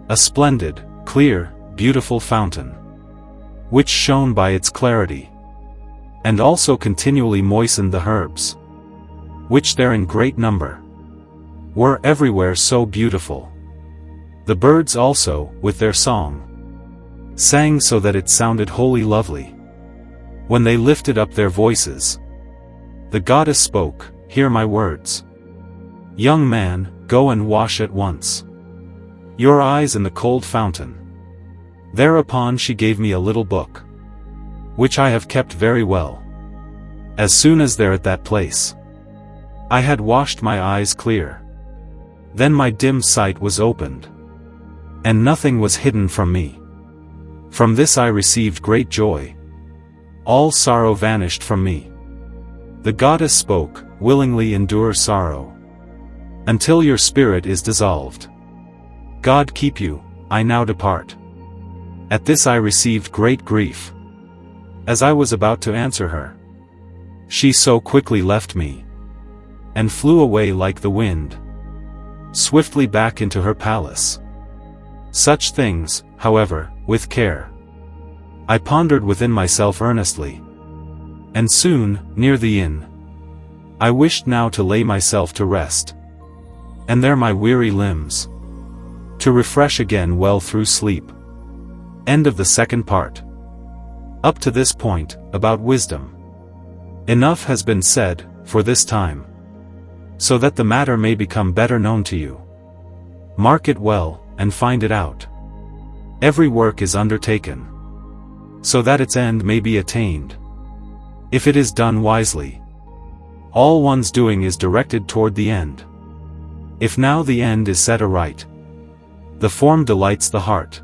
a splendid, clear, beautiful fountain, which shone by its clarity, and also continually moistened the herbs, which there in great number were everywhere so beautiful. The birds also, with their song, sang so that it sounded wholly lovely. When they lifted up their voices, the goddess spoke, Hear my words. Young man, go and wash at once your eyes in the cold fountain. Thereupon she gave me a little book, which I have kept very well. as soon as they're at that place. I had washed my eyes clear. Then my dim sight was opened. And nothing was hidden from me. From this I received great joy. All sorrow vanished from me. The goddess spoke, willingly endure sorrow, until your spirit is dissolved. God keep you, I now depart. At this I received great grief. As I was about to answer her, she so quickly left me, and flew away like the wind, swiftly back into her palace. Such things, however, with care, I pondered within myself earnestly. And soon, near the inn, I wished now to lay myself to rest, and there my weary limbs to refresh again well through sleep. End of the second part. Up to this point, about wisdom, enough has been said, for this time, so that the matter may become better known to you. Mark it well, and find it out. Every work is undertaken, so that its end may be attained. If it is done wisely, all one's doing is directed toward the end. If now the end is set aright, the form delights the heart,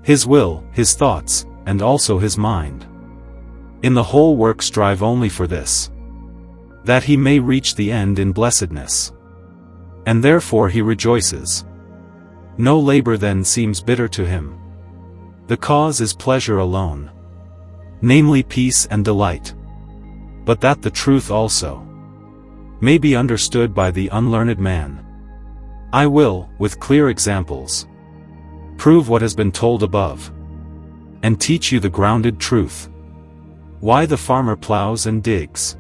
his will, his thoughts, and also his mind. In the whole work strive only for this, that he may reach the end in blessedness. And therefore he rejoices. No labor then seems bitter to him. The cause is pleasure alone, namely peace and delight. But that the truth also may be understood by the unlearned man, I will, with clear examples, prove what has been told above, and teach you the grounded truth. Why the farmer plows and digs,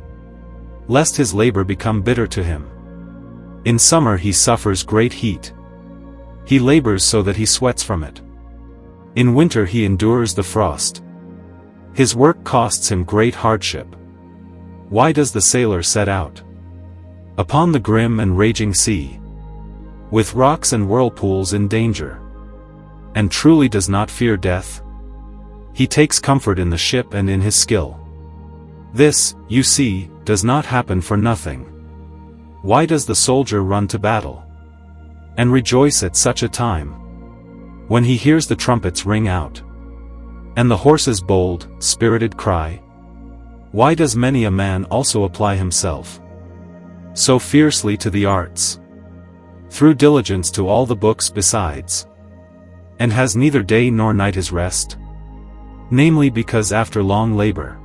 lest his labor become bitter to him. In summer he suffers great heat. He labors so that he sweats from it. In winter he endures the frost. His work costs him great hardship. Why does the sailor set out upon the grim and raging sea, with rocks and whirlpools in danger, and truly does not fear death? He takes comfort in the ship and in his skill. This, you see, does not happen for nothing. Why does the soldier run to battle, and rejoice at such a time, when he hears the trumpets ring out, and the horses bold, spirited cry? Why does many a man also apply himself so fiercely to the arts, through diligence to all the books besides, and has neither day nor night his rest? Namely because after long labor,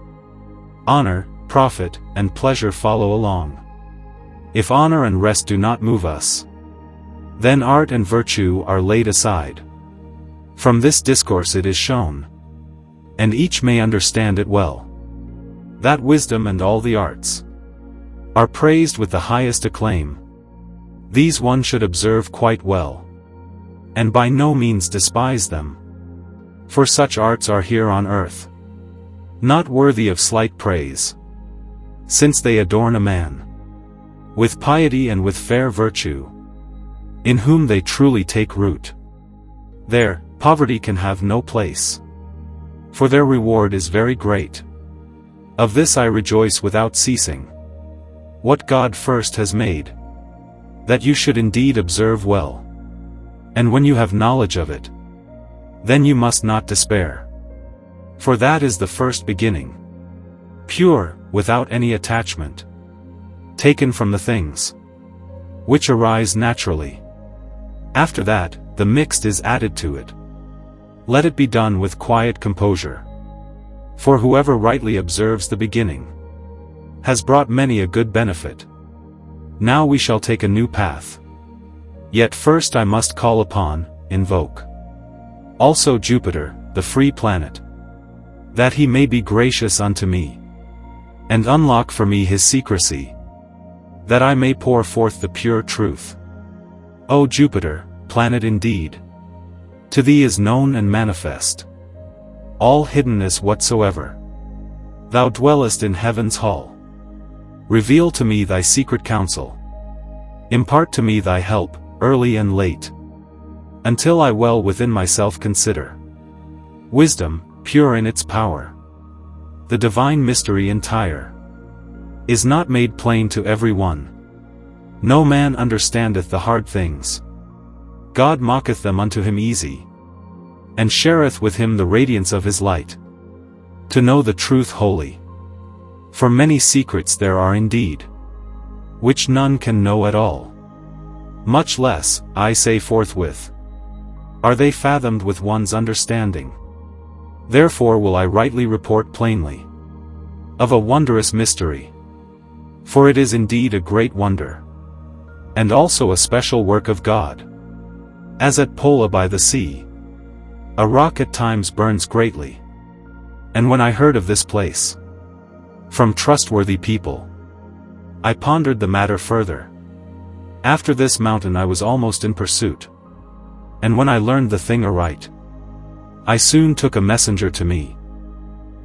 honor, profit, and pleasure follow along. If honor and rest do not move us, then art and virtue are laid aside. From this discourse it is shown, and each may understand it well, that wisdom and all the arts are praised with the highest acclaim. These one should observe quite well, and by no means despise them. For such arts are here on earth not worthy of slight praise, since they adorn a man with piety and with fair virtue, in whom they truly take root. There, poverty can have no place, for their reward is very great. Of this I rejoice without ceasing. What God first has made, that you should indeed observe well. And when you have knowledge of it, then you must not despair. For that is the first beginning, pure, without any attachment, taken from the things which arise naturally. After that, the mixed is added to it. Let it be done with quiet composure. For whoever rightly observes the beginning has brought many a good benefit. Now we shall take a new path. Yet first I must call upon, invoke, also Jupiter, the free planet, that he may be gracious unto me, and unlock for me his secrecy, that I may pour forth the pure truth. O Jupiter, planet indeed, to thee is known and manifest all hiddenness whatsoever. Thou dwellest in heaven's hall. Reveal to me thy secret counsel. Impart to me thy help, early and late, until I well within myself consider wisdom, pure in its power, the divine mystery entire, is not made plain to every one. No man understandeth the hard things. God mocketh them unto him easy, and shareth with him the radiance of his light, to know the truth wholly. For many secrets there are indeed, which none can know at all. Much less, I say forthwith, are they fathomed with one's understanding. Therefore will I rightly report plainly of a wondrous mystery. For it is indeed a great wonder, and also a special work of God. As at Pola by the sea, a rock at times burns greatly. And when I heard of this place from trustworthy people, I pondered the matter further. After this mountain I was almost in pursuit, and when I learned the thing aright, I soon took a messenger to me,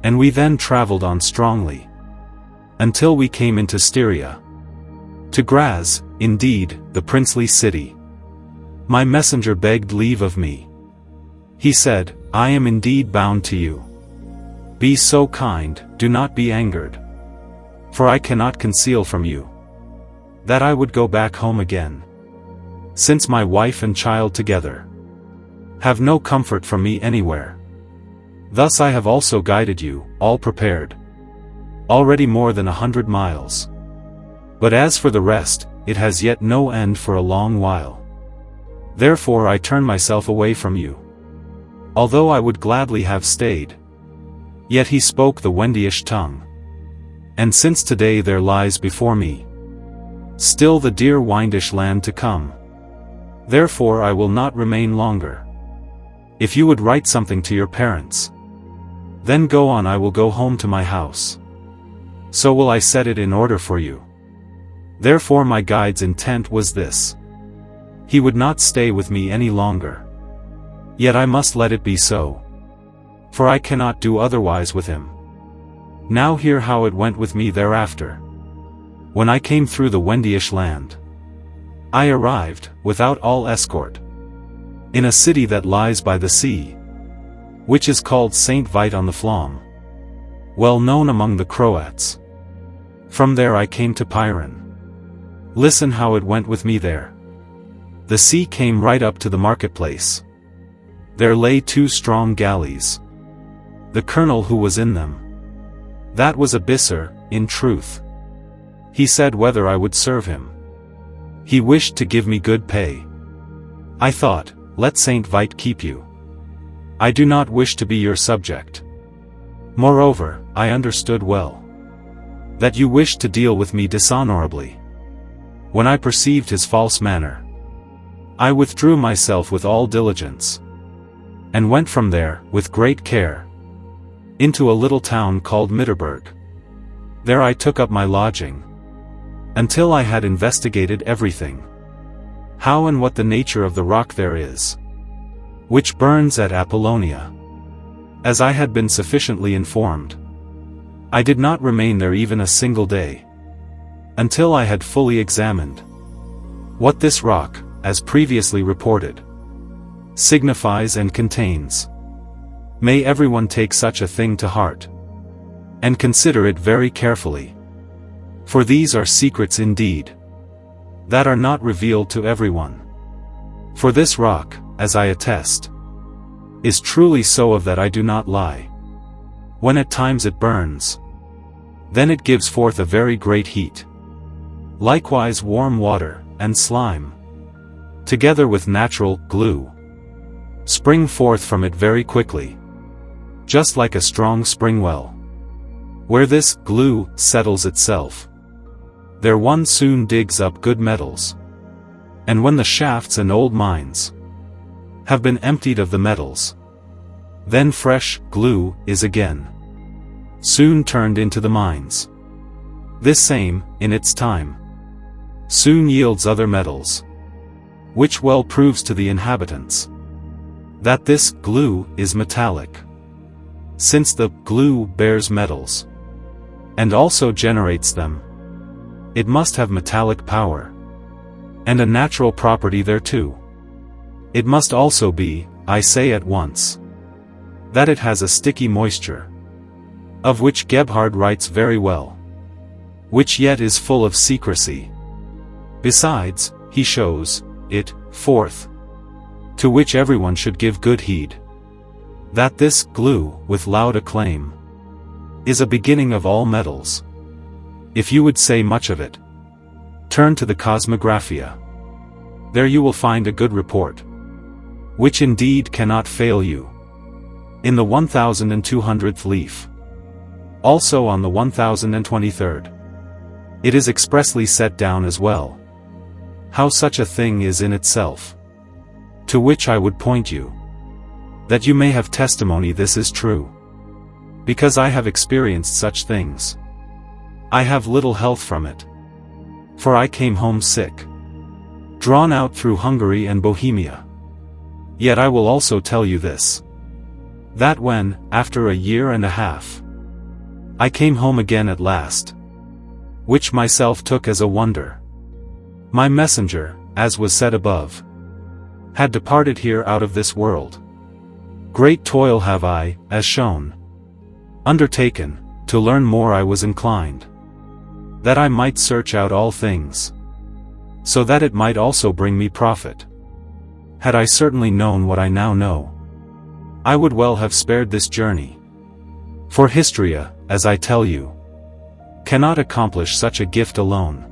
and we then traveled on strongly, until we came into Styria, to Graz, indeed, the princely city. My messenger begged leave of me. He said, I am indeed bound to you. Be so kind, do not be angered. For I cannot conceal from you that I would go back home again, since my wife and child together have no comfort from me anywhere. Thus I have also guided you, all prepared, already more than 100 miles. But as for the rest, it has yet no end for a long while. Therefore I turn myself away from you. Although I would gladly have stayed, yet he spoke the Wendyish tongue. And since today there lies before me still the dear Windish land to come, therefore I will not remain longer. If you would write something to your parents, then go on, I will go home to my house. So will I set it in order for you. Therefore my guide's intent was this. He would not stay with me any longer. Yet I must let it be so, for I cannot do otherwise with him. Now hear how it went with me thereafter. When I came through the Wendyish land, I arrived, without all escort, in a city that lies by the sea, which is called St. Vite on the Flom, well known among the Croats. From there I came to Pyrene. Listen how it went with me there. The sea came right up to the marketplace. There lay 2 strong galleys. The colonel who was in them, that was a Bisser, in truth. He said whether I would serve him. He wished to give me good pay. I thought, let St. Vite keep you. I do not wish to be your subject. Moreover, I understood well that you wished to deal with me dishonorably. When I perceived his false manner, I withdrew myself with all diligence, and went from there, with great care, into a little town called Mitterberg. There I took up my lodging, until I had investigated everything, how and what the nature of the rock there is, which burns at Apollonia. As I had been sufficiently informed, I did not remain there even a single day, until I had fully examined what this rock, as previously reported, signifies and contains. May everyone take such a thing to heart, and consider it very carefully. For these are secrets indeed, that are not revealed to everyone. For this rock, as I attest, is truly so of that I do not lie. When at times it burns, then it gives forth a very great heat. Likewise warm water, and slime, together with natural glue, spring forth from it very quickly, just like a strong spring well. Where this glue settles itself, there one soon digs up good metals. And when the shafts and old mines have been emptied of the metals, then fresh glue is again soon turned into the mines. This same, in its time, soon yields other metals, which well proves to the inhabitants that this glue is metallic. Since the glue bears metals, and also generates them, it must have metallic power, and a natural property thereto. It must also be, I say at once, that it has a sticky moisture, of which Gebhard writes very well. which yet is full of secrecy. Besides, he shows it forth, to which everyone should give good heed, that this glue, with loud acclaim, is a beginning of all metals. If you would say much of it, turn to the Cosmographia. There you will find a good report, which indeed cannot fail you. In the 1200th leaf, also on the 1023rd, it is expressly set down as well, how such a thing is in itself, to which I would point you, that you may have testimony this is true. Because I have experienced such things, I have little health from it. For I came home sick, drawn out through Hungary and Bohemia. Yet I will also tell you this, that when, after a year and a half, I came home again at last, which myself took as a wonder, my messenger, as was said above, had departed here out of this world. Great toil have I, as shown, undertaken, to learn more I was inclined, that I might search out all things, so that it might also bring me profit. Had I certainly known what I now know, I would well have spared this journey. For Histria, as I tell you, cannot accomplish such a gift alone.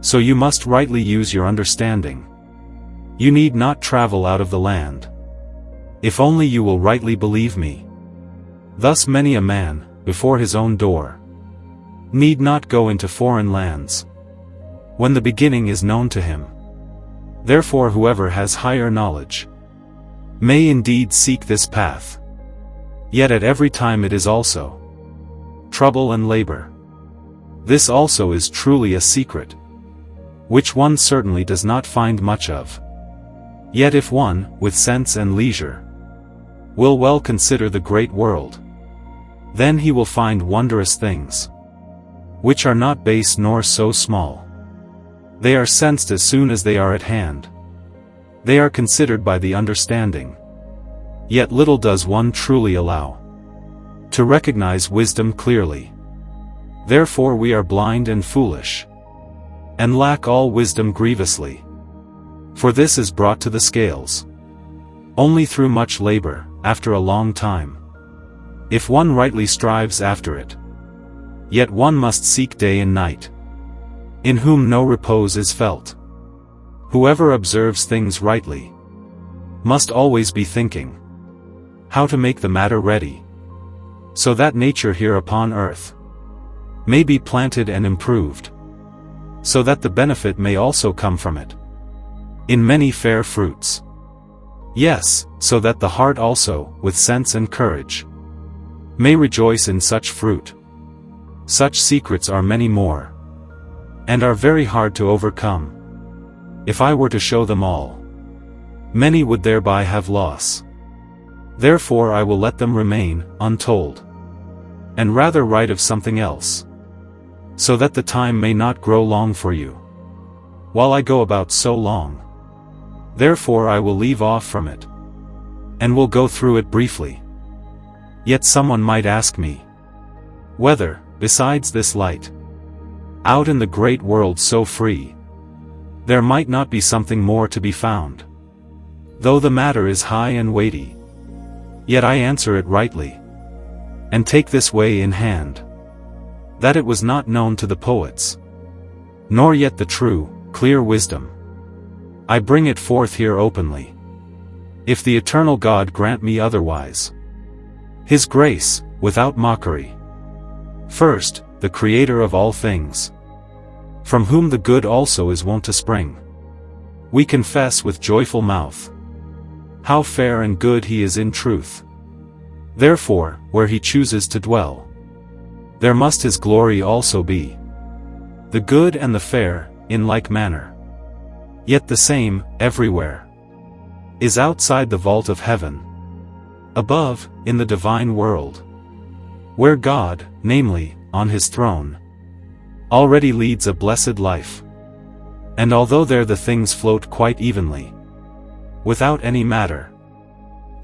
So you must rightly use your understanding. You need not travel out of the land, if only you will rightly believe me. Thus many a man, before his own door, need not go into foreign lands, when the beginning is known to him. Therefore whoever has higher knowledge may indeed seek this path. Yet at every time it is also trouble and labor. This also is truly a secret, which one certainly does not find much of. Yet if one, with sense and leisure, will well consider the great world, then he will find wondrous things, which are not base nor so small. They are sensed as soon as they are at hand. They are considered by the understanding. Yet little does one truly allow to recognize wisdom clearly. Therefore we are blind and foolish, and lack all wisdom grievously. For this is brought to the scales only through much labor, after a long time. If one rightly strives after it, yet one must seek day and night, in whom no repose is felt. Whoever observes things rightly must always be thinking how to make the matter ready, so that nature here upon earth may be planted and improved, so that the benefit may also come from it in many fair fruits. Yes, so that the heart also, with sense and courage, may rejoice in such fruit. Such secrets are many more, and are very hard to overcome. If I were to show them all, many would thereby have loss. Therefore I will let them remain untold, and rather write of something else, so that the time may not grow long for you, while I go about so long. Therefore I will leave off from it, and will go through it briefly. Yet someone might ask me, whether, besides this light, out in the great world so free, there might not be something more to be found. Though the matter is high and weighty, yet I answer it rightly, and take this way in hand, that it was not known to the poets, nor yet the true, clear wisdom. I bring it forth here openly. If the eternal God grant me otherwise, His grace, without mockery. First, the Creator of all things, from whom the good also is wont to spring, we confess with joyful mouth, how fair and good He is in truth. Therefore, where He chooses to dwell, there must His glory also be. The good and the fair, in like manner, yet the same, everywhere, is outside the vault of heaven, above, in the divine world, where God, namely, on His throne, already leads a blessed life. And although there the things float quite evenly, without any matter,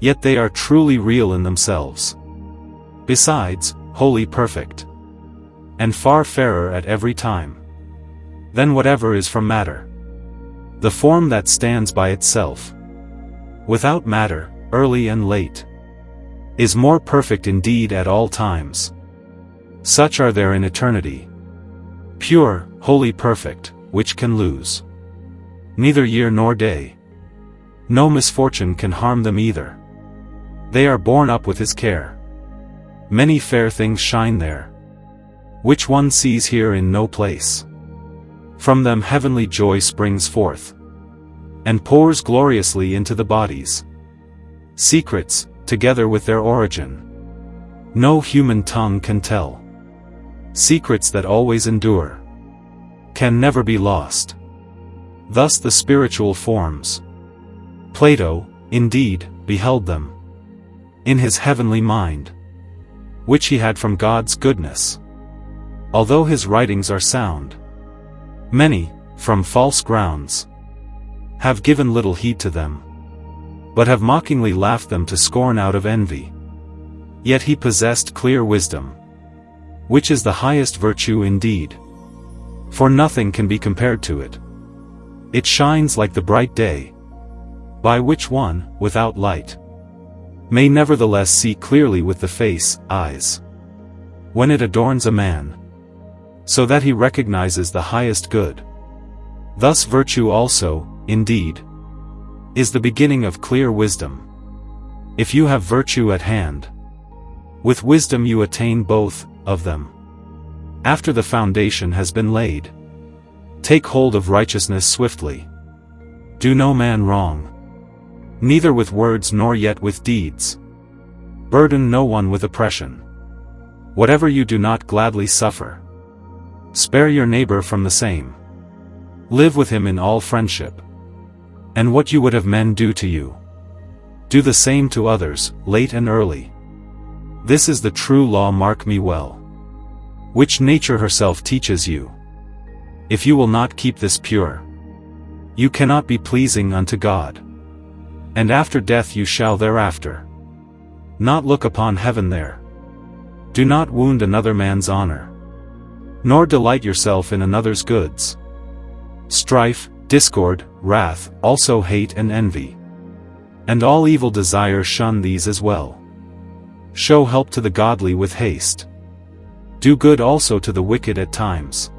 yet they are truly real in themselves. Besides, wholly perfect. and far fairer at every time than whatever is from matter. The form that stands by itself, without matter, early and late, is more perfect indeed at all times. Such are there in eternity, pure, wholly perfect, which can lose neither year nor day. No misfortune can harm them either. They are borne up with his care. Many fair things shine there, which one sees here in no place. From them heavenly joy springs forth, and pours gloriously into the bodies. Secrets, together with their origin, no human tongue can tell. Secrets that always endure, can never be lost. Thus the spiritual forms. Plato, indeed, beheld them in his heavenly mind, which he had from God's goodness. Although his writings are sound, many, from false grounds, have given little heed to them, but have mockingly laughed them to scorn out of envy. Yet he possessed clear wisdom, which is the highest virtue indeed, for nothing can be compared to it. It shines like the bright day, by which one, without light, may nevertheless see clearly with the face, eyes, when it adorns a man, so that he recognizes the highest good. Thus virtue also, indeed, is the beginning of clear wisdom. If you have virtue at hand, with wisdom you attain both of them. After the foundation has been laid, take hold of righteousness swiftly. Do no man wrong, neither with words nor yet with deeds. Burden no one with oppression. Whatever you do not gladly suffer, spare your neighbor from the same. Live with him in all friendship, and what you would have men do to you, do the same to others, late and early. This is the true law, mark me well, which nature herself teaches you. If you will not keep this pure, you cannot be pleasing unto God. And after death you shall thereafter not look upon heaven there. Do not wound another man's honor, nor delight yourself in another's goods. Strife, discord, wrath, also hate and envy, and all evil desire, shun these as well. Show help to the godly with haste. Do good also to the wicked at times,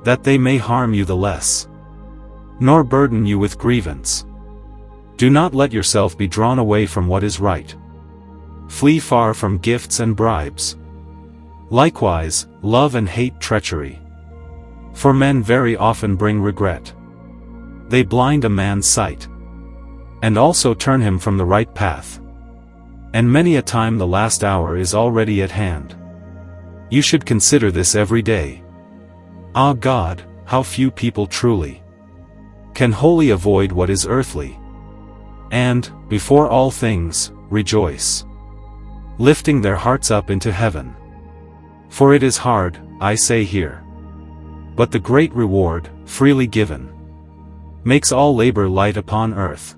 that they may harm you the less, nor burden you with grievance. Do not let yourself be drawn away from what is right. Flee far from gifts and bribes. Likewise, love and hate treachery, for men very often bring regret. They blind a man's sight, and also turn him from the right path. And many a time the last hour is already at hand. You should consider this every day. Ah God, how few people truly can wholly avoid what is earthly, and, before all things, rejoice, lifting their hearts up into heaven. For it is hard, I say here, but the great reward, freely given, makes all labor light upon earth.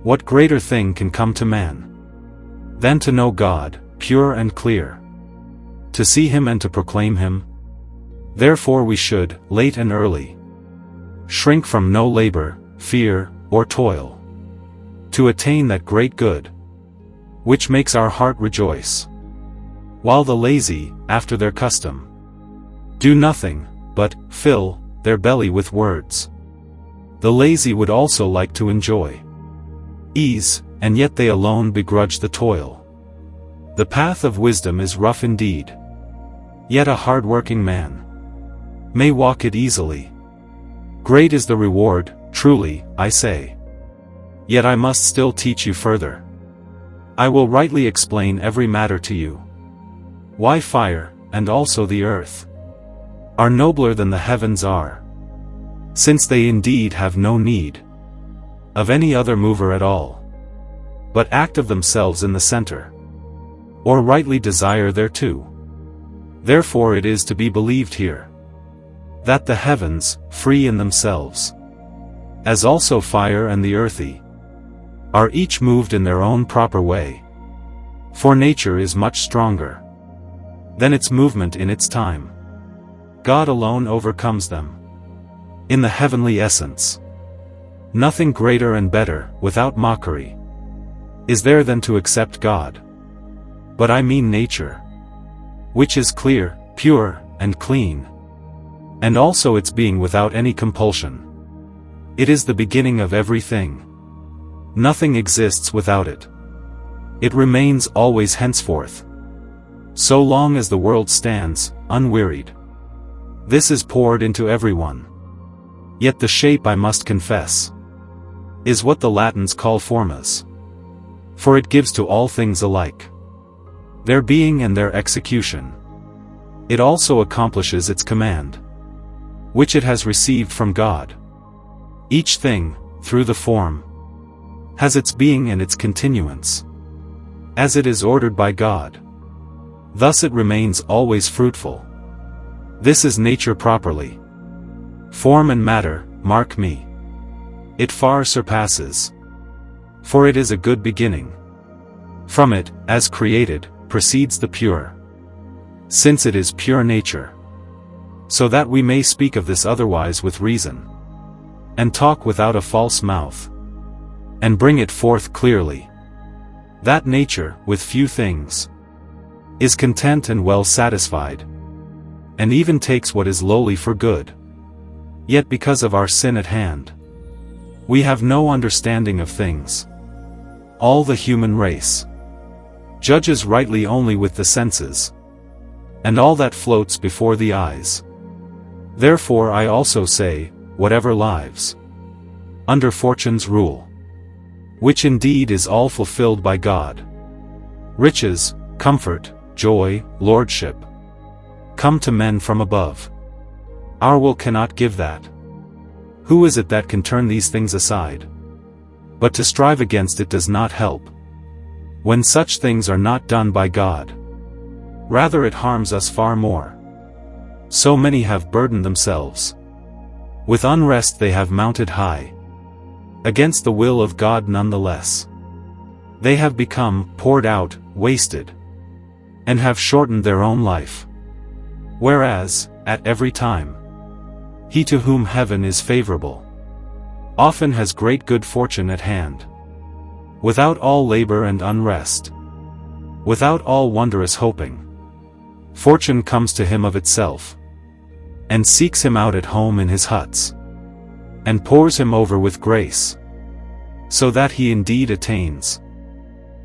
What greater thing can come to man than to know God, pure and clear, to see him and to proclaim him? Therefore we should, late and early, shrink from no labor, fear, or toil, to attain that great good, which makes our heart rejoice. While the lazy, after their custom, do nothing, but fill their belly with words. The lazy would also like to enjoy ease, and yet they alone begrudge the toil. The path of wisdom is rough indeed, yet a hard-working man may walk it easily. Great is the reward, truly, I say. Yet I must still teach you further. I will rightly explain every matter to you. Why fire, and also the earth, are nobler than the heavens are, since they indeed have no need of any other mover at all, but act of themselves in the center, or rightly desire thereto. Therefore it is to be believed here, that the heavens, free in themselves, as also fire and the earthy, are each moved in their own proper way. For nature is much stronger then its movement in its time. God alone overcomes them. In the heavenly essence. Nothing greater and better, without mockery, is there than to accept God. But I mean nature, which is clear, pure, and clean, and also its being without any compulsion. It is the beginning of everything. Nothing exists without it. It remains always henceforth, so long as the world stands, unwearied. This is poured into everyone. Yet the shape, I must confess, is what the Latins call formas. For it gives to all things alike their being and their execution. It also accomplishes its command, which it has received from God. Each thing, through the form, has its being and its continuance, as it is ordered by God. Thus it remains always fruitful. This is nature properly. Form and matter, mark me, it far surpasses. For it is a good beginning. From it, as created, proceeds the pure, since it is pure nature. So that we may speak of this otherwise with reason, and talk without a false mouth, and bring it forth clearly. That nature, with few things, is content and well satisfied, and even takes what is lowly for good. Yet because of our sin at hand, we have no understanding of things. All the human race judges rightly only with the senses, and all that floats before the eyes. Therefore I also say, whatever lives under fortune's rule, which indeed is all fulfilled by God, riches, comfort, joy, lordship, come to men from above. Our will cannot give that. Who is it that can turn these things aside? But to strive against it does not help, when such things are not done by God. Rather it harms us far more. So many have burdened themselves. With unrest they have mounted high, against the will of God nonetheless. They have become poured out, wasted, and have shortened their own life. Whereas, at every time, he to whom heaven is favorable often has great good fortune at hand. Without all labor and unrest, without all wondrous hoping, fortune comes to him of itself, and seeks him out at home in his huts, and pours him over with grace, so that he indeed attains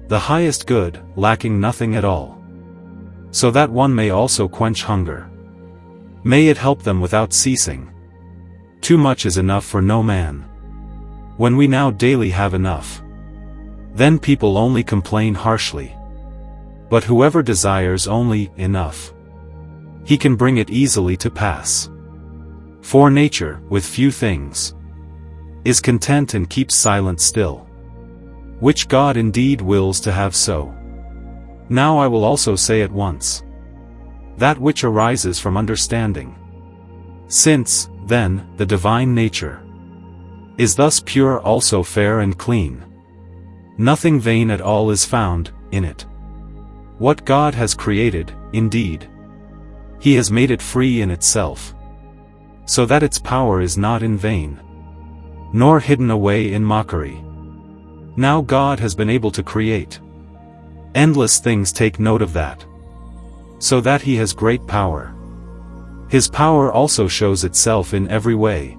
the highest good, lacking nothing at all, so that one may also quench hunger. May it help them without ceasing. Too much is enough for no man. When we now daily have enough, then people only complain harshly. But whoever desires only enough, he can bring it easily to pass. For nature, with few things, is content and keeps silent still, which God indeed wills to have so. Now I will also say at once, that which arises from understanding. Since, then, the divine nature is thus pure, also fair and clean, nothing vain at all is found in it. What God has created, indeed, he has made it free in itself, so that its power is not in vain, nor hidden away in mockery. Now God has been able to create endless things, take note of that, so that he has great power. His power also shows itself in every way,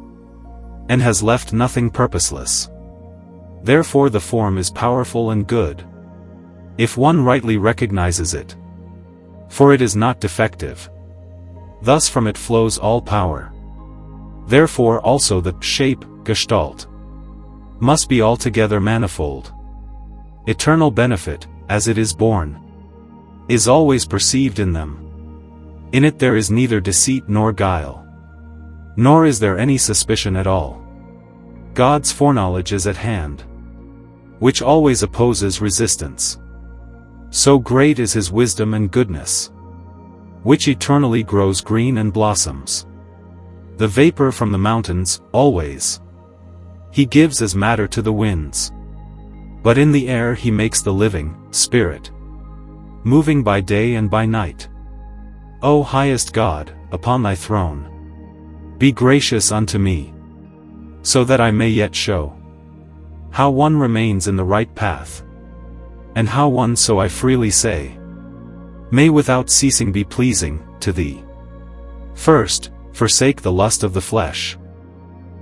and has left nothing purposeless. Therefore the form is powerful and good, if one rightly recognizes it, for it is not defective. Thus from it flows all power. Therefore also the shape, Gestalt, must be altogether manifold. Eternal benefit, as it is born, is always perceived in them. In it there is neither deceit nor guile, nor is there any suspicion at all. God's foreknowledge is at hand, which always opposes resistance. So great is his wisdom and goodness, which eternally grows green and blossoms. The vapor from the mountains, always, he gives as matter to the winds. But in the air he makes the living spirit, moving by day and by night. O highest God, upon thy throne, be gracious unto me, so that I may yet show how one remains in the right path, and how one, so I freely say, may without ceasing be pleasing to thee. First, forsake the lust of the flesh,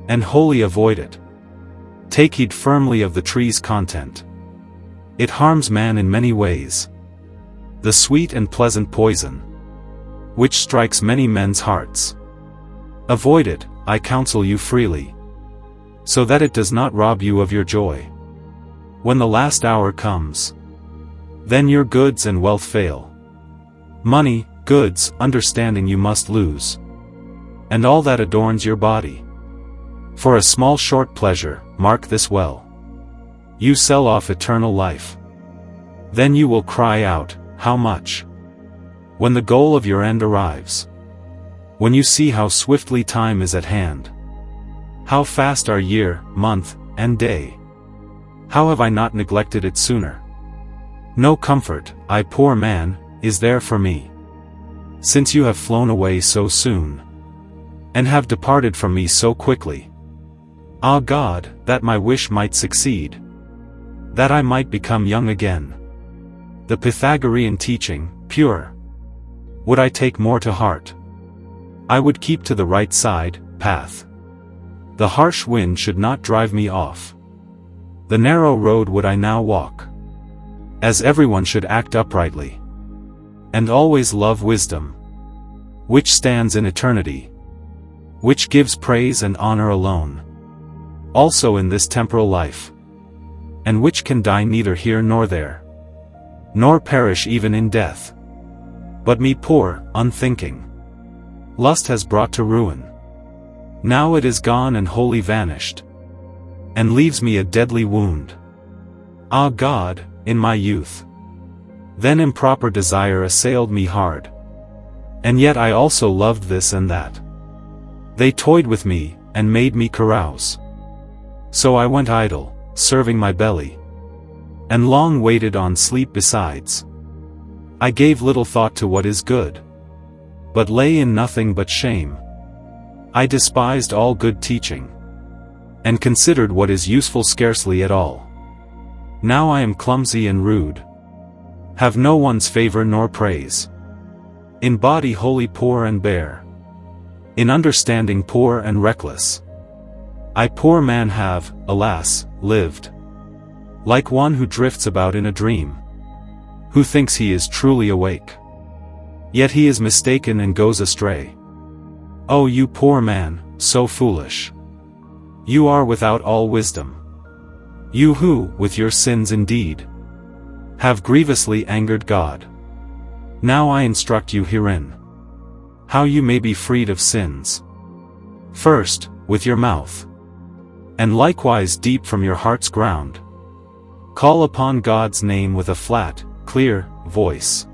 and wholly avoid it. Take heed firmly of the tree's content. It harms man in many ways. The sweet and pleasant poison, which strikes many men's hearts. Avoid it, I counsel you freely, so that it does not rob you of your joy. When the last hour comes, then your goods and wealth fail. Money, goods, understanding you must lose, and all that adorns your body. For a small short pleasure, mark this well, you sell off eternal life. Then you will cry out, how much? When the goal of your end arrives, when you see how swiftly time is at hand, how fast are year, month, and day, how have I not neglected it sooner? No comfort, I poor man, is there for me, since you have flown away so soon, and have departed from me so quickly. Ah God, that my wish might succeed, that I might become young again. The Pythagorean teaching, pure, would I take more to heart. I would keep to the right side, path. The harsh wind should not drive me off. The narrow road would I now walk, as everyone should act uprightly, and always love wisdom, which stands in eternity, which gives praise and honor alone, also in this temporal life, and which can die neither here nor there, nor perish even in death. But me poor, unthinking, lust has brought to ruin. Now it is gone and wholly vanished, and leaves me a deadly wound. Ah God, in my youth, then improper desire assailed me hard, and yet I also loved this and that. They toyed with me, and made me carouse. So I went idle, serving my belly, and long waited on sleep besides. I gave little thought to what is good, but lay in nothing but shame. I despised all good teaching, and considered what is useful scarcely at all. Now I am clumsy and rude, have no one's favor nor praise. In body wholly poor and bare, in understanding poor and reckless. I poor man have, alas, lived like one who drifts about in a dream, who thinks he is truly awake, yet he is mistaken and goes astray. O you poor man, so foolish! You are without all wisdom. You who, with your sins indeed, have grievously angered God. Now I instruct you herein, how you may be freed of sins. First, with your mouth, and likewise deep from your heart's ground, call upon God's name with a flat, clear voice,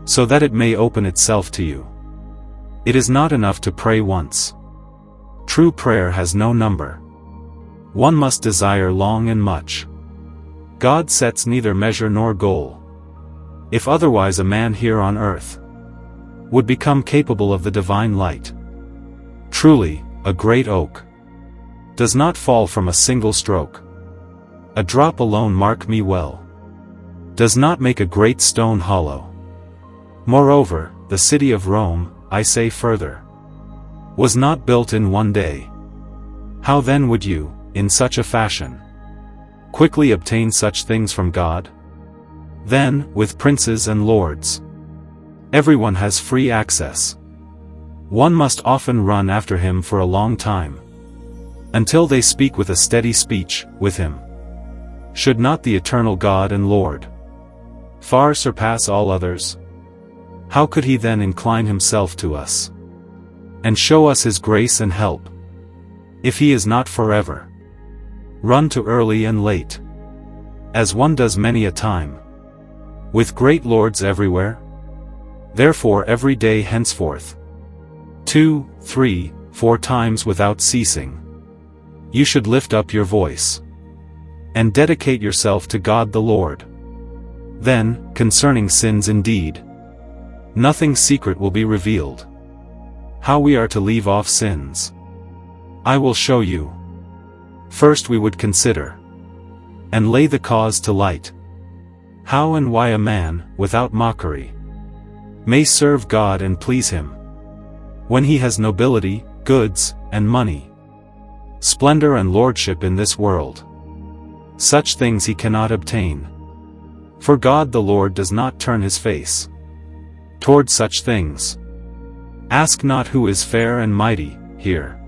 so that it may open itself to you. It is not enough to pray once. True prayer has no number. One must desire long and much. God sets neither measure nor goal. If otherwise, a man here on earth would become capable of the divine light. Truly, a great oak does not fall from a single stroke. A drop alone, mark me well, does not make a great stone hollow. Moreover, the city of Rome, I say further, was not built in one day. How then would you, in such a fashion, quickly obtain such things from God? Then, with princes and lords, everyone has free access. One must often run after him for a long time, until they speak with a steady speech with him. Should not the eternal God and Lord far surpass all others? How could he then incline himself to us, and show us his grace and help, if he is not forever run to early and late, as one does many a time, with great lords everywhere? Therefore every day henceforth, 2, 3, 4 times without ceasing, you should lift up your voice, and dedicate yourself to God the Lord. Then, concerning sins indeed, Nothing secret will be revealed. How we are to leave off sins, I will show you. First we would consider and lay the cause to light, how and why a man, without mockery, may serve God and please him, when he has nobility, goods, and money, splendor and lordship in this world. Such things he cannot obtain. For God the Lord does not turn his face toward such things. Ask not who is fair and mighty here,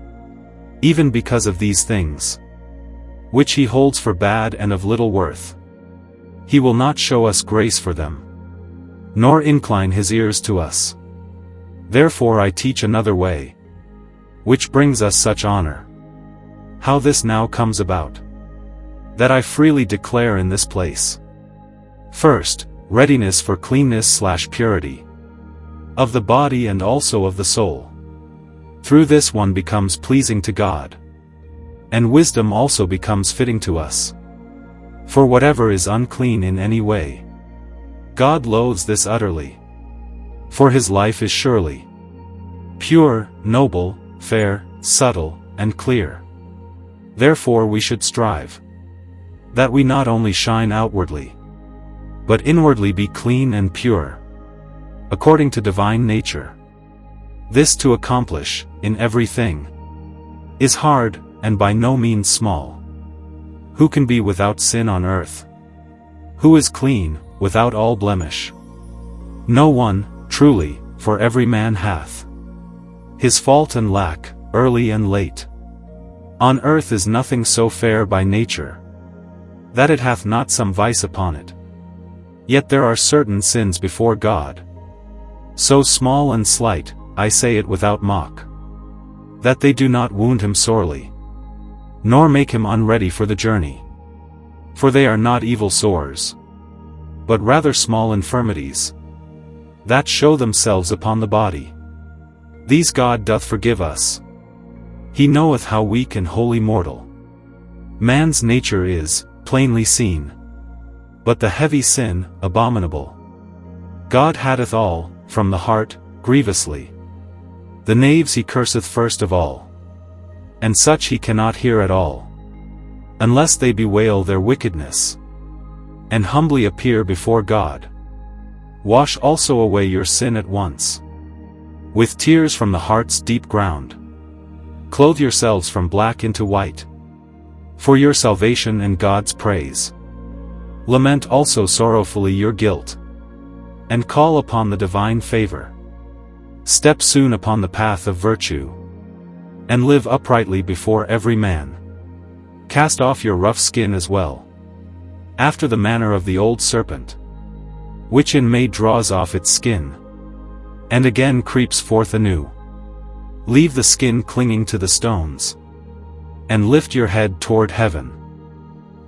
even because of these things, which he holds for bad and of little worth. He will not show us grace for them, nor incline his ears to us. Therefore I teach another way, which brings us such honor. How this now comes about, that I freely declare in this place. First, readiness for cleanness/purity of the body and also of the soul. Through this one becomes pleasing to God, and wisdom also becomes fitting to us. For whatever is unclean in any way, God loathes this utterly. For his life is surely pure, noble, fair, subtle, and clear. Therefore we should strive that we not only shine outwardly, but inwardly be clean and pure, according to divine nature. This to accomplish, in everything, is hard, and by no means small. Who can be without sin on earth? Who is clean, without all blemish? No one, truly, for every man hath his fault and lack, early and late. On earth is nothing so fair by nature, that it hath not some vice upon it. Yet there are certain sins before God, so small and slight, I say it without mock, that they do not wound him sorely, nor make him unready for the journey. For they are not evil sores, but rather small infirmities, that show themselves upon the body. These God doth forgive us. He knoweth how weak and wholly mortal man's nature is, plainly seen. But the heavy sin, abominable, God hateth all, from the heart, grievously. The knaves he curseth first of all, and such he cannot hear at all, unless they bewail their wickedness, and humbly appear before God. Wash also away your sin at once, with tears from the heart's deep ground. Clothe yourselves from black into white, for your salvation and God's praise. Lament also sorrowfully your guilt, and call upon the divine favor. Step soon upon the path of virtue, and live uprightly before every man. Cast off your rough skin as well, after the manner of the old serpent, which in May draws off its skin, and again creeps forth anew. Leave the skin clinging to the stones, and lift your head toward heaven.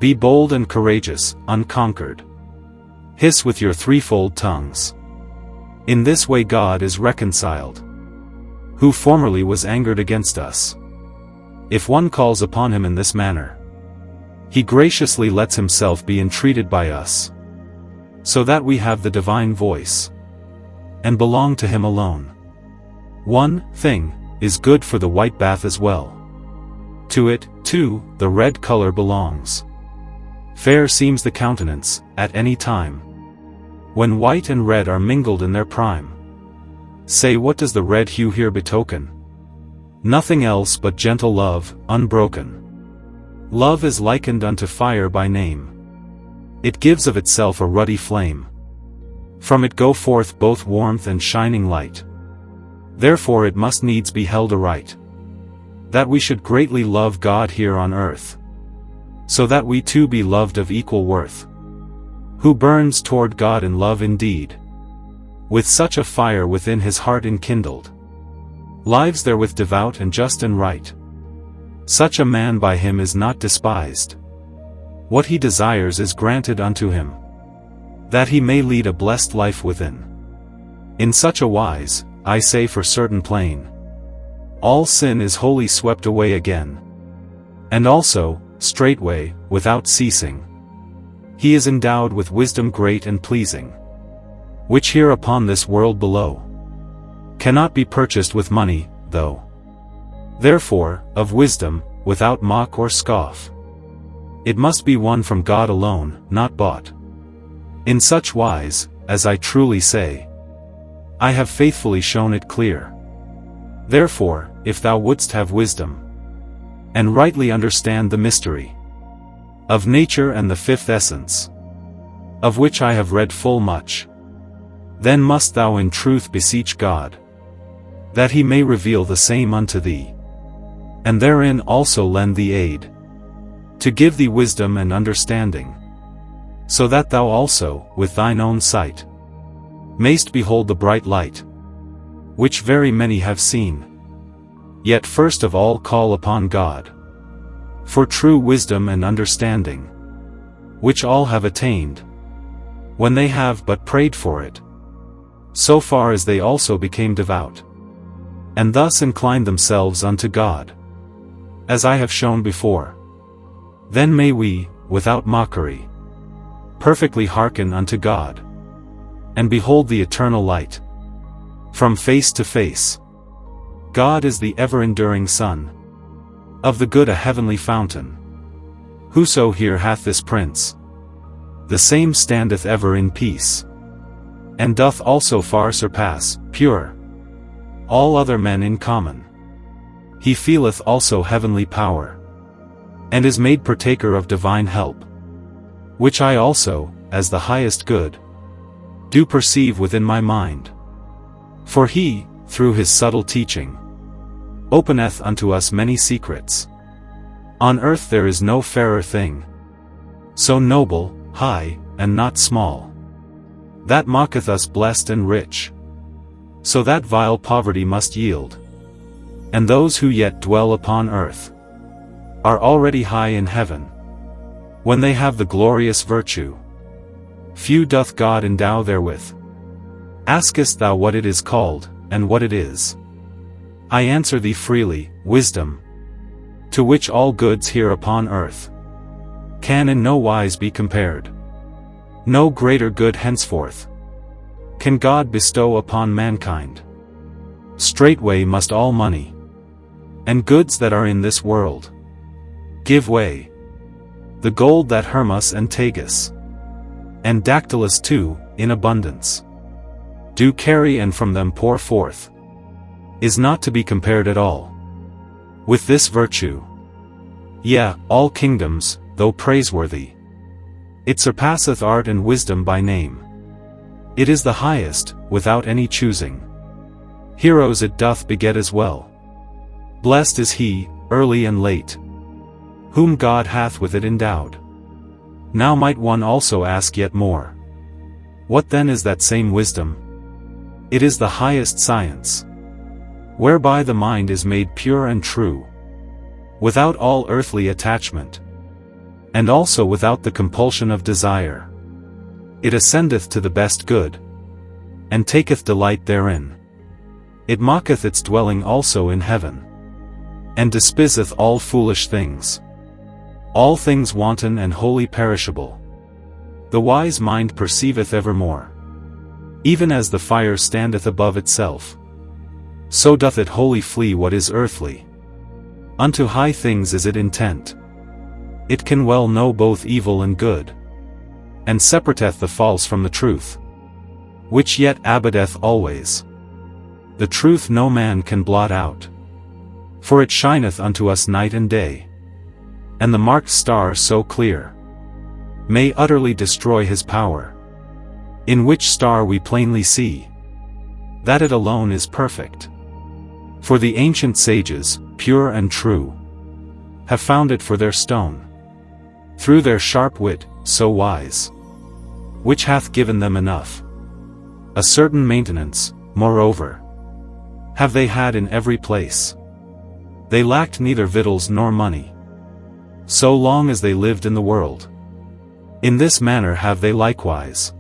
Be bold and courageous, unconquered. Hiss with your threefold tongues. In this way God is reconciled, who formerly was angered against us. If one calls upon him in this manner, he graciously lets himself be entreated by us, so that we have the divine voice, and belong to him alone. One thing is good for the white bath as well. To it, too, the red color belongs. Fair seems the countenance, at any time, when white and red are mingled in their prime. Say, what does the red hue here betoken? Nothing else but gentle love, unbroken. Love is likened unto fire by name. It gives of itself a ruddy flame. From it go forth both warmth and shining light. Therefore it must needs be held aright, that we should greatly love God here on earth, so that we too be loved of equal worth. Who burns toward God in love indeed, with such a fire within his heart enkindled, lives therewith devout and just and right. Such a man by him is not despised. What he desires is granted unto him, that he may lead a blessed life within. In such a wise, I say for certain plain, all sin is wholly swept away again, and also, straightway, without ceasing, he is endowed with wisdom great and pleasing. which here upon this world below cannot be purchased with money, though. Therefore, of wisdom, without mock or scoff, it must be won from God alone, not bought. In such wise, as I truly say, I have faithfully shown it clear. Therefore, if thou wouldst have wisdom, and rightly understand the mystery of nature and the fifth essence, of which I have read full much, then must thou in truth beseech God, that he may reveal the same unto thee, and therein also lend thee aid, to give thee wisdom and understanding, so that thou also, with thine own sight, mayst behold the bright light, which very many have seen. Yet first of all call upon God for true wisdom and understanding, which all have attained, when they have but prayed for it, so far as they also became devout, and thus inclined themselves unto God, as I have shown before. Then may we, without mockery, perfectly hearken unto God, and behold the eternal light, from face to face. God is the ever-enduring Sun, of the good a heavenly fountain. Whoso here hath this prince, the same standeth ever in peace, and doth also far surpass, pure, all other men in common. He feeleth also heavenly power, and is made partaker of divine help, which I also, as the highest good, do perceive within my mind. For he, through his subtle teaching, openeth unto us many secrets. On earth there is no fairer thing, so noble, high, and not small, that mocketh us blessed and rich, so that vile poverty must yield. And those who yet dwell upon earth are already high in heaven, when they have the glorious virtue. Few doth God endow therewith. Askest thou what it is called, and what it is? I answer thee freely, wisdom, to which all goods here upon earth can in no wise be compared. No greater good henceforth can God bestow upon mankind. Straightway must all money and goods that are in this world give way. The gold that Hermas and Tagus, and Dactylus too, in abundance, do carry and from them pour forth, is not to be compared at all with this virtue. Yea, all kingdoms, though praiseworthy, it surpasseth art and wisdom by name. It is the highest, without any choosing. Heroes it doth beget as well. Blessed is he, early and late, whom God hath with it endowed. Now might one also ask yet more. What then is that same wisdom? It is the highest science, whereby the mind is made pure and true, without all earthly attachment, and also without the compulsion of desire. It ascendeth to the best good, and taketh delight therein. It mocketh its dwelling also in heaven, and despiseth all foolish things, all things wanton and wholly perishable. The wise mind perceiveth evermore. Even as the fire standeth above itself, so doth it wholly flee what is earthly. Unto high things is it intent. It can well know both evil and good, and separateth the false from the truth, which yet abideth always. The truth no man can blot out, for it shineth unto us night and day, and the marked star so clear may utterly destroy his power, in which star we plainly see that it alone is perfect. For the ancient sages, pure and true, have found it for their stone, through their sharp wit, so wise, which hath given them enough, a certain maintenance. Moreover, have they had in every place. They lacked neither victuals nor money, so long as they lived in the world. In this manner have they likewise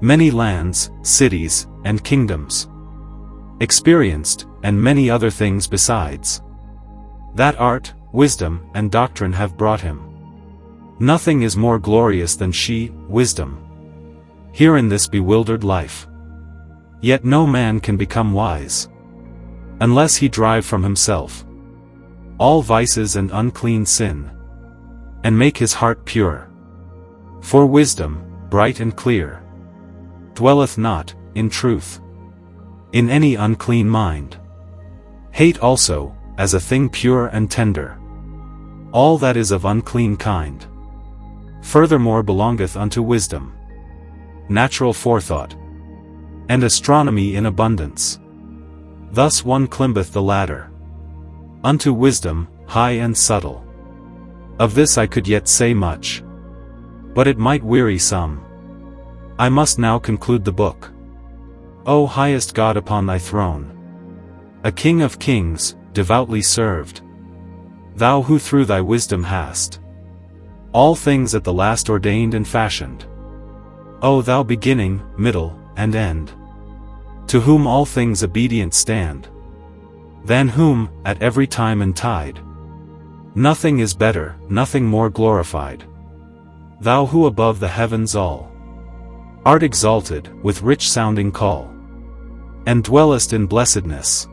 many lands, cities, and kingdoms experienced, and many other things besides, that art, wisdom, and doctrine have brought him. Nothing is more glorious than she, wisdom, here in this bewildered life. Yet no man can become wise, unless he drive from himself all vices and unclean sin, and make his heart pure. For wisdom, bright and clear, dwelleth not, in truth, in any unclean mind. Hate also, as a thing pure and tender, all that is of unclean kind. Furthermore belongeth unto wisdom natural forethought, and astronomy in abundance. Thus one climbeth the ladder unto wisdom, high and subtle. Of this I could yet say much, but it might weary some. I must now conclude the book. O highest God upon thy throne, a King of kings, devoutly served, thou who through thy wisdom hast all things at the last ordained and fashioned. O thou beginning, middle, and end, to whom all things obedient stand, than whom, at every time and tide, nothing is better, nothing more glorified. Thou who above the heavens all art exalted, with rich-sounding call, and dwellest in blessedness,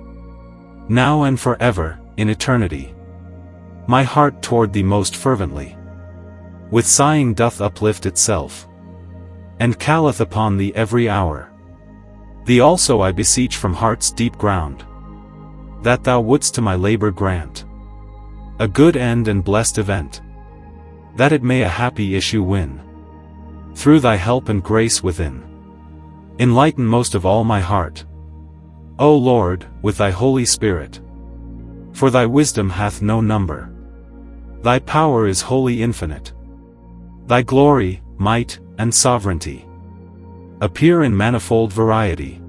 now and forever, in eternity. My heart toward thee most fervently, with sighing doth uplift itself, and calleth upon thee every hour. Thee also I beseech from heart's deep ground, that thou wouldst to my labor grant a good end and blessed event, that it may a happy issue win, through thy help and grace within. Enlighten most of all my heart, O Lord, with thy Holy Spirit, for thy wisdom hath no number. Thy power is wholly infinite. Thy glory, might, and sovereignty appear in manifold variety.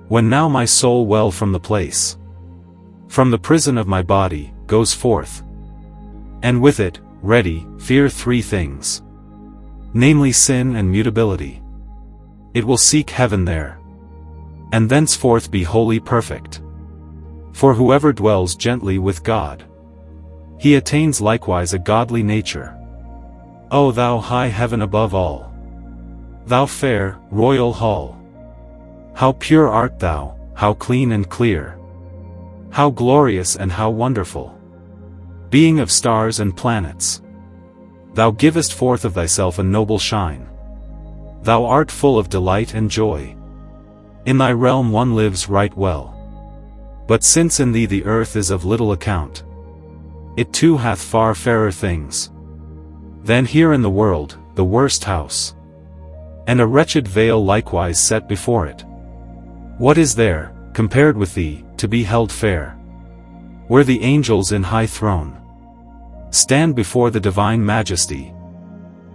When now my soul well from the place, from the prison of my body, goes forth, and with it, ready, fear three things, namely sin and mutability. It will seek heaven there, and thenceforth be wholly perfect. For whoever dwells gently with God, he attains likewise a godly nature. O thou high heaven above all, thou fair, royal hall, how pure art thou, how clean and clear, how glorious and how wonderful! Being of stars and planets, thou givest forth of thyself a noble shine. Thou art full of delight and joy. In thy realm one lives right well. But since in thee the earth is of little account, it too hath far fairer things than here in the world, the worst house, and a wretched veil likewise set before it. What is there, compared with thee, to be held fair, where the angels in high throne stand before the divine majesty,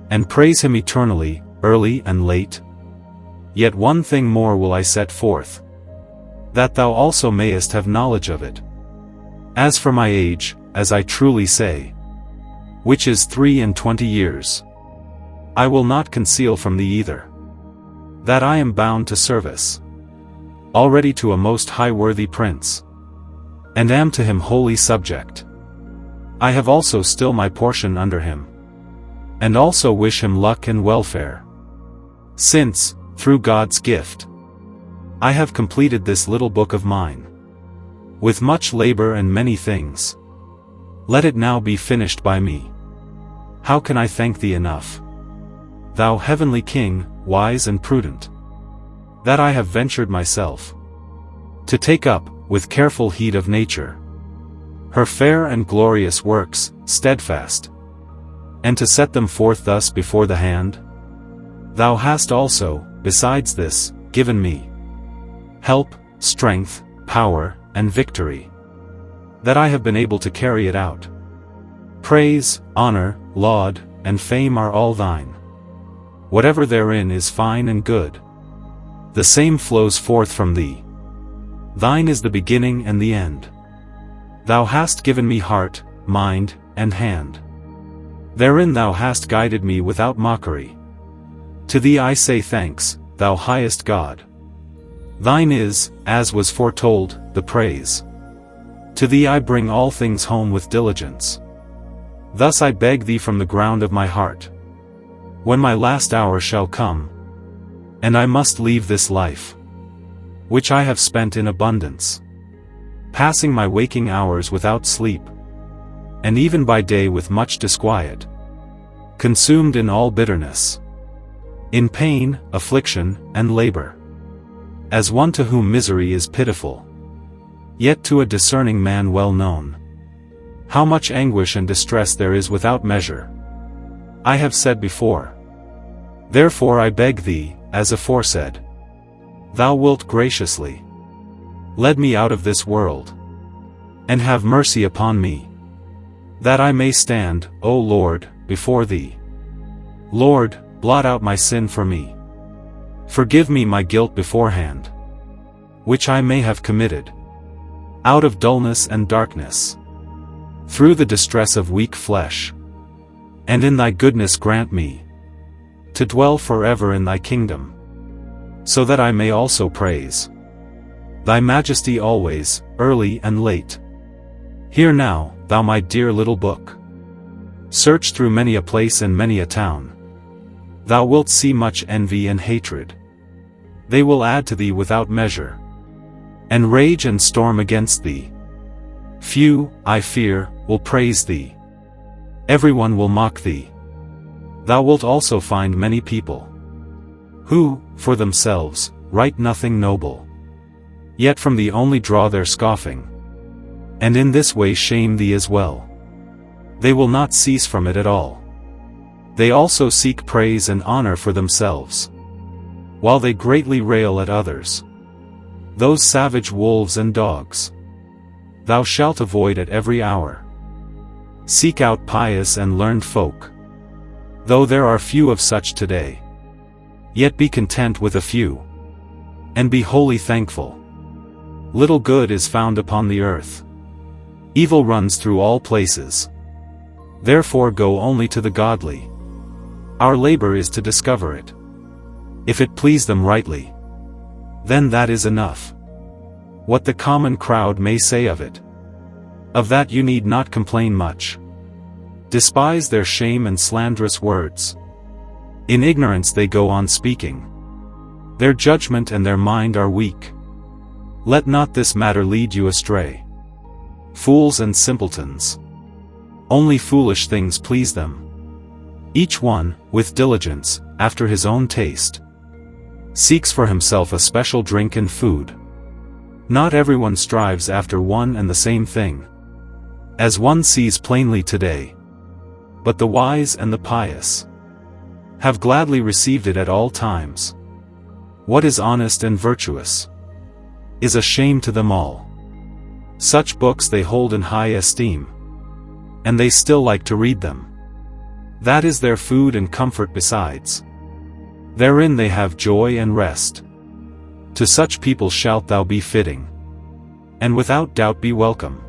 and praise him eternally, early and late? Yet one thing more will I set forth, that thou also mayest have knowledge of it. As for my age, as I truly say, which is 23 years, I will not conceal from thee either, that I am bound to service already to a most high worthy prince, and am to him wholly subject. I have also still my portion under him, and also wish him luck and welfare, since, through God's gift, I have completed this little book of mine, with much labor and many things. Let it now be finished by me. How can I thank thee enough, thou heavenly King, wise and prudent, that I have ventured myself to take up, with careful heed of nature, her fair and glorious works, steadfast, and to set them forth thus before the hand? Thou hast also, besides this, given me help, strength, power, and victory, that I have been able to carry it out. Praise, honor, laud, and fame are all thine. Whatever therein is fine and good, the same flows forth from thee. Thine is the beginning and the end. Thou hast given me heart, mind, and hand. Therein thou hast guided me without mockery. To thee I say thanks, thou highest God. Thine is, as was foretold, the praise. To thee I bring all things home with diligence. Thus I beg thee from the ground of my heart, when my last hour shall come, And I must leave this life, which I have spent in abundance, passing my waking hours without sleep, and even by day with much disquiet, consumed in all bitterness, in pain, affliction, and labor, as one to whom misery is pitiful, yet to a discerning man well known, how much anguish and distress there is without measure. I have said before. Therefore I beg thee, as aforesaid, thou wilt graciously lead me out of this world, and have mercy upon me, that I may stand, O Lord, before thee. Lord, blot out my sin for me. Forgive me my guilt beforehand, which I may have committed, out of dullness and darkness, through the distress of weak flesh. And in thy goodness grant me to dwell forever in thy kingdom, so that I may also praise thy majesty always, early and late. Hear now, thou my dear little book. Search through many a place and many a town. Thou wilt see much envy and hatred. They will add to thee without measure, and rage and storm against thee. Few, I fear, will praise thee. Everyone will mock thee. Thou wilt also find many people who, for themselves, write nothing noble, yet from thee only draw their scoffing, and in this way shame thee as well. They will not cease from it at all. They also seek praise and honor for themselves, while they greatly rail at others. Those savage wolves and dogs thou shalt avoid at every hour. Seek out pious and learned folk. Though there are few of such today, yet be content with a few, and be wholly thankful. Little good is found upon the earth. Evil runs through all places. Therefore go only to the godly. Our labor is to discover it. If it please them rightly, then that is enough. What the common crowd may say of it, of that you need not complain much. Despise their shame and slanderous words. In ignorance they go on speaking. Their judgment and their mind are weak. Let not this matter lead you astray. Fools and simpletons. Only foolish things please them. Each one, with diligence, after his own taste, seeks for himself a special drink and food. Not everyone strives after one and the same thing, as one sees plainly today. But the wise and the pious have gladly received it at all times. What is honest and virtuous is a shame to them all. Such books they hold in high esteem, and they still like to read them. That is their food and comfort besides. Therein they have joy and rest. To such people shalt thou be fitting, and without doubt be welcome.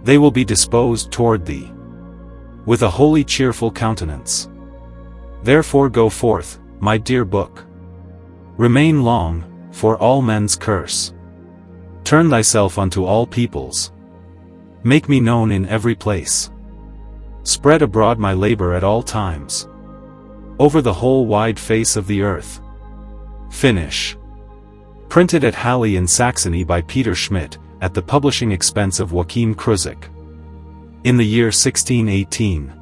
They will be disposed toward thee with a holy cheerful countenance. Therefore go forth, my dear book. Remain long, for all men's curse. Turn thyself unto all peoples. Make me known in every place. Spread abroad my labor at all times, over the whole wide face of the earth. Finish. Printed at Halle in Saxony by Peter Schmidt, at the publishing expense of Joachim Kruzek. In the year 1618.